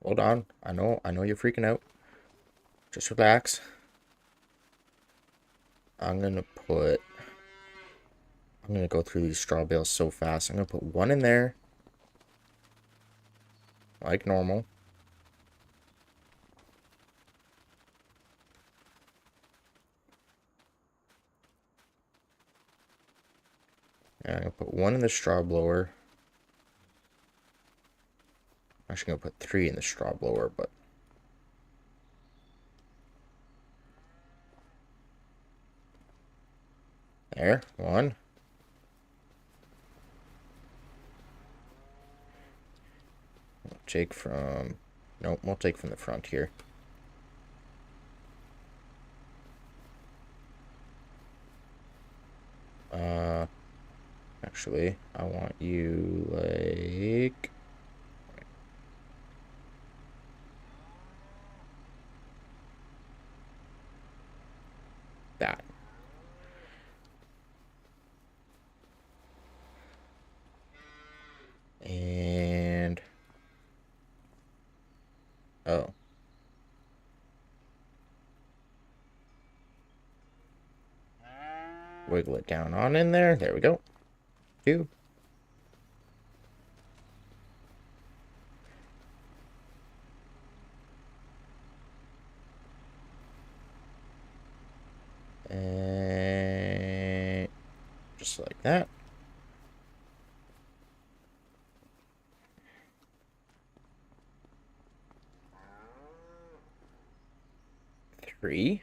Hold on. I know you're freaking out. Just relax. I'm gonna go through these straw bales so fast. I'm gonna put one in there, like normal. And I'm gonna put one in the straw blower. I'm actually gonna put 3 in the straw blower, but there, 1. Take from, nope, we'll take from the front here. Actually, I want you like, wiggle it down on in there. There we go. 2. And just like that. 3.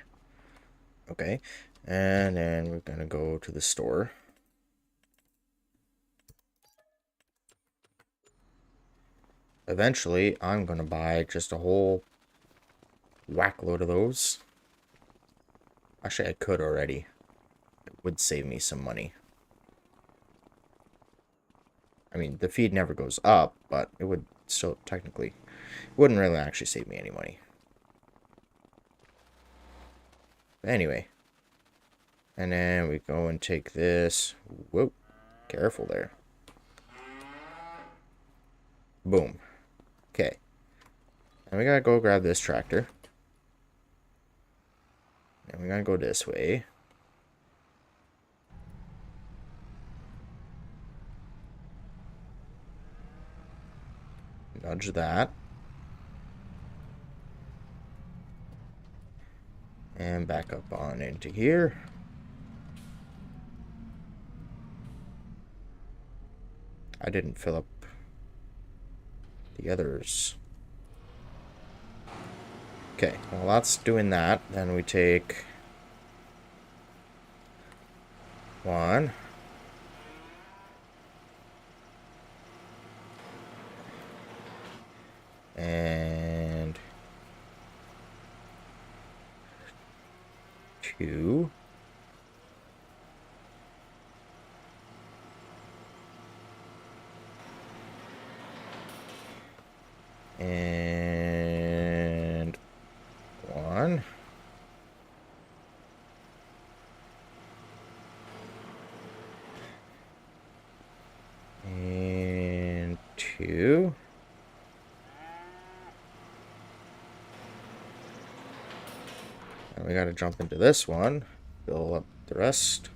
Okay. And then we're gonna go to the store. Eventually, I'm gonna buy just a whole whack load of those. Actually, I could already. It would save me some money. I mean, the feed never goes up, but it would still technically... It wouldn't really actually save me any money. But anyway. And then we go and take this. Whoa. Careful there. Boom. Okay. And we gotta go grab this tractor. And we gotta go this way. Nudge that. And back up on into here. I didn't fill up the others. Okay, well that's doing that. Then we take 1. And 2. And 1. And 2. And we gotta jump into this one. Fill up the rest.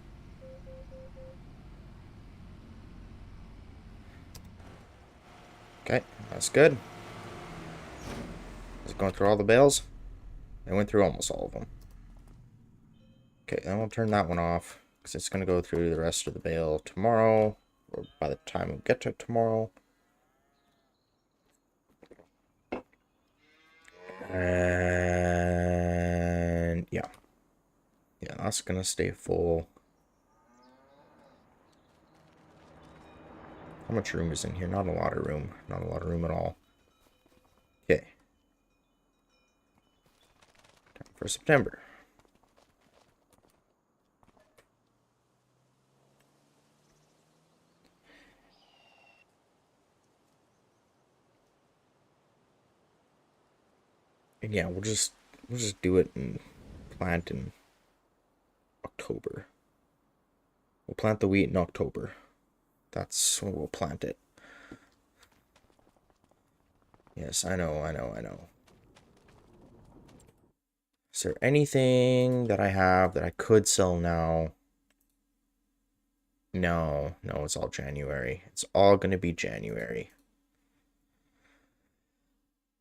Okay, that's good. Is it going through all the bales? I went through almost all of them. Okay, then we'll turn that one off, because it's going to go through the rest of the bale tomorrow, or by the time we get to tomorrow. And yeah. Yeah, that's going to stay full. How much room is in here? Not a lot of room. Not a lot of room at all. Okay. Time for September. And yeah, we'll just do it and plant in October. We'll plant the wheat in October. That's when we'll plant it. Yes, I know. Is there anything that I have that I could sell now? No, it's all January. It's all going to be January.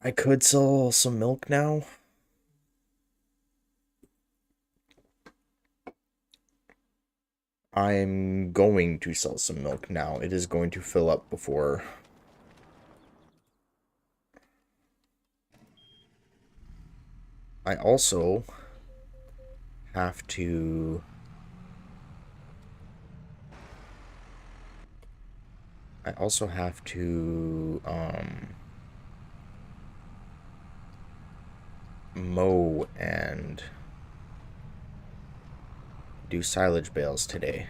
I could sell some milk now. I'm going to sell some milk now. It is going to fill up before... I also have to... mow and do silage bales today.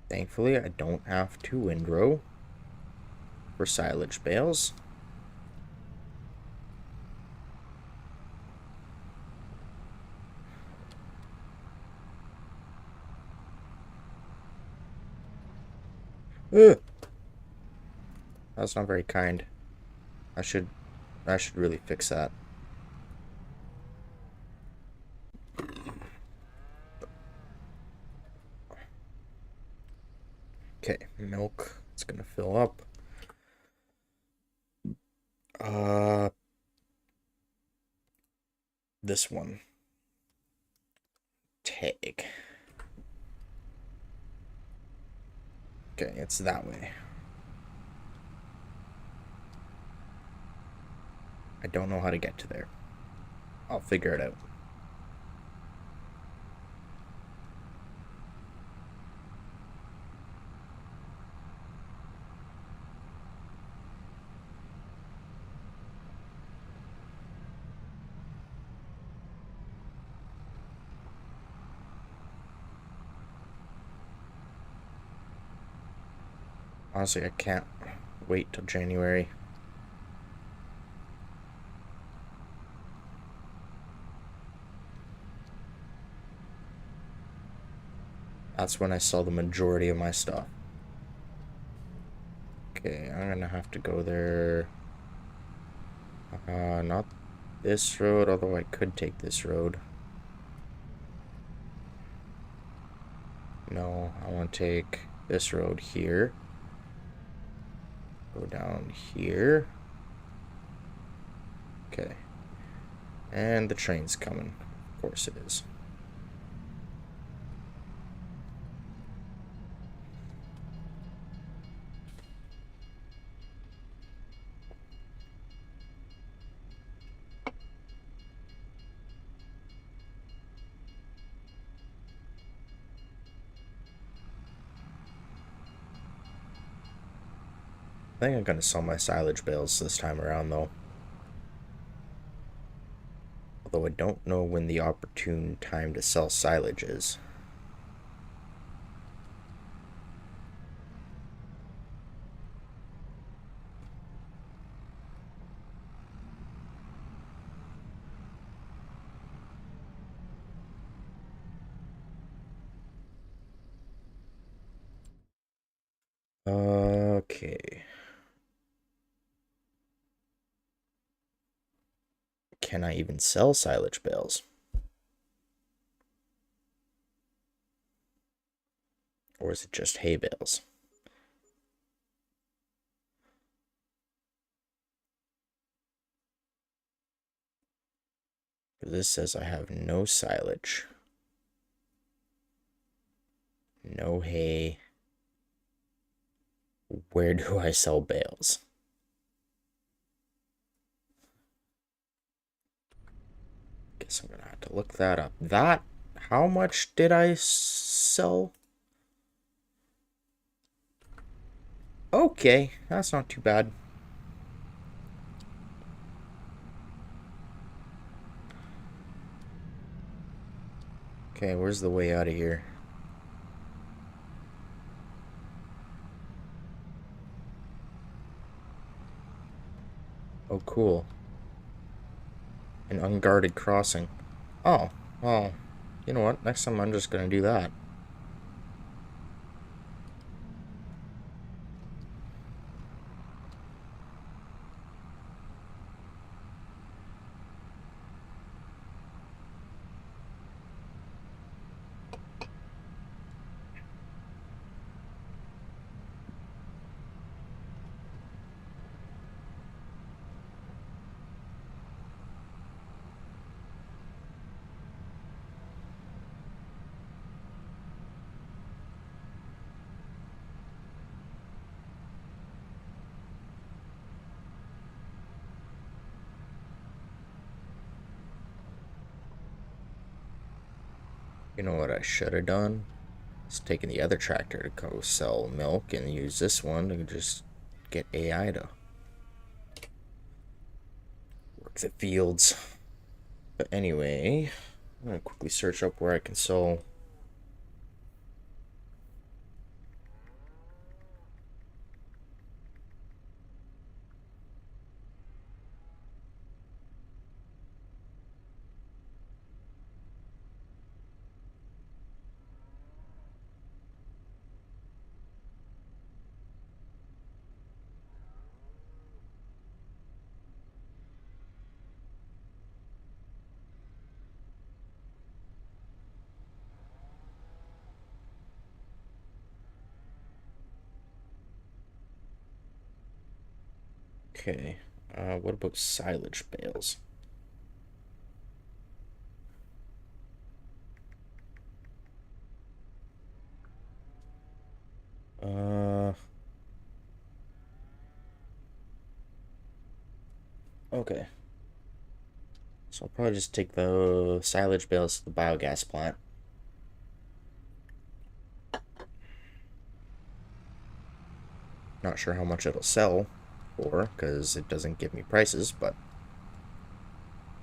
Thankfully, I don't have to windrow for silage bales. Ugh. That's not very kind. I should really fix that. Okay, milk. It's gonna fill up. Uh, this one. Tag. Okay, it's that way. I don't know how to get to there. I'll figure it out. Honestly, I can't wait till January. That's when I sell the majority of my stuff. Okay, I'm gonna have to go there. Not this road, although I could take this road. No, I want to take this road here. Go down here. Okay. And the train's coming. Of course it is. I think I'm gonna sell my silage bales this time around, though. Although I don't know when the opportune time to sell silage is. Okay. Can I even sell silage bales? Or is it just hay bales? This says I have no silage. No hay. Where do I sell bales? Guess I'm gonna have to look that up. How much did I sell? Okay, that's not too bad. Okay, where's the way out of here? Oh, cool. An unguarded crossing. Oh, well, you know what? Next time I'm just gonna do that. You know what I should have done? It's taking the other tractor to go sell milk and use this one to just get AI to work the fields. But anyway, I'm gonna quickly search up where I can sell. Okay. What about silage bales? Uh, okay. So I'll probably just take the silage bales to the biogas plant. Not sure how much it'll sell for, because it doesn't give me prices, but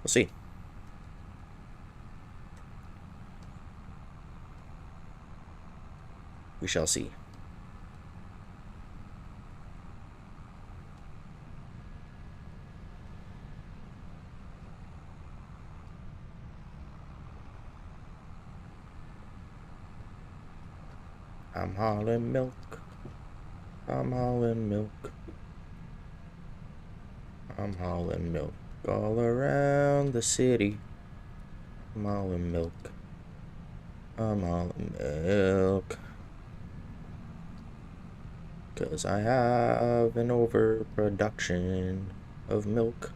we'll see. We shall see. I'm hauling milk. I'm hauling milk. I'm hauling milk all around the city. I'm hauling milk. I'm hauling milk. 'Cause I have an overproduction of milk.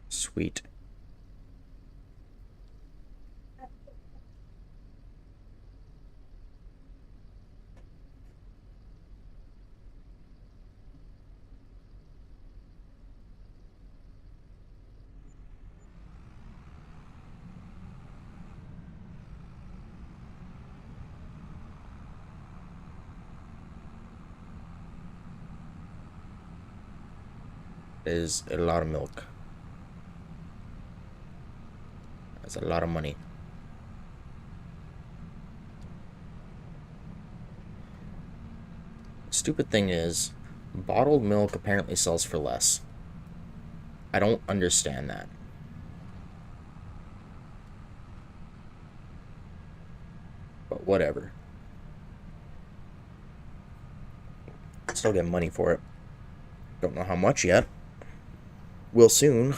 Sweet. Is a lot of milk. That's a lot of money. Stupid thing is, bottled milk apparently sells for less. I don't understand that. But whatever. Still get money for it. Don't know how much yet. Will soon.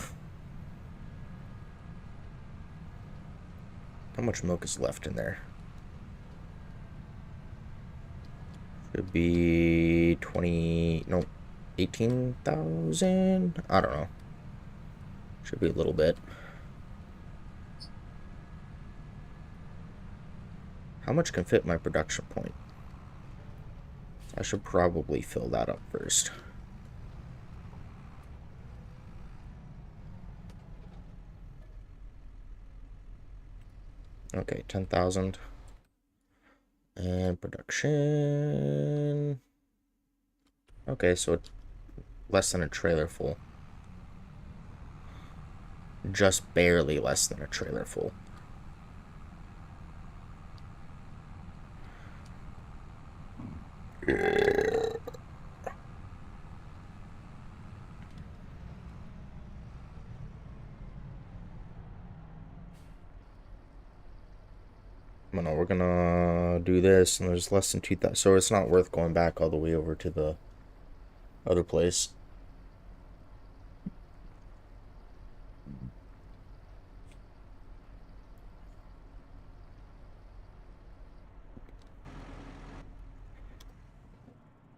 How much milk is left in there? Should be 20, no, 18,000? I don't know. Should be a little bit. How much can fit my production point? I should probably fill that up first. Okay, 10,000. And production. Okay, so it's less than a trailer full. Just barely less than a trailer full. No, we're gonna do this, and there's less than 2,000, so it's not worth going back all the way over to the other place.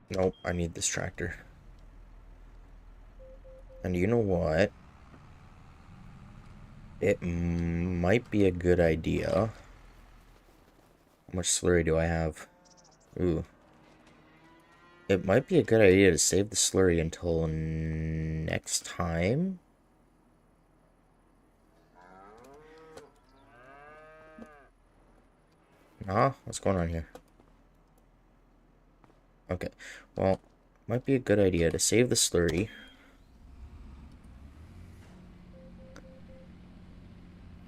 Nope, I need this tractor. And you know what? It might be a good idea. How much slurry do I have? Ooh. It might be a good idea to save the slurry until next time. Nah, what's going on here? Okay, well, might be a good idea to save the slurry.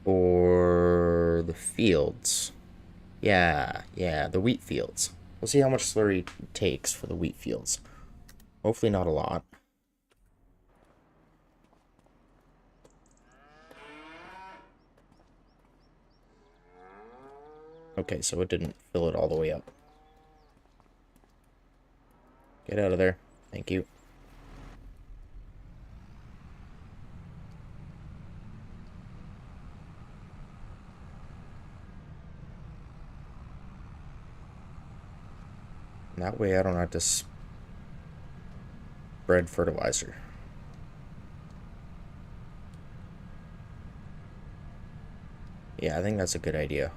For the fields. Yeah, the wheat fields. We'll see how much slurry it takes for the wheat fields. Hopefully not a lot. Okay, so it didn't fill it all the way up. Get out of there. Thank you. And that way I don't have to spread fertilizer. Yeah, I think that's a good idea.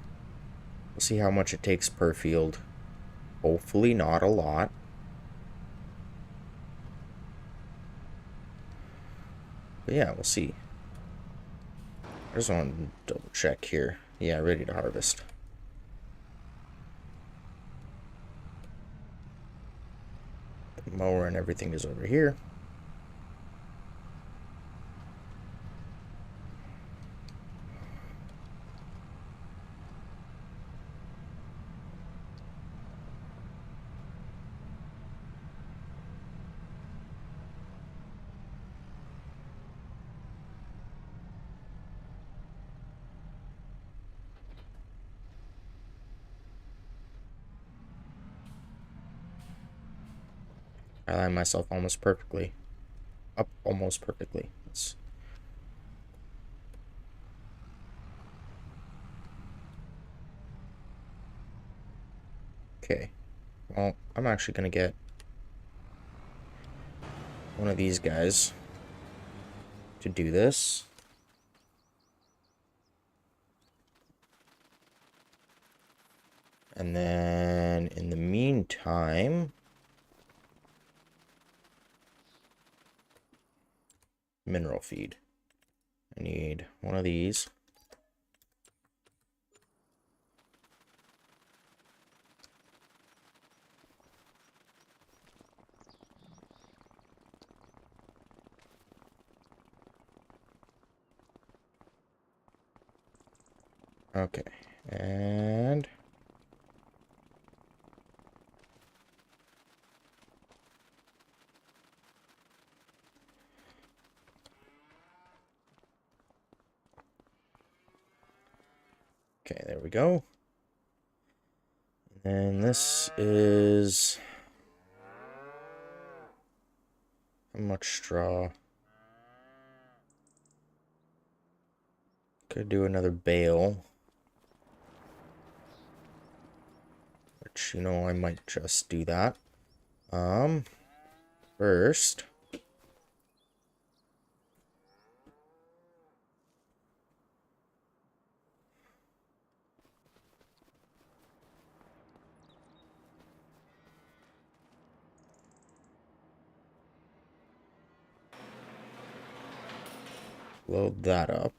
We'll see how much it takes per field. Hopefully not a lot. But yeah, we'll see. I just want to double check here. Yeah, ready to harvest. The mower and everything is over here. I line myself almost perfectly. Up almost perfectly. Okay. Well, I'm actually going to get one of these guys to do this. And then in the meantime, mineral feed. I need one of these. Okay, and okay, there we go. And this is how much straw? Could do another bale. Which, you know, I might just do that. First. Load that up.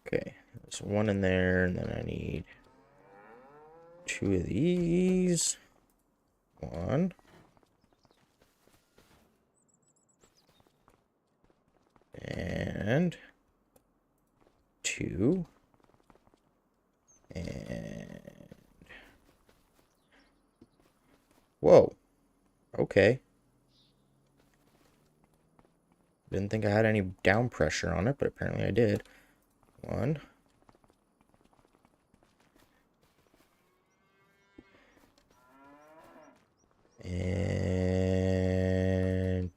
Okay, there's one in there, and then I need two of these. One. And two. And whoa. Okay. Didn't think I had any down pressure on it, but apparently I did. One. And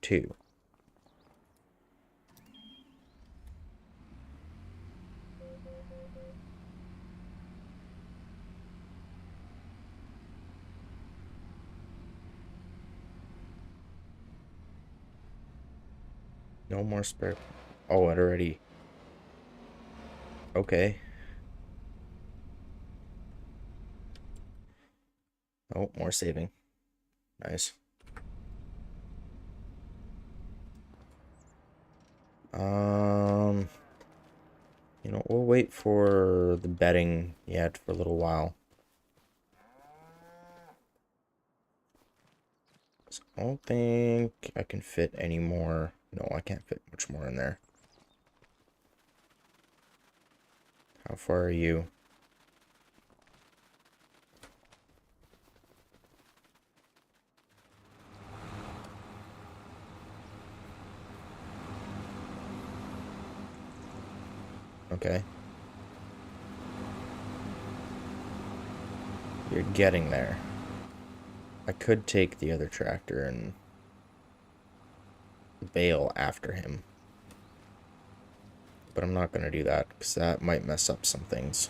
two. No more spare. Oh, it already. Okay. Oh, more saving. Nice. You know, we'll wait for the bedding yet for a little while. So I don't think I can fit any more. No, I can't fit much more in there. How far are you? Okay. You're getting there. I could take the other tractor and bale after him. But I'm not going to do that because that might mess up some things.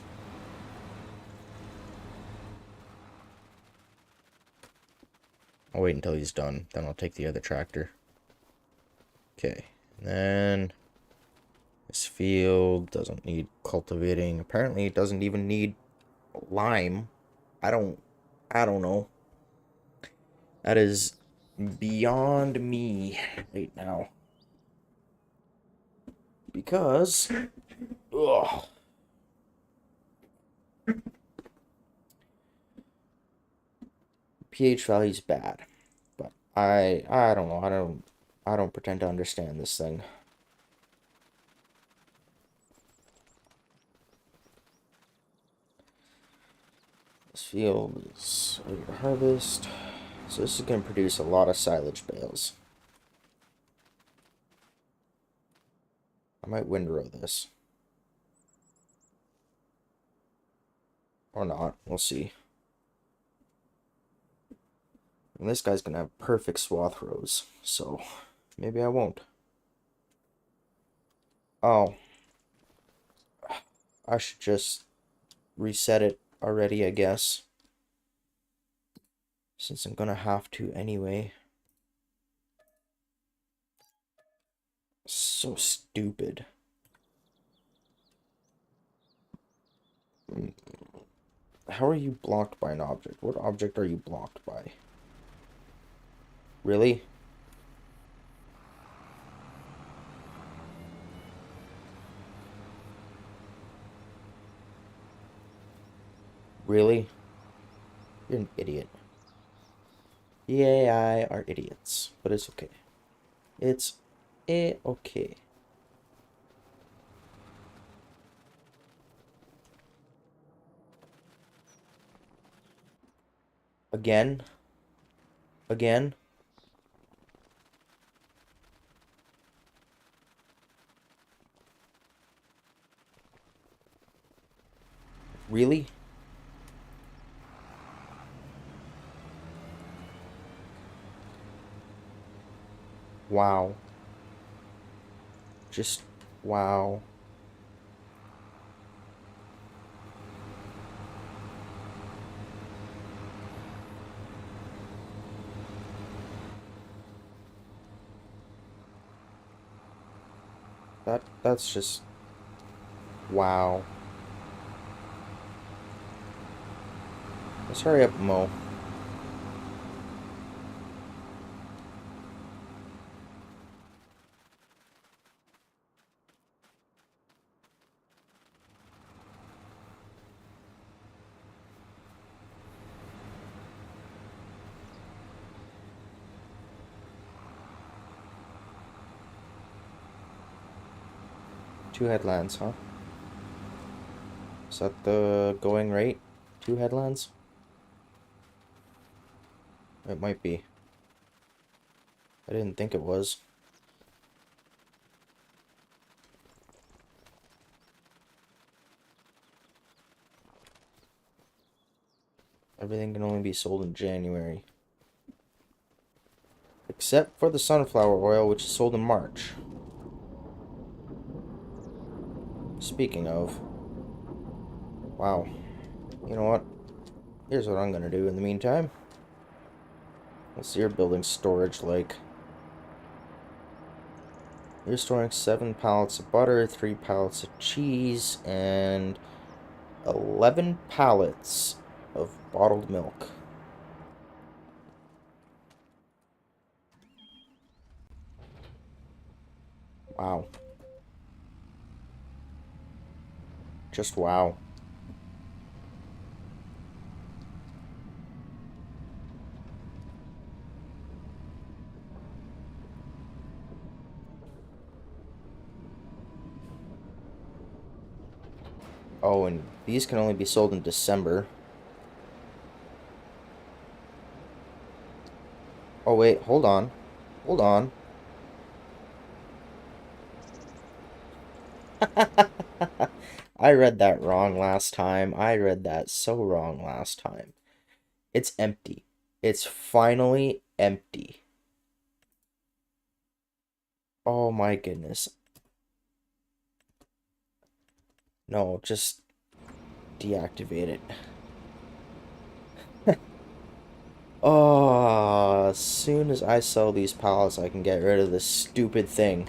I'll wait until he's done, then I'll take the other tractor. Okay, and then this field doesn't need cultivating. Apparently it doesn't even need lime. I don't know. That is beyond me right now. Because ugh, pH value's bad. But I don't know. I don't pretend to understand this thing. This field is ready to harvest. So this is going to produce a lot of silage bales. I might windrow this. Or not. We'll see. And this guy's going to have perfect swath rows. So maybe I won't. Oh. I should just reset it already, I guess. Since I'm going to have to anyway. So stupid. How are you blocked by an object? What object are you blocked by? Really? Really? You're an idiot. The AI are idiots, but it's okay. It's okay. Again? Again? Really? Wow. Just wow. That's just wow. Let's hurry up, Mo. Two headlands, huh? Is that the going rate? Two headlands? It might be. I didn't think it was. Everything can only be sold in January. Except for the sunflower oil, which is sold in March. Speaking of... Wow. You know what? Here's what I'm gonna do in the meantime. What's your building storage like? You're storing 7 pallets of butter, 3 pallets of cheese, and 11 pallets of bottled milk. Wow. Just wow. Oh, and these can only be sold in December. Oh, wait, hold on. Hold on. I read that wrong last time. I read that so wrong last time. It's empty. It's finally empty. Oh my goodness. No, just deactivate it. Oh, as soon as I sell these pallets, I can get rid of this stupid thing.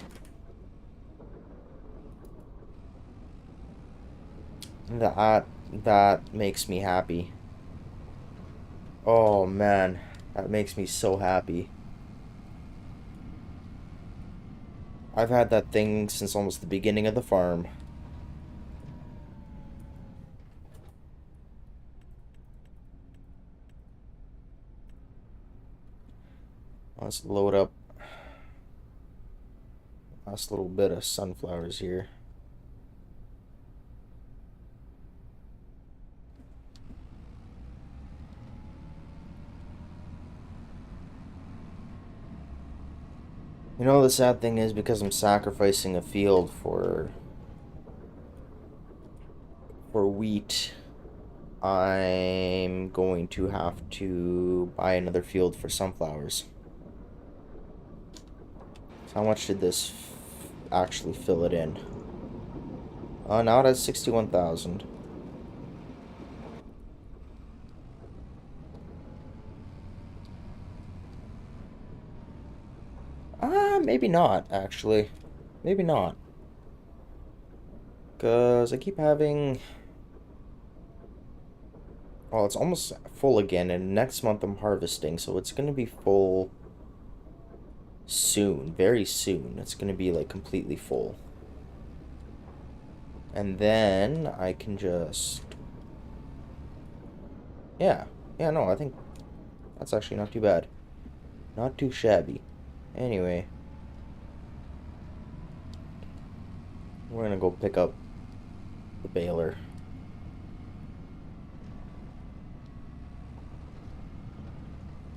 That makes me happy. Oh man, that makes me so happy. I've had that thing since almost the beginning of the farm. Let's load up last little bit of sunflowers here. You know, the sad thing is because I'm sacrificing a field for wheat, I'm going to have to buy another field for sunflowers. So how much did this actually fill it in? Now it has 61,000. Maybe not, actually. Maybe not. Because I keep having... Oh, it's almost full again, and next month I'm harvesting, so it's going to be full soon. Very soon. It's going to be, like, completely full. And then I can just... Yeah. Yeah, no, I think that's actually not too bad. Not too shabby. Anyway. We're going to go pick up the baler.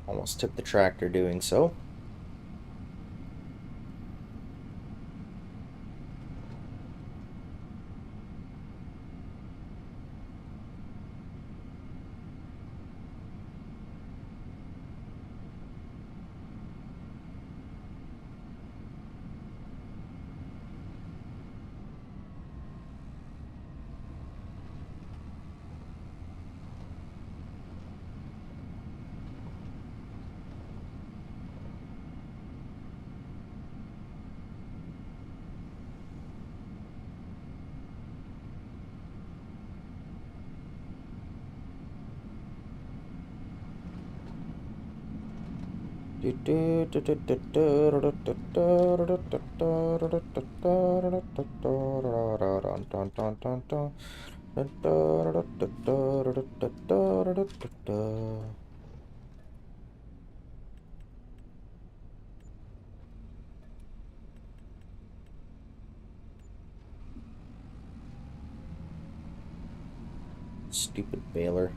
Almost tipped the tractor doing so. Stupid baler.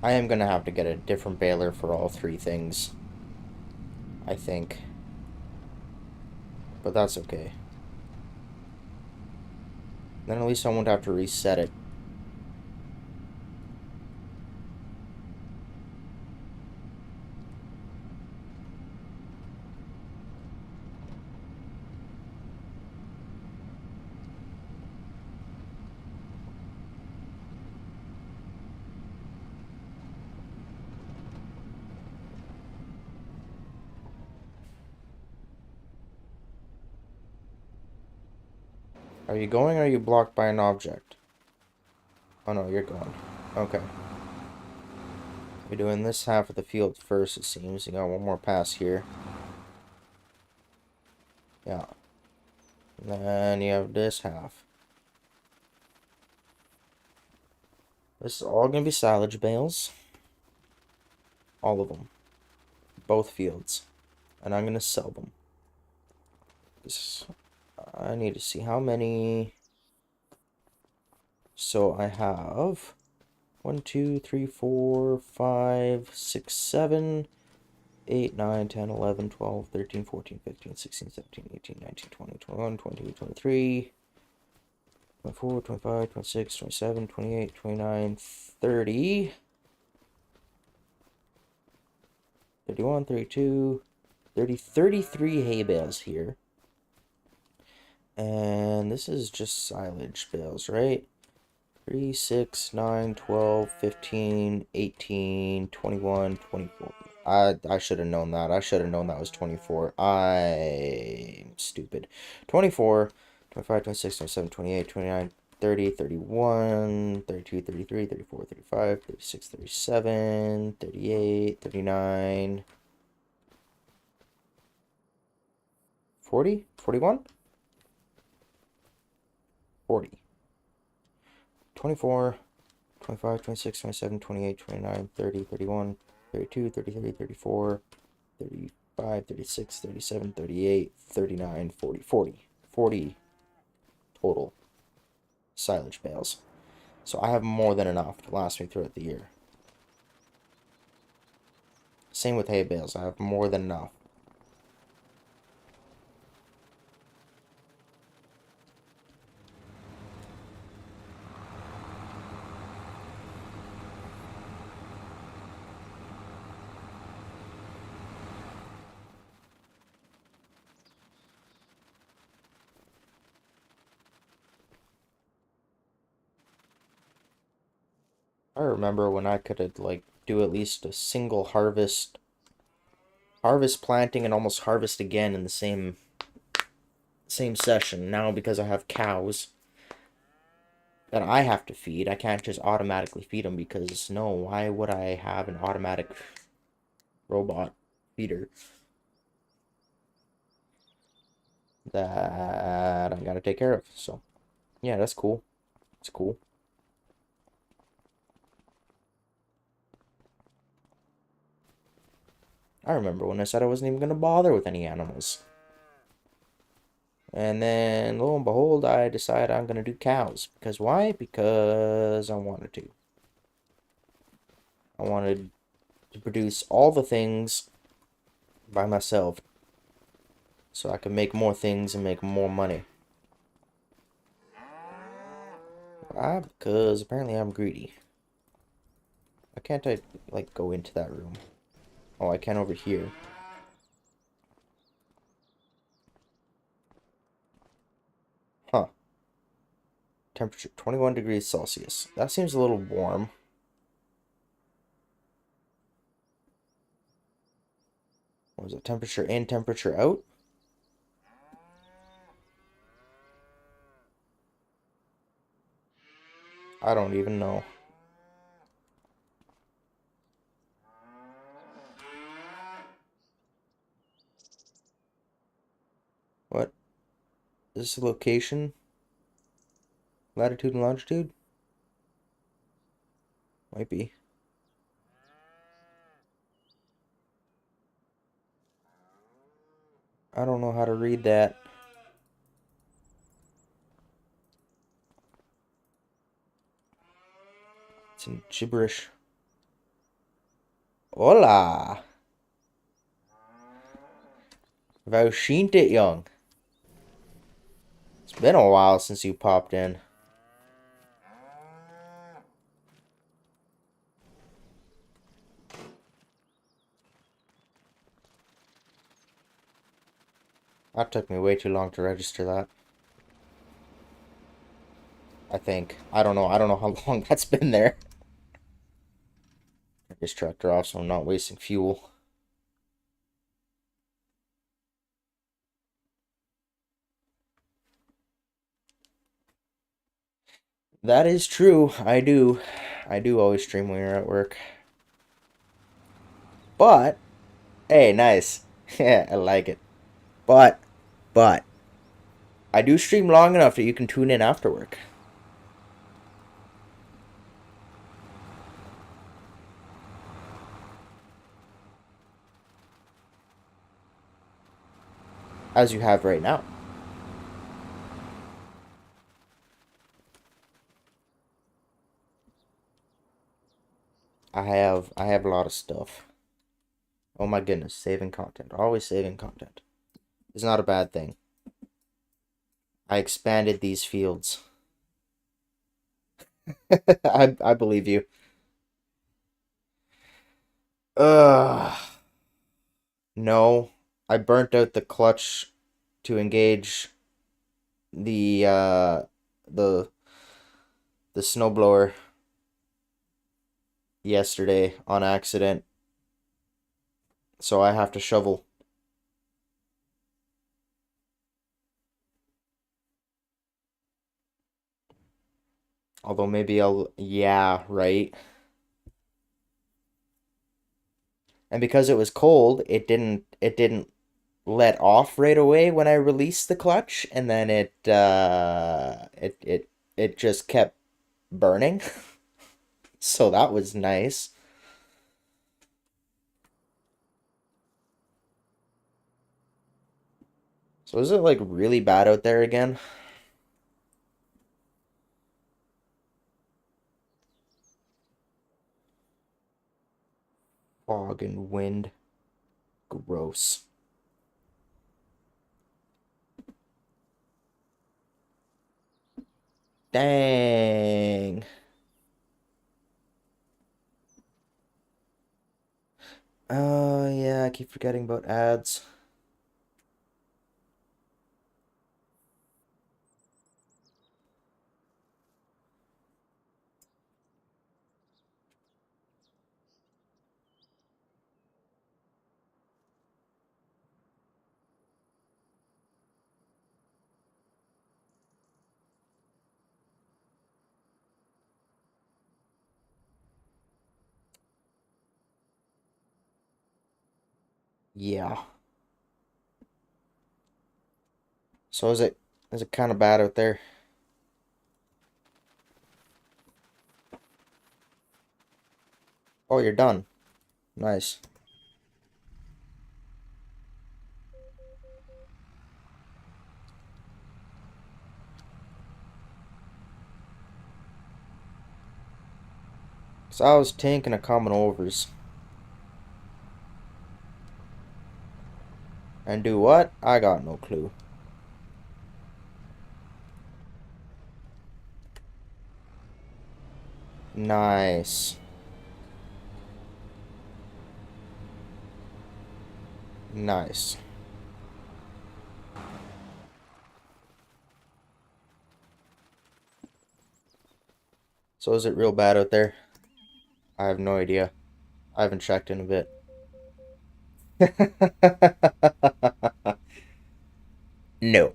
I am gonna have to get a different baler for all three things, I think. But that's okay. Then at least I won't have to reset it. Are you going or are you blocked by an object? Oh no, you're going. Okay. You're doing this half of the field first, it seems. You got one more pass here. Yeah. And then you have this half. This is all going to be silage bales. All of them. Both fields. And I'm going to sell them. I need to see how many... So I have 1, 2, 3, 4, 5, 6, 7, 8, 9, 10, 11, 12, 13, 14, 15, 16, 17, 18, 19, 20, 21, 22, 23, 24, 25, 26, 27, 28, 29, 30. 31, 32, 30, 33 hay bales here. And this is just silage bales, right? 3, 6, 9, 12, 15, 18, 21, 24. I should have known that. I should have known that was 24. I'm stupid. 24, 25, 26, 27, 28, 29, 30, 31, 32, 33, 34, 35, 36, 37, 38, 39, 40, 41, 40, 24, 25, 26, 27, 28, 29, 30, 31, 32, 33, 34, 35, 36, 37, 38, 39, 40, 40. 40 total silage bales. So I have more than enough to last me throughout the year. Same with hay bales. I have more than enough. I remember when I could like do at least a single harvest planting and almost harvest again in the same session. Now because I have cows that I have to feed, I can't just automatically feed them because no, why would I have an automatic robot feeder that I gotta take care of? So yeah, that's cool. It's cool. I remember when I said I wasn't even gonna bother with any animals. And then, lo and behold, I decided I'm going to do cows. Because why? Because I wanted to. I wanted to produce all the things by myself. So I could make more things and make more money. Why? Because apparently I'm greedy. Why can't I, like, go into that room? Oh, I can over here. Huh. Temperature 21 degrees Celsius. That seems a little warm. What was it? Temperature in, temperature out? I don't even know. What? Is this a location? Latitude and longitude? Might be. I don't know how to read that. It's in gibberish. Hola! How seen it, young? It's been a while since you popped in. That took me way too long to register that. I think. I don't know. I don't know how long that's been there. Turn this tractor off so I'm not wasting fuel. That is true. I do. I do always stream when you're at work. But, hey, nice. Yeah, I like it. But, I do stream long enough that you can tune in after work. As you have right now. I have a lot of stuff. Oh my goodness, saving content. Always saving content. It's not a bad thing. I expanded these fields. I believe you. Ugh. No, I burnt out the clutch to engage the uh the the snowblower yesterday on accident, so I have to shovel. Although maybe I'll, yeah, right. And because it was cold, it didn't let off right away when I released the clutch, and then it just kept burning. So that was nice. So is it like really bad out there again? Fog and wind. Gross. Dang. Oh yeah, I keep forgetting about ads. Yeah. So is it kind of bad out there? Oh, you're done. Nice. So I was tanking a common overs. And do what? I got no clue. Nice. Nice. So is it real bad out there? I have no idea. I haven't checked in a bit. No.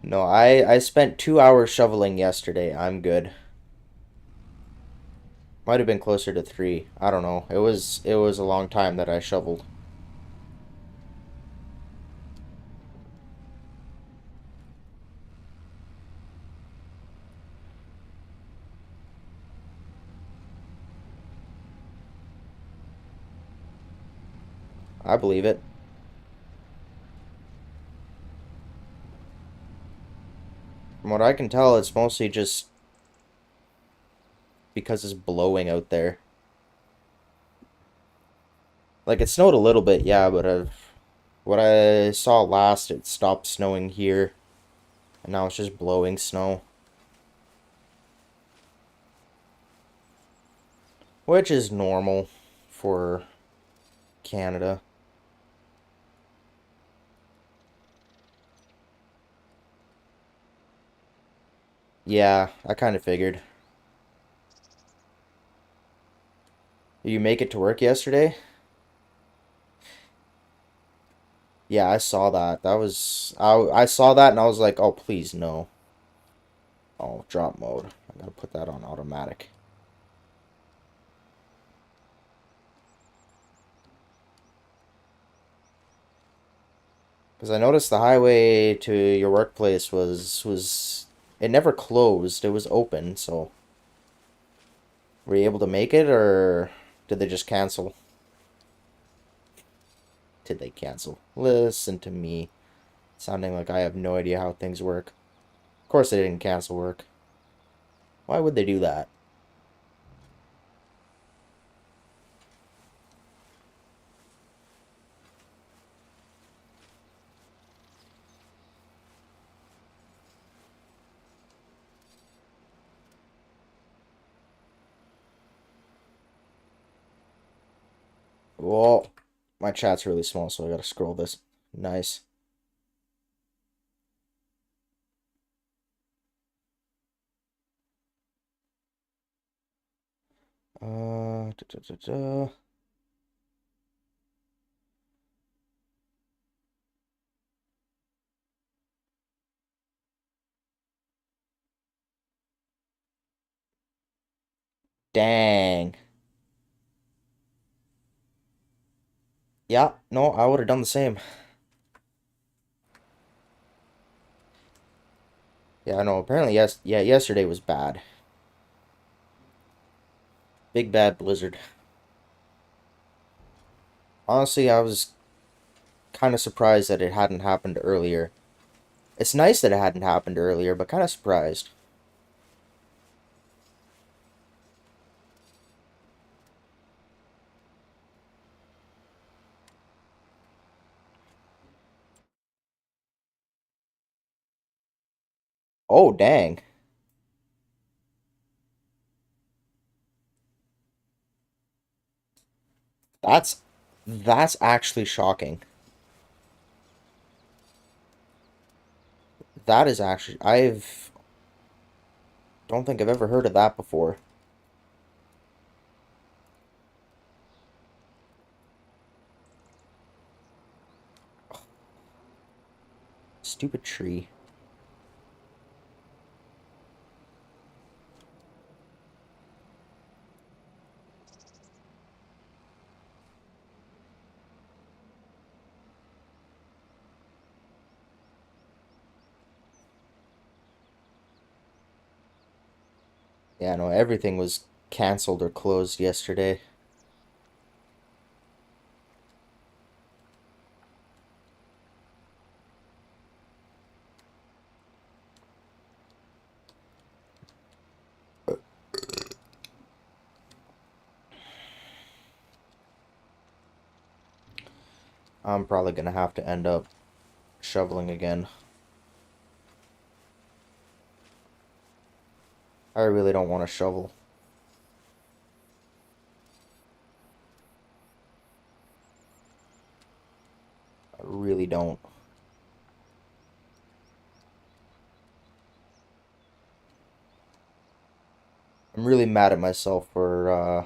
No, I spent 2 hours shoveling yesterday. I'm good. Might have been closer to three. I don't know. It was a long time that I shoveled. I believe it. From what I can tell, it's mostly just because it's blowing out there. Like it snowed a little bit, yeah, but what I saw last, it stopped snowing here, and now it's just blowing snow, which is normal for Canada. Yeah, I kind of figured. Did you make it to work yesterday? Yeah, I saw that. I saw that and I was like, oh please no. Oh, drop mode. I gotta put that on automatic. Because I noticed the highway to your workplace was it never closed. It was open, so were you able to make it or did they just cancel? Did they cancel? Listen to me, sounding like I have no idea how things work. Of course they didn't cancel work. Why would they do that? Well, my chat's really small, so I gotta scroll this. Nice. Da, da, da, da. Dang. Yeah, no, I would have done the same. Yeah, I know. Apparently, yes. Yeah, yesterday was bad. Big bad blizzard. Honestly, I was kind of surprised that it hadn't happened earlier. It's nice that it hadn't happened earlier, but kind of surprised. Oh, dang. That's that's actually shocking. That is actually I've don't think I've ever heard of that before. Stupid tree. Yeah, no, everything was canceled or closed yesterday. I'm probably gonna have to end up shoveling again. I really don't want to shovel. I really don't. I'm really mad at myself for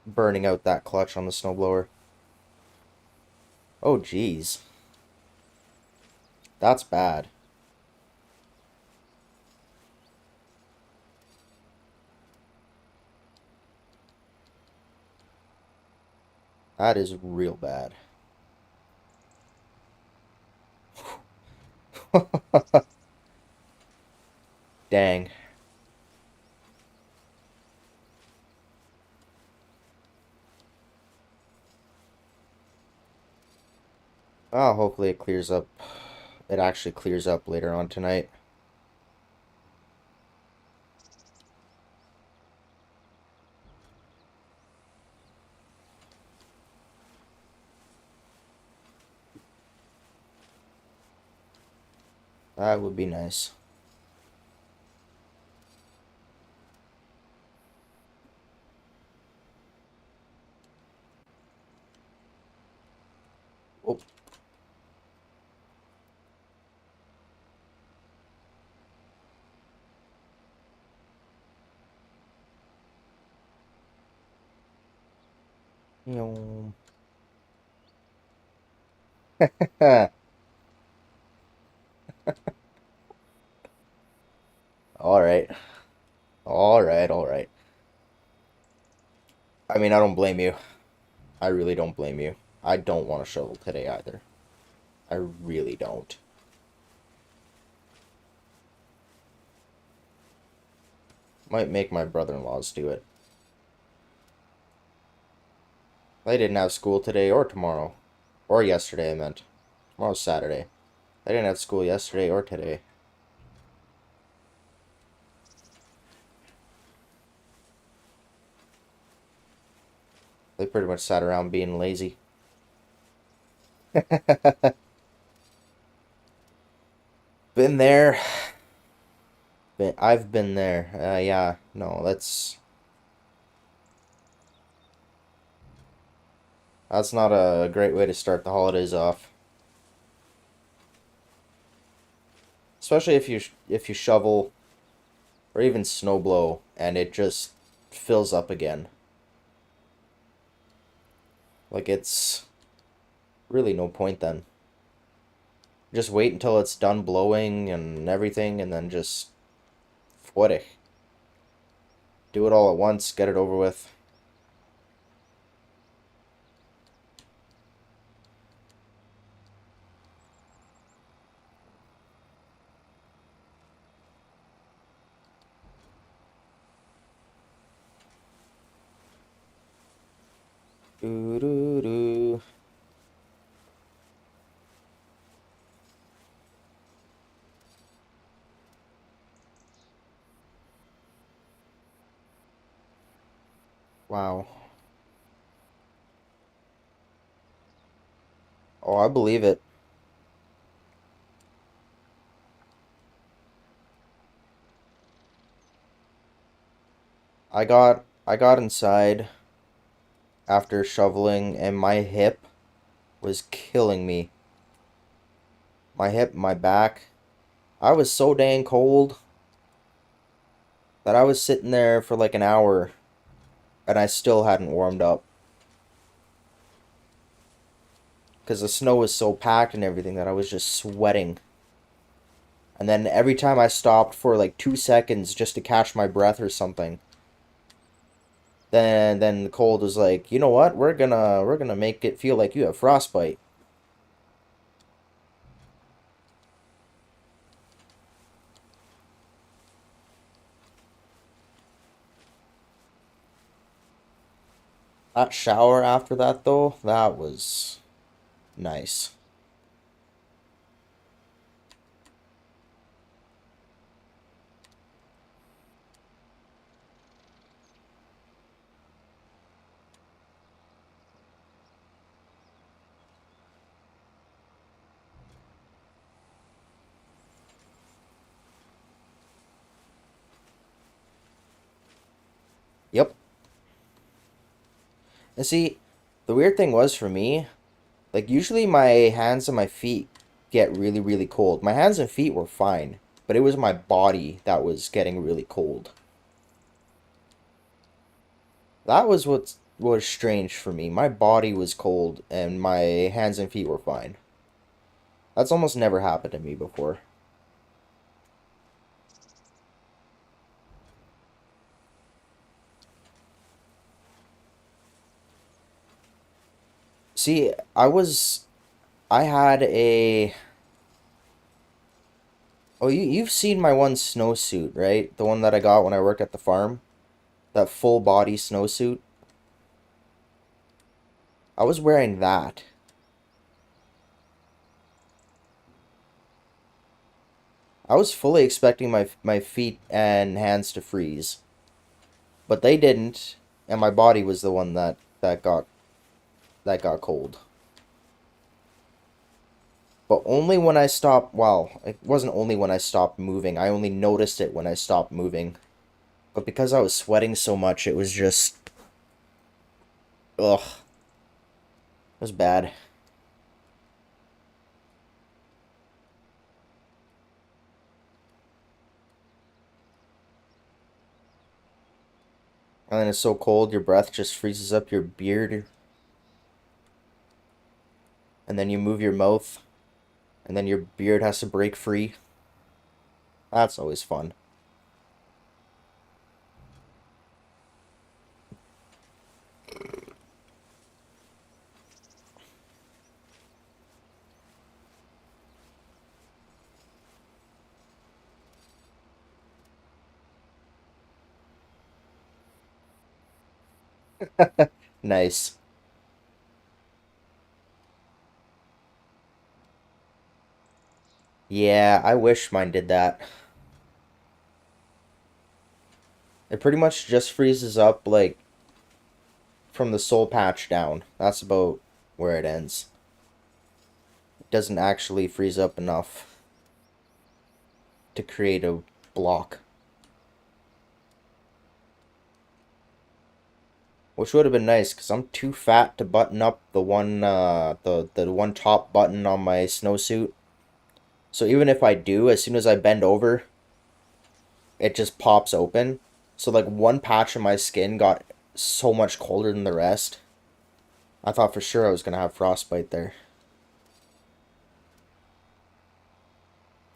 burning out that clutch on the snowblower. Oh, jeez. That's bad. That is real bad. Dang. Oh, hopefully it clears up. It actually clears up later on tonight. That would be nice. Oh, you know. All right. All right, all right. I mean, I don't blame you. I really don't blame you. I don't want to shovel today either. I really don't. Might make my brother-in-laws do it. They didn't have school today or tomorrow. Or yesterday, I meant. Tomorrow's Saturday. They didn't have school yesterday or today. They pretty much sat around being lazy. Been there. I've been there. Yeah, no, that's... That's not a great way to start the holidays off. Especially if you shovel or even snowblow and it just fills up again. Like it's really no point then. Just wait until it's done blowing and everything and then just fuere. Do it all at once, get it over with. Doo doo doo. Wow. Oh, I believe it. I got inside after shoveling and my hip was killing me. My hip, my back. I was so dang cold that I was sitting there for like an hour and I still hadn't warmed up. Because the snow was so packed and everything that I was just sweating. And then every time I stopped for like 2 seconds just to catch my breath or something, then the cold was like, you know what? We're gonna make it feel like you have frostbite. That shower after that though, that was nice. Yep. And see, the weird thing was for me, like usually my hands and my feet get really, really cold. My hands and feet were fine, but it was my body that was getting really cold. That was what was strange for me. My body was cold and my hands and feet were fine. That's almost never happened to me before. See, I had a oh you've seen my one snowsuit, right? The one that I got when I worked at the farm? That full body snowsuit. I was wearing that. I was fully expecting my feet and hands to freeze, but they didn't, and my body was the one that got cold. But only when I stopped, well, it wasn't only when I stopped moving. I only noticed it when I stopped moving. But because I was sweating so much, it was just ugh, it was bad. And then it's so cold, your breath just freezes up your beard, and then you move your mouth, and then your beard has to break free. That's always fun. Nice. Yeah, I wish mine did that. It pretty much just freezes up like from the soul patch down. That's about where it ends. It doesn't actually freeze up enough to create a block. which would have been nice because I'm too fat to button up the one top button on my snowsuit. So even if I do, as soon as I bend over, it just pops open. So like one patch of my skin got so much colder than the rest. I thought for sure I was gonna have frostbite there.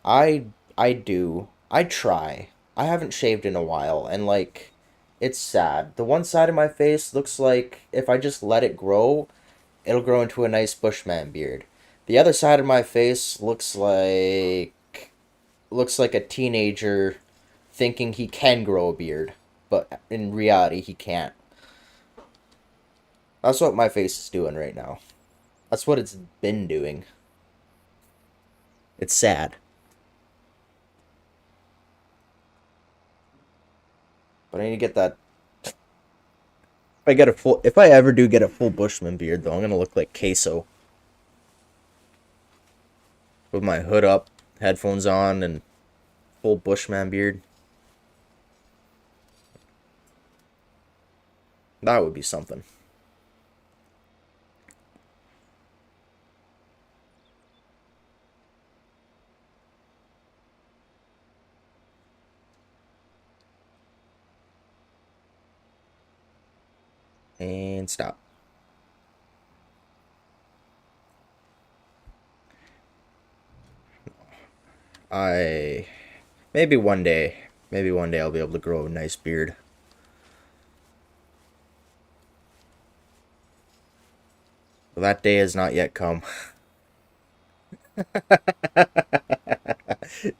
I I do. I try. I haven't shaved in a while and like it's sad. The one side of my face looks like if I just let it grow, it'll grow into a nice Bushman beard. The other side of my face looks like a teenager thinking he can grow a beard, but in reality he can't. That's what my face is doing right now. That's what it's been doing. It's sad. But I need to get that. If I ever do get a full Bushman beard though, I'm gonna look like Queso. With my hood up, headphones on, and full Bushman beard. That would be something. And stop. I maybe one day, maybe one day I'll be able to grow a nice beard. But that day has not yet come.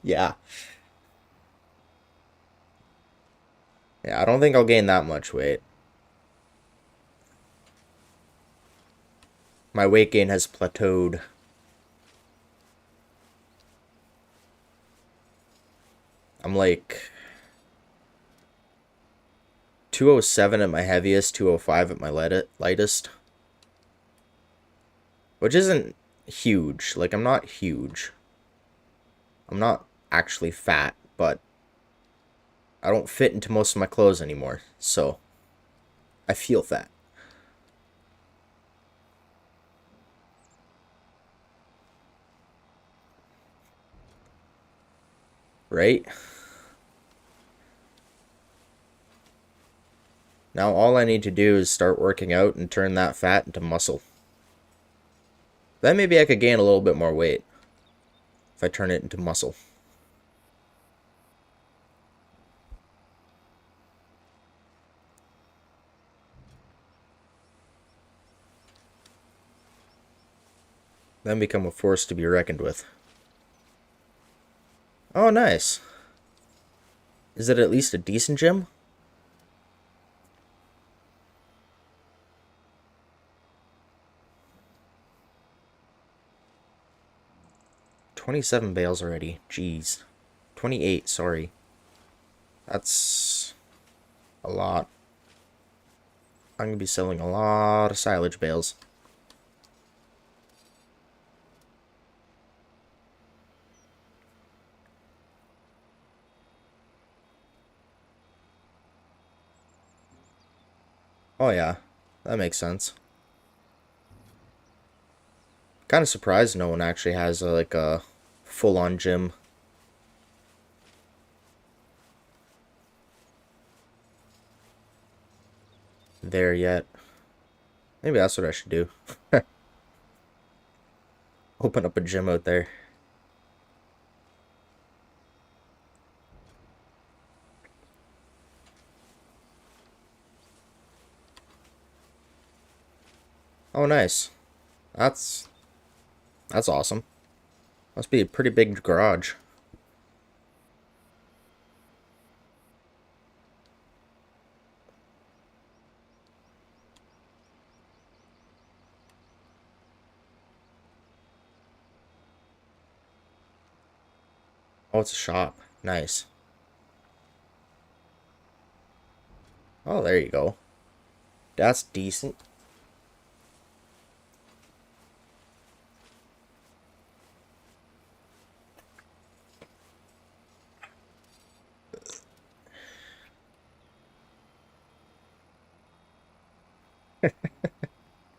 Yeah. Yeah, I don't think I'll gain that much weight. My weight gain has plateaued. I'm like 207 at my heaviest, 205 at my lightest. Which isn't huge. Like, I'm not huge. I'm not actually fat, but I don't fit into most of my clothes anymore. So, I feel fat. Right? Now all I need to do is start working out and turn that fat into muscle. Then maybe I could gain a little bit more weight if I turn it into muscle. Then become a force to be reckoned with. Oh, nice. Is it at least a decent gym? $27 bales already. Jeez. 28, sorry. That's a lot. I'm going to be selling a lot of silage bales. Oh yeah, that makes sense. Kind of surprised no one actually has like a full-on gym. There yet. Maybe that's what I should do. Open up a gym out there. Oh, nice. That's that's awesome. Must be a pretty big garage. Oh, it's a shop. Nice. Oh, there you go. That's decent.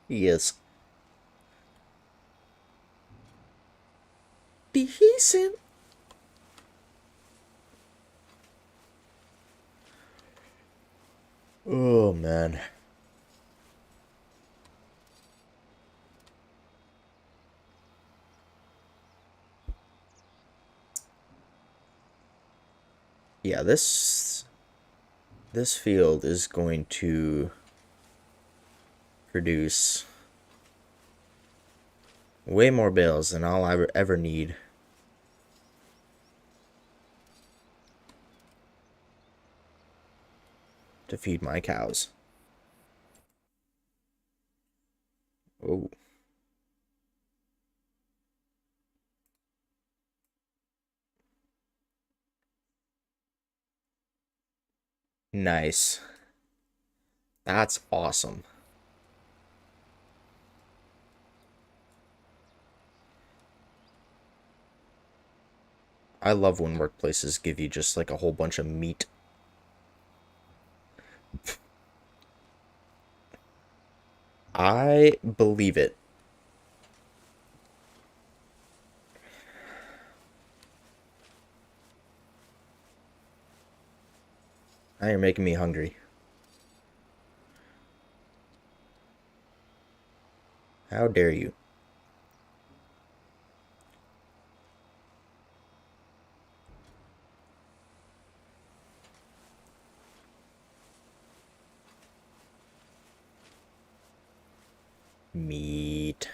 He is. Decent. Oh, man. Yeah, this field is going to produce way more bales than I'll ever need to feed my cows. Oh, nice. That's awesome. I love when workplaces give you just like a whole bunch of meat. I believe it. Now you're making me hungry. How dare you? Meat.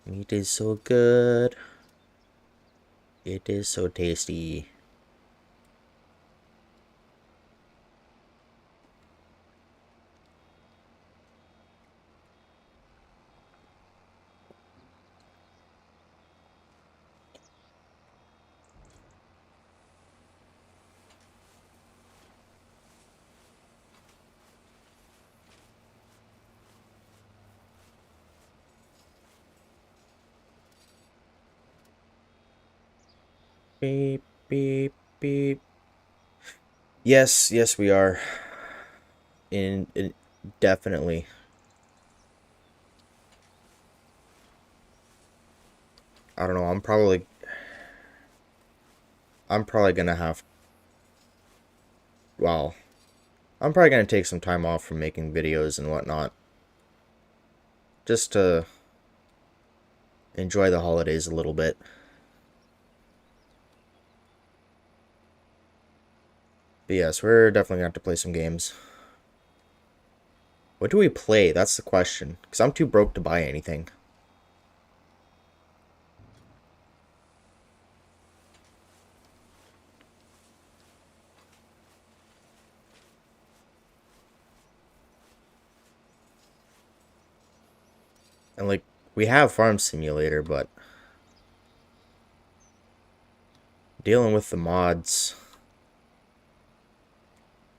Meat is so good. It is so tasty. Beep, beep, beep. Yes, yes, we are. In definitely. I don't know. I'm probably gonna have. Well, I'm probably gonna take some time off from making videos and whatnot, just to enjoy the holidays a little bit. But yes, we're definitely gonna have to play some games. What do we play? That's the question. Because I'm too broke to buy anything. And like, we have Farm Simulator, but dealing with the mods.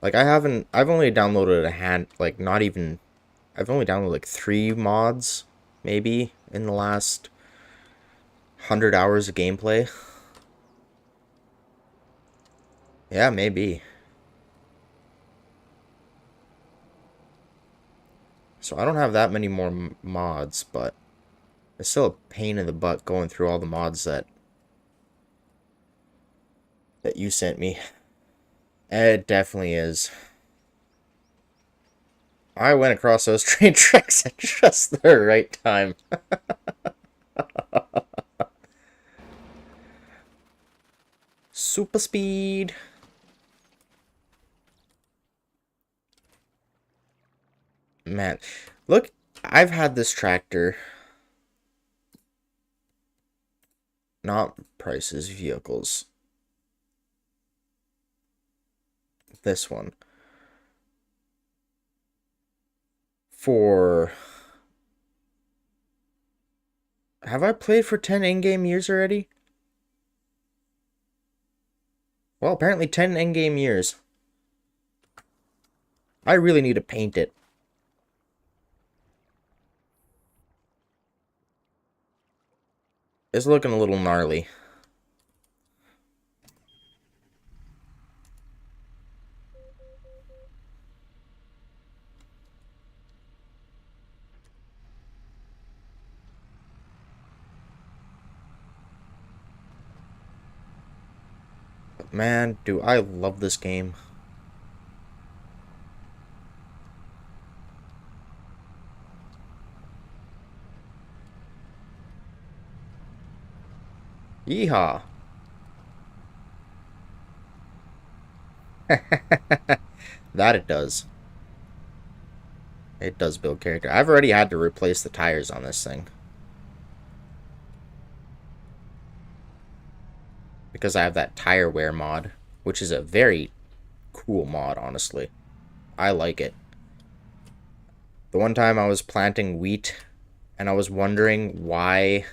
Like, I've only downloaded a like, not even, I've only downloaded like 3 mods, maybe, in the last 100 hours of gameplay. Yeah, maybe. So I don't have that many more mods, but it's still a pain in the butt going through all the mods that you sent me. It definitely is. I went across those train tracks at just the right time. Super speed. Man, look, I've had this tractor, not prices, vehicles. This one. For. Have I played for 10 in-game years already? Well, apparently 10 in-game years. I really need to paint it. It's looking a little gnarly. Man, do I love this game. Yeehaw. That it does. It does build character. I've already had to replace the tires on this thing. Because I have that tire wear mod, which is a very cool mod, honestly. I like it. The one time I was planting wheat and I was wondering why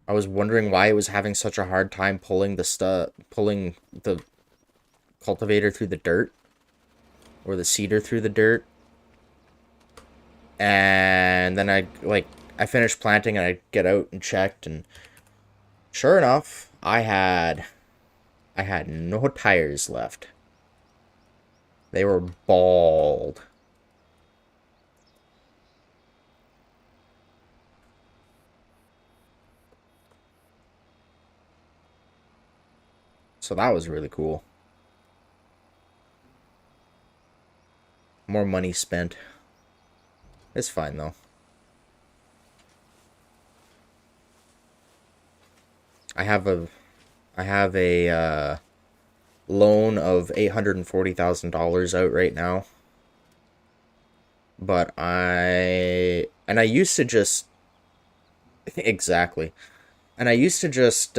it was having such a hard time pulling the cultivator through the dirt or the seeder through the dirt. And then I finished planting and I get out and checked, and sure enough, I had no tires left. They were bald. So that was really cool. More money spent. It's fine though. I have a loan of $840,000 out right now. But I used to just exactly. And I used to just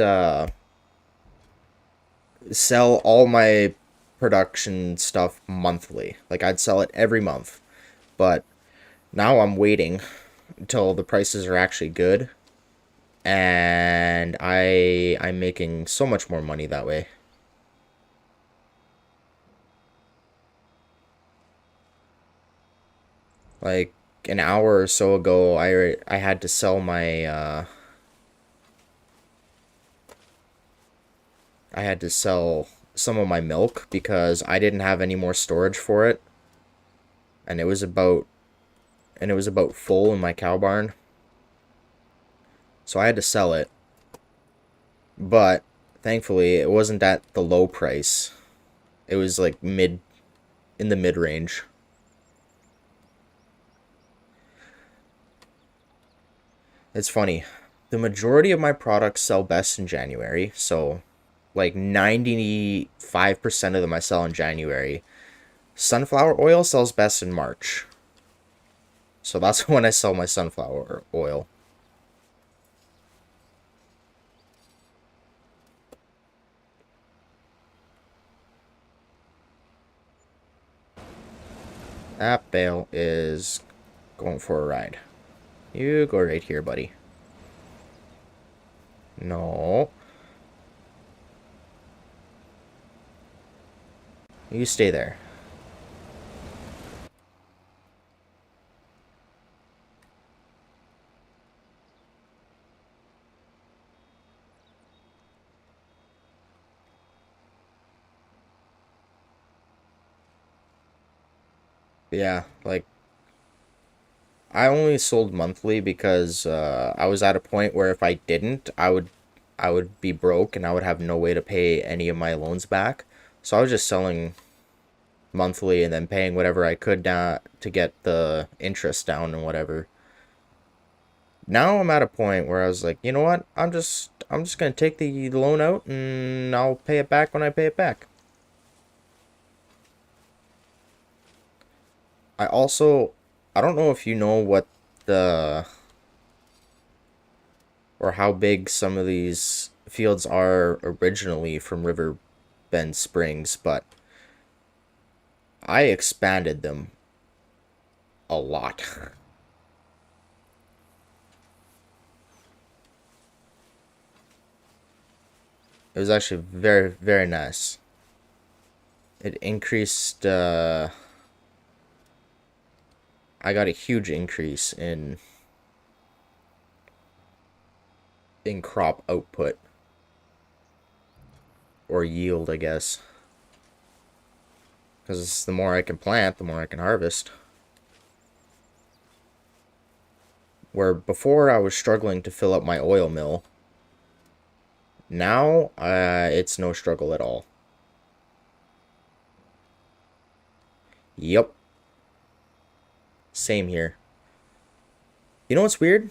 sell all my production stuff monthly. Like I'd sell it every month. But now I'm waiting until the prices are actually good, and I'm making so much more money that way. Like an hour or so ago, I had to sell my I had to sell some of my milk because I didn't have any more storage for it, and it was about full in my cow barn. So I had to sell it. But thankfully, it wasn't at the low price. It was like in the mid range. It's funny. The majority of my products sell best in January, so like 95% of them I sell in January. Sunflower oil sells best in March. So that's when I sell my sunflower oil. That bale is going for a ride. You go right here, buddy. No. You stay there. Yeah, like I only sold monthly because I was at a point where if I didn't, I would be broke and I would have no way to pay any of my loans back. So I was just selling monthly and then paying whatever I could down to get the interest down and whatever. Now I'm at a point where I was like, you know what? I'm just gonna take the loan out and I'll pay it back when I pay it back. I also I don't know if you know what the or how big some of these fields are originally from Riverbend Springs, but I expanded them a lot. It was actually very, very nice. It increased, I got a huge increase in crop output or yield, I guess. Because the more I can plant, the more I can harvest. Where before I was struggling to fill up my oil mill, Now, it's no struggle at all. Yep. Same here. You know what's weird?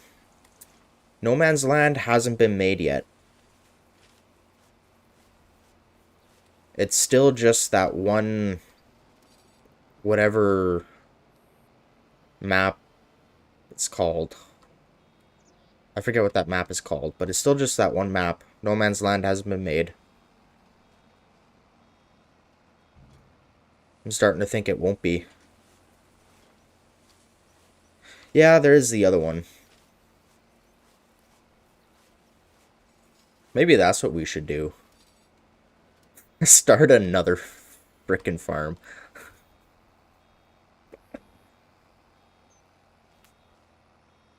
No Man's Land hasn't been made yet. It's still just that one, whatever map it's called. I forget what that map is called, but it's still just that one map. No Man's Land hasn't been made. I'm starting to think it won't be. Yeah, there is the other one. Maybe that's what we should do. Start another frickin' farm.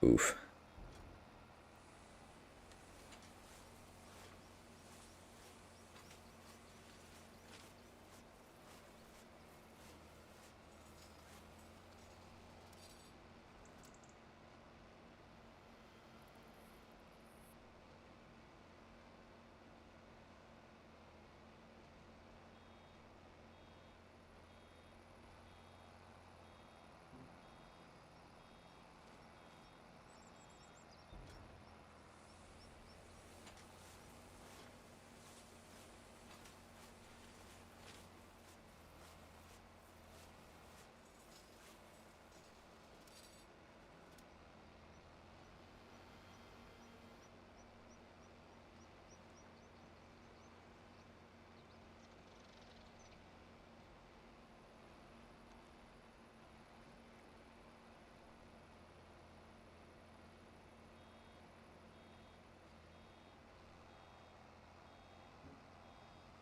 Oof.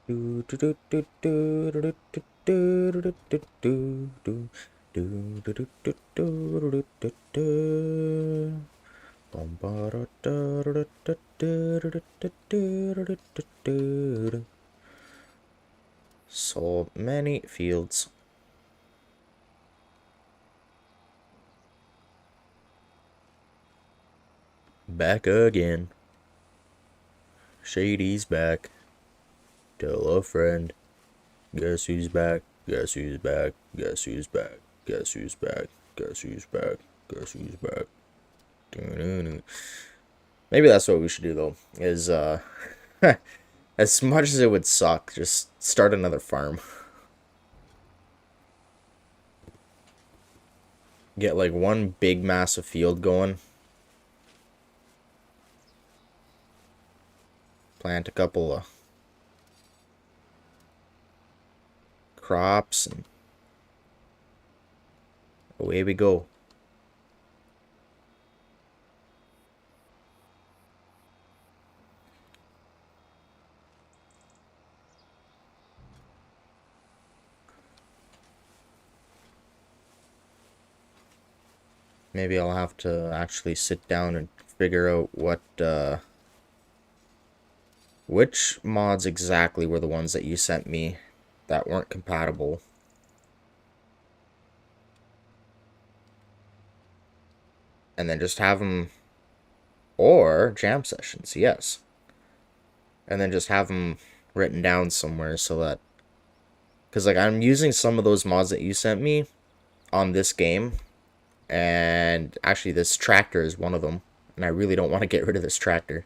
Do do do do do do do do do do do do do do do do do do do. So many fields. Back again. Shady's back. Tell a friend. Guess who's back? Guess who's back? Guess who's back? Guess who's back? Guess who's back? Guess who's back? Maybe that's what we should do though. Is as much as it would suck, just start another farm. Get like one big massive field going. Plant a couple of crops and away we go. Maybe I'll have to actually sit down and figure out which mods exactly were the ones that you sent me that weren't compatible. And then just have them, or jam sessions, yes. And then just have them written down somewhere so that, because like I'm using some of those mods that you sent me on this game, and actually this tractor is one of them, and I really don't want to get rid of this tractor,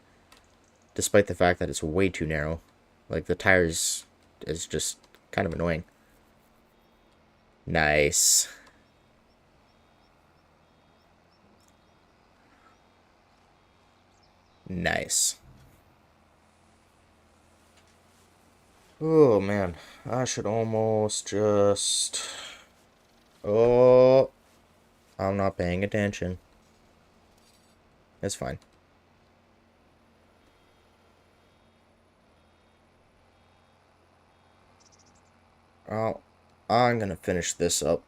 despite the fact that it's way too narrow. Like the tires is just kind of annoying. Nice. Nice. Oh man, I should almost just... Oh, I'm not paying attention. It's fine. Well, I'm gonna finish this up.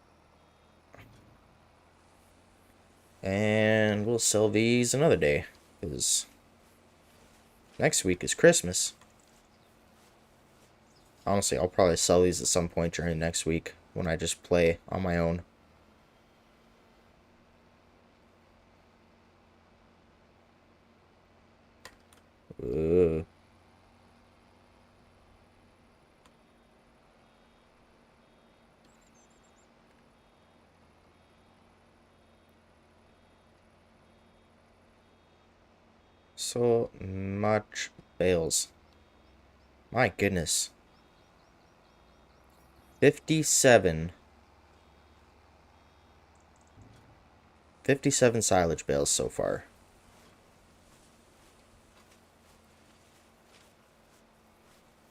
And we'll sell these another day, because next week is Christmas. Honestly, I'll probably sell these at some point during next week when I just play on my own. Ugh. So much bales. My goodness. 57. 57 silage bales so far.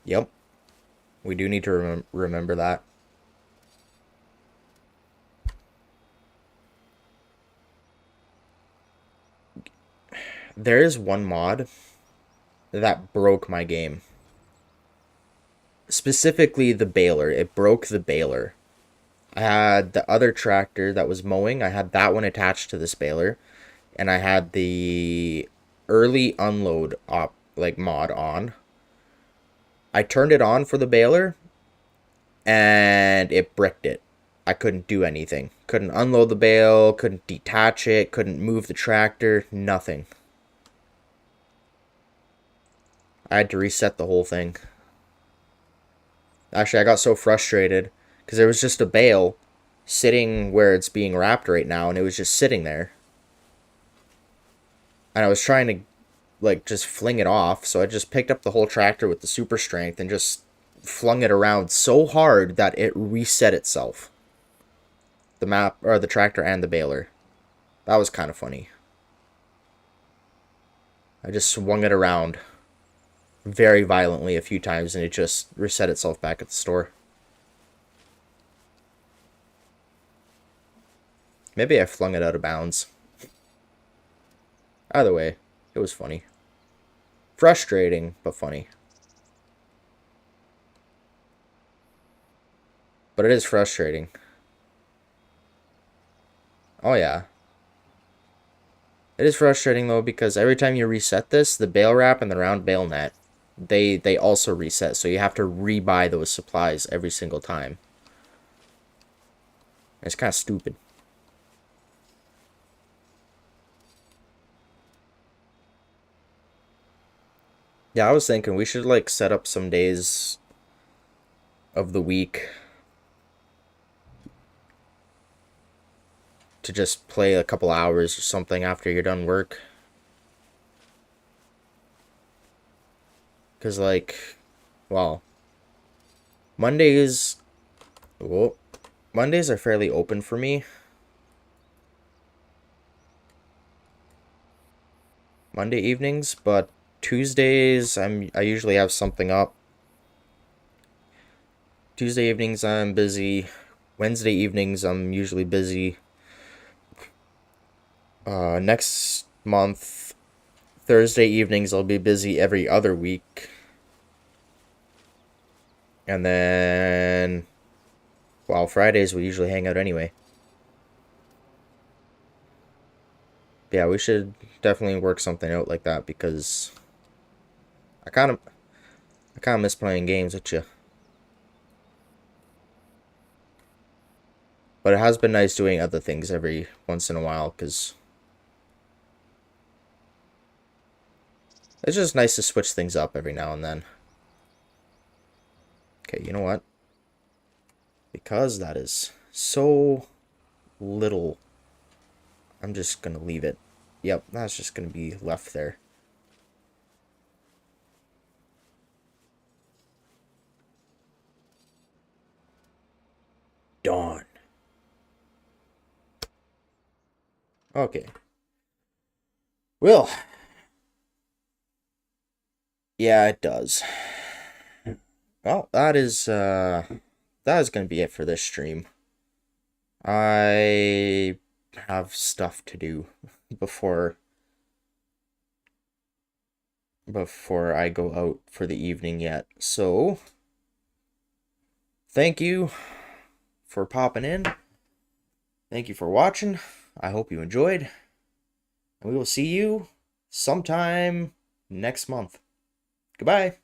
Yep. We do need to remember that. There is one mod that broke my game. Specifically the baler. It broke the baler. I had the other tractor that was mowing. I had that one attached to this baler. And I had the early unload mod on. I turned it on for the baler and it bricked it. I couldn't do anything. Couldn't unload the bale, couldn't detach it, couldn't move the tractor, nothing. I had to reset the whole thing. Actually, I got so frustrated because there was just a bale sitting where it's being wrapped right now, and it was just sitting there. And I was trying to, like, just fling it off, so I just picked up the whole tractor with the super strength and just flung it around so hard that it reset itself. The tractor and the baler. That was kind of funny. I just swung it around very violently a few times and it just reset itself back at the store. Maybe I flung it out of bounds. Either way, it was funny. Frustrating, but funny. But it is frustrating. Oh yeah. It is frustrating though because every time you reset this, the bale wrap and the round bale net, they also reset, so you have to rebuy those supplies every single time. It's kind of stupid. Yeah, I was thinking we should like set up some days of the week to just play a couple hours or something after you're done work. Because, like, well, Mondays, well, Mondays are fairly open for me. Monday evenings, but Tuesdays, I usually have something up. Tuesday evenings, I'm busy. Wednesday evenings, I'm usually busy. Next month, Thursday evenings, I'll be busy every other week. And then, well, Fridays we usually hang out anyway. Yeah, we should definitely work something out like that because I kind of miss playing games with you. But it has been nice doing other things every once in a while because it's just nice to switch things up every now and then. Okay, you know what? Because that is so little, I'm just going to leave it. Yep, that's just going to be left there. Darn. Okay. Well, yeah, it does. Well, that is going to be it for this stream. I have stuff to do before I go out for the evening yet. So, thank you for popping in. Thank you for watching. I hope you enjoyed. And we will see you sometime next month. Goodbye.